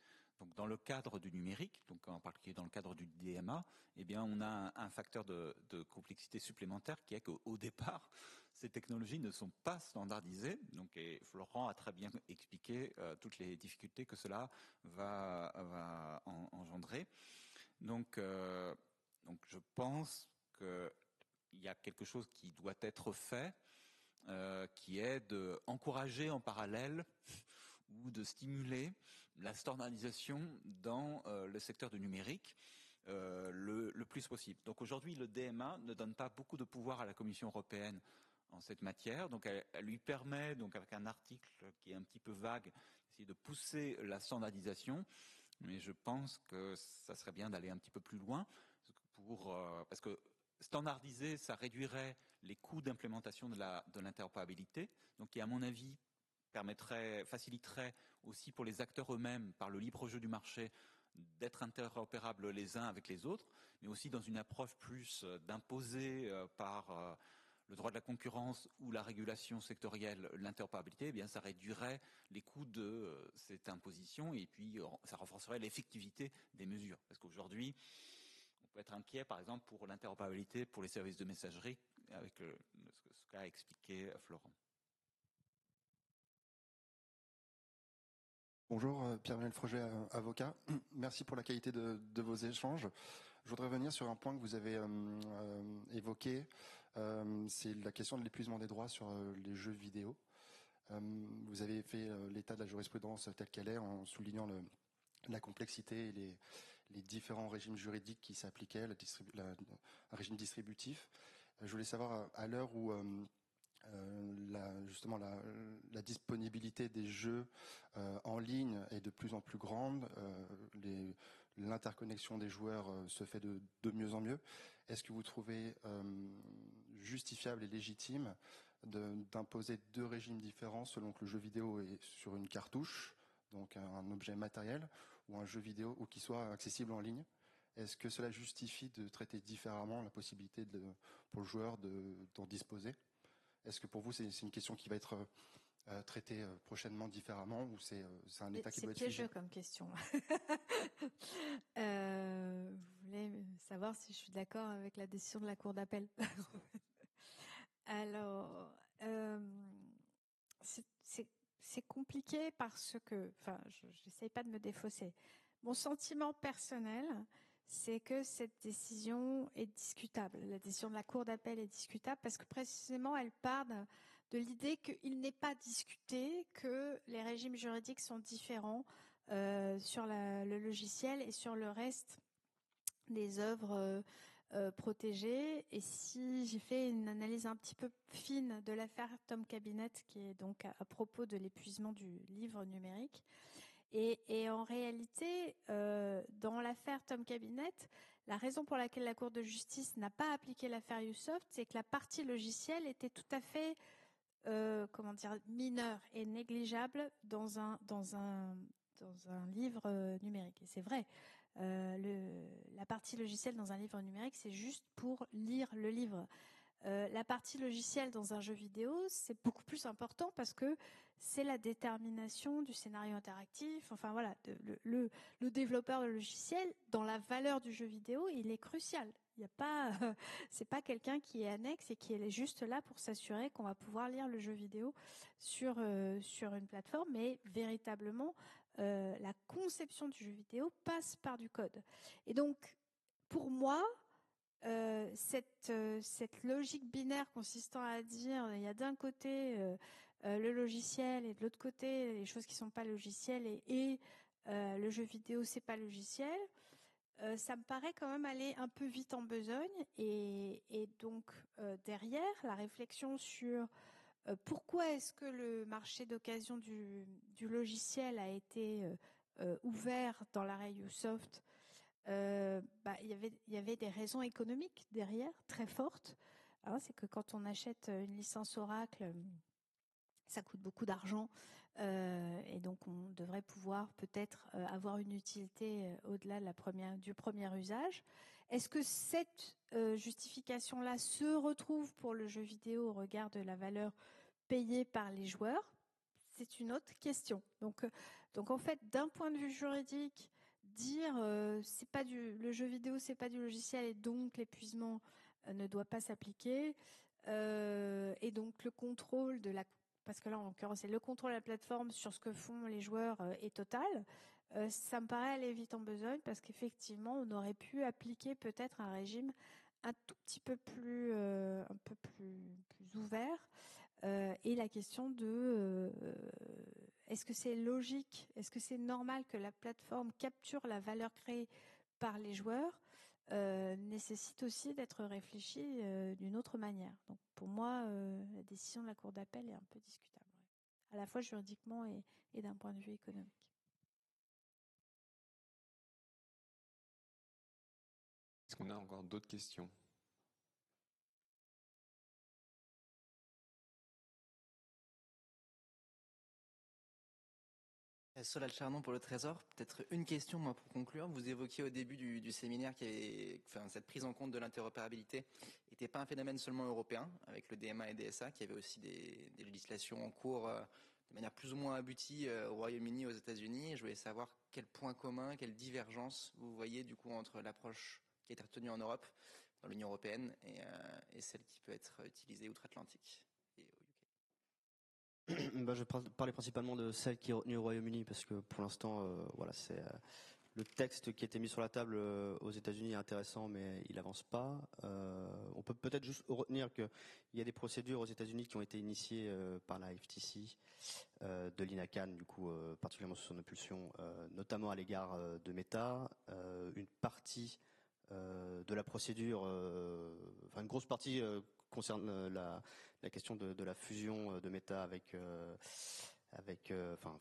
Donc dans le cadre du numérique, donc en particulier dans le cadre du DMA, eh bien, on a un facteur de complexité supplémentaire qui est qu'au départ, ces technologies ne sont pas standardisées. Donc, et Florent a très bien expliqué toutes les difficultés que cela va engendrer. Donc, je pense qu'il y a quelque chose qui doit être fait, qui est d'encourager en parallèle ou de stimuler la standardisation dans le secteur du numérique le plus possible. Donc aujourd'hui, le DMA ne donne pas beaucoup de pouvoir à la Commission européenne en cette matière. Donc elle lui permet, donc avec un article qui est un petit peu vague, d'essayer de pousser la standardisation. Mais je pense que ça serait bien d'aller un petit peu plus loin parce que standardiser, ça réduirait les coûts d'implémentation de l'interopérabilité, donc qui, à mon avis, faciliterait aussi pour les acteurs eux-mêmes, par le libre jeu du marché, d'être interopérables les uns avec les autres, mais aussi dans une approche plus d'imposer par le droit de la concurrence ou la régulation sectorielle l'interopérabilité, eh bien ça réduirait les coûts de cette imposition et puis ça renforcerait l'effectivité des mesures. Parce qu'aujourd'hui, on peut être inquiet, par exemple, pour l'interopérabilité pour les services de messagerie, avec ce qu'a expliqué Florent. Bonjour, Pierre-Emmanuel Froget, avocat. Merci pour la qualité de vos échanges. Je voudrais revenir sur un point que vous avez évoqué, c'est la question de l'épuisement des droits sur les jeux vidéo. Vous avez fait l'état de la jurisprudence telle qu'elle est en soulignant la complexité et les différents régimes juridiques qui s'appliquaient, un régime distributif. Je voulais savoir, à l'heure où justement la disponibilité des jeux en ligne est de plus en plus grande, l'interconnexion des joueurs se fait de mieux en mieux. Est-ce que vous trouvez justifiable et légitime d'imposer deux régimes différents selon que le jeu vidéo est sur une cartouche, donc un objet matériel, ou un jeu vidéo ou qui soit accessible en ligne? Est-ce que cela justifie de traiter différemment la possibilité pour le joueur d'en disposer? Est-ce que pour vous, c'est une question qui va être traitée prochainement différemment ou c'est un état qui doit être figé? C'est piégeux comme question. Vous voulez savoir si je suis d'accord avec la décision de la Cour d'appel? Alors, c'est compliqué parce que, enfin, j'essaye pas de me défausser. Mon sentiment personnel, c'est que cette décision est discutable. La décision de la Cour d'appel est discutable parce que précisément elle part de l'idée qu'il n'est pas discuté que les régimes juridiques sont différents sur le logiciel et sur le reste des œuvres protégées. Et si j'ai fait une analyse un petit peu fine de l'affaire Tom Cabinet, qui est donc à propos de l'épuisement du livre numérique, et en réalité, dans l'affaire Tom Cabinet, la raison pour laquelle la Cour de justice n'a pas appliqué l'affaire Usoft, c'est que la partie logicielle était tout à fait, mineure et négligeable dans un livre numérique. Et c'est vrai, la partie logicielle dans un livre numérique, c'est juste pour lire le livre. La partie logicielle dans un jeu vidéo, c'est beaucoup plus important parce que c'est la détermination du scénario interactif. Enfin voilà, le développeur de logiciel, dans la valeur du jeu vidéo, il est crucial. Il y a pas, c'est pas quelqu'un qui est annexe et qui est juste là pour s'assurer qu'on va pouvoir lire le jeu vidéo sur une plateforme, mais véritablement la conception du jeu vidéo passe par du code. Et donc, pour moi, cette logique binaire consistant à dire il y a d'un côté le logiciel et de l'autre côté les choses qui sont pas logicielles et le jeu vidéo c'est pas logiciel, ça me paraît quand même aller un peu vite en besogne et donc derrière la réflexion sur pourquoi est-ce que le marché d'occasion du logiciel a été ouvert dans l'arrêt Usoft. Il y avait des raisons économiques derrière très fortes. C'est que quand on achète une licence Oracle, ça coûte beaucoup d'argent et donc on devrait pouvoir peut-être avoir une utilité au-delà de du premier usage. Est-ce que cette justification-là se retrouve pour le jeu vidéo au regard de la valeur payée par les joueurs? C'est une autre question. Donc en fait, d'un point de vue juridique, dire c'est pas le jeu vidéo, c'est pas du logiciel et donc l'épuisement ne doit pas s'appliquer. Et donc le contrôle parce que là en l'occurrence c'est le contrôle de la plateforme sur ce que font les joueurs est total. Ça me paraît aller vite en besogne parce qu'effectivement on aurait pu appliquer peut-être un régime un tout petit peu plus ouvert. Et la question de est-ce que c'est logique, est-ce que c'est normal que la plateforme capture la valeur créée par les joueurs nécessite aussi d'être réfléchie d'une autre manière. Donc pour moi, la décision de la Cour d'appel est un peu discutable, à la fois juridiquement et d'un point de vue économique. Est-ce qu'on a encore d'autres questions ? Solal Charnon pour le Trésor. Peut-être une question, moi, pour conclure. Vous évoquiez au début du séminaire cette prise en compte de l'interopérabilité n'était pas un phénomène seulement européen, avec le DMA et DSA, qui avait aussi des législations en cours de manière plus ou moins aboutie au Royaume-Uni et aux États-Unis. Je voulais savoir quel point commun, quelle divergence vous voyez du coup entre l'approche qui est retenue en Europe, dans l'Union européenne, et celle qui peut être utilisée outre-Atlantique. Je vais parler principalement de celle qui est retenue au Royaume-Uni parce que pour l'instant, c'est le texte qui a été mis sur la table aux États-Unis est intéressant, mais il avance pas. On peut peut-être juste retenir qu'il y a des procédures aux États-Unis qui ont été initiées par la FTC, de l'INACAN, du coup, particulièrement sous son impulsion, notamment à l'égard de Meta. Une partie de la procédure, une grosse partie concerne la question de la fusion de Meta avec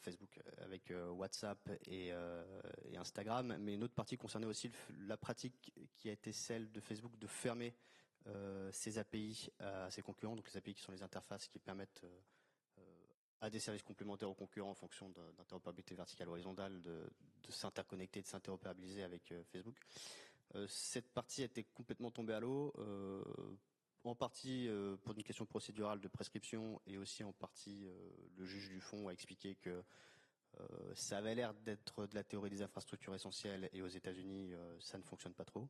Facebook, avec WhatsApp et Instagram, mais une autre partie concernait aussi la pratique qui a été celle de Facebook de fermer ses API à ses concurrents, donc les API qui sont les interfaces qui permettent à des services complémentaires aux concurrents en fonction d'interopérabilité verticale ou horizontale de s'interconnecter, de s'interopérabiliser avec Facebook. Cette partie a été complètement tombée à l'eau, en partie pour une question procédurale de prescription et aussi en partie le juge du fond a expliqué que ça avait l'air d'être de la théorie des infrastructures essentielles et aux États-Unis ça ne fonctionne pas trop.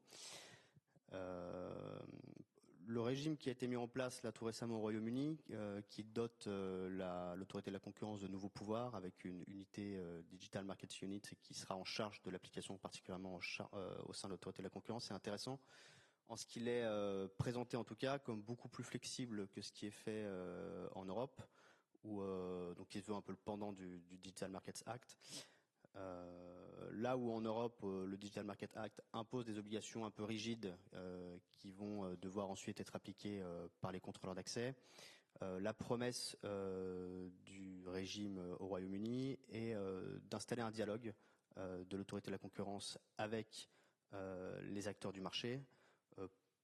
Le régime qui a été mis en place là tout récemment au Royaume-Uni, qui dote l'autorité de la concurrence de nouveaux pouvoirs avec une unité Digital Markets Unit qui sera en charge de l'application particulièrement au sein de l'autorité de la concurrence, c'est intéressant en ce qu'il est présenté en tout cas comme beaucoup plus flexible que ce qui est fait en Europe, où donc il veut un peu le pendant du Digital Markets Act. Là où en Europe, le Digital Market Act impose des obligations un peu rigides qui vont devoir ensuite être appliquées par les contrôleurs d'accès. La promesse du régime au Royaume-Uni est d'installer un dialogue de l'autorité de la concurrence avec les acteurs du marché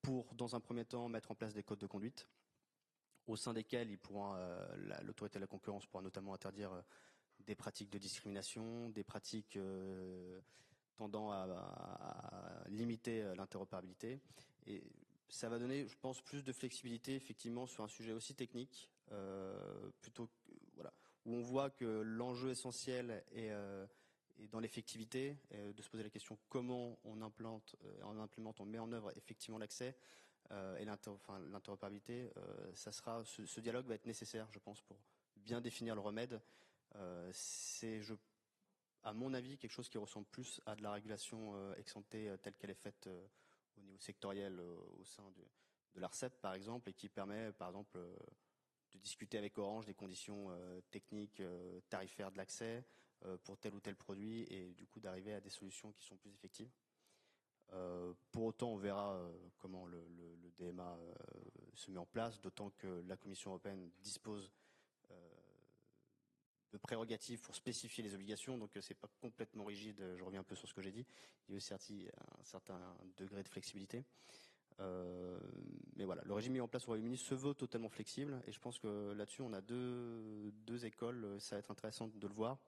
pour, dans un premier temps, mettre en place des codes de conduite au sein desquels l'autorité de la concurrence pourra notamment interdire des pratiques de discrimination, des pratiques tendant à limiter l'interopérabilité. Et ça va donner, je pense, plus de flexibilité effectivement sur un sujet aussi technique, où on voit que l'enjeu essentiel est dans l'effectivité, de se poser la question comment on implémente, on met en œuvre effectivement l'accès et l'interopérabilité. Ce dialogue va être nécessaire, je pense, pour bien définir le remède. C'est, à mon avis, quelque chose qui ressemble plus à de la régulation ex ante telle qu'elle est faite au niveau sectoriel au sein de l'ARCEP, par exemple, et qui permet, par exemple, de discuter avec Orange des conditions techniques, tarifaires de l'accès pour tel ou tel produit, et du coup d'arriver à des solutions qui sont plus effectives. Pour autant, on verra comment le DMA se met en place, d'autant que la Commission européenne dispose de prérogatives pour spécifier les obligations, donc c'est pas complètement rigide, je reviens un peu sur ce que j'ai dit, il y a aussi un certain degré de flexibilité. Mais voilà, le régime mis en place au Royaume-Uni se veut totalement flexible, et je pense que là-dessus on a deux écoles, ça va être intéressant de le voir.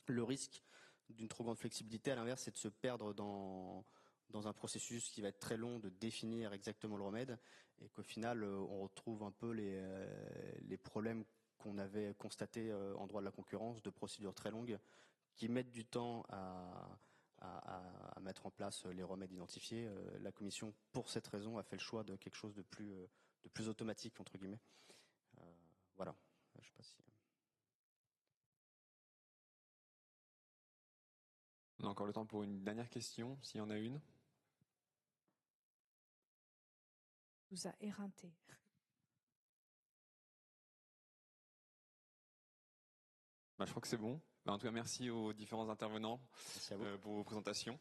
Le risque d'une trop grande flexibilité, à l'inverse, c'est de se perdre dans un processus qui va être très long de définir exactement le remède, et qu'au final on retrouve un peu les problèmes qu'on avait constaté en droit de la concurrence, de procédures très longues qui mettent du temps à à mettre en place les remèdes identifiés. La Commission, pour cette raison, a fait le choix de quelque chose de plus automatique, entre guillemets. Voilà. Je sais pas si... On a encore le temps pour une dernière question, s'il y en a une. Vous a éreinté. Je crois que c'est bon. En tout cas, merci aux différents intervenants Merci à vous. pour vos présentations.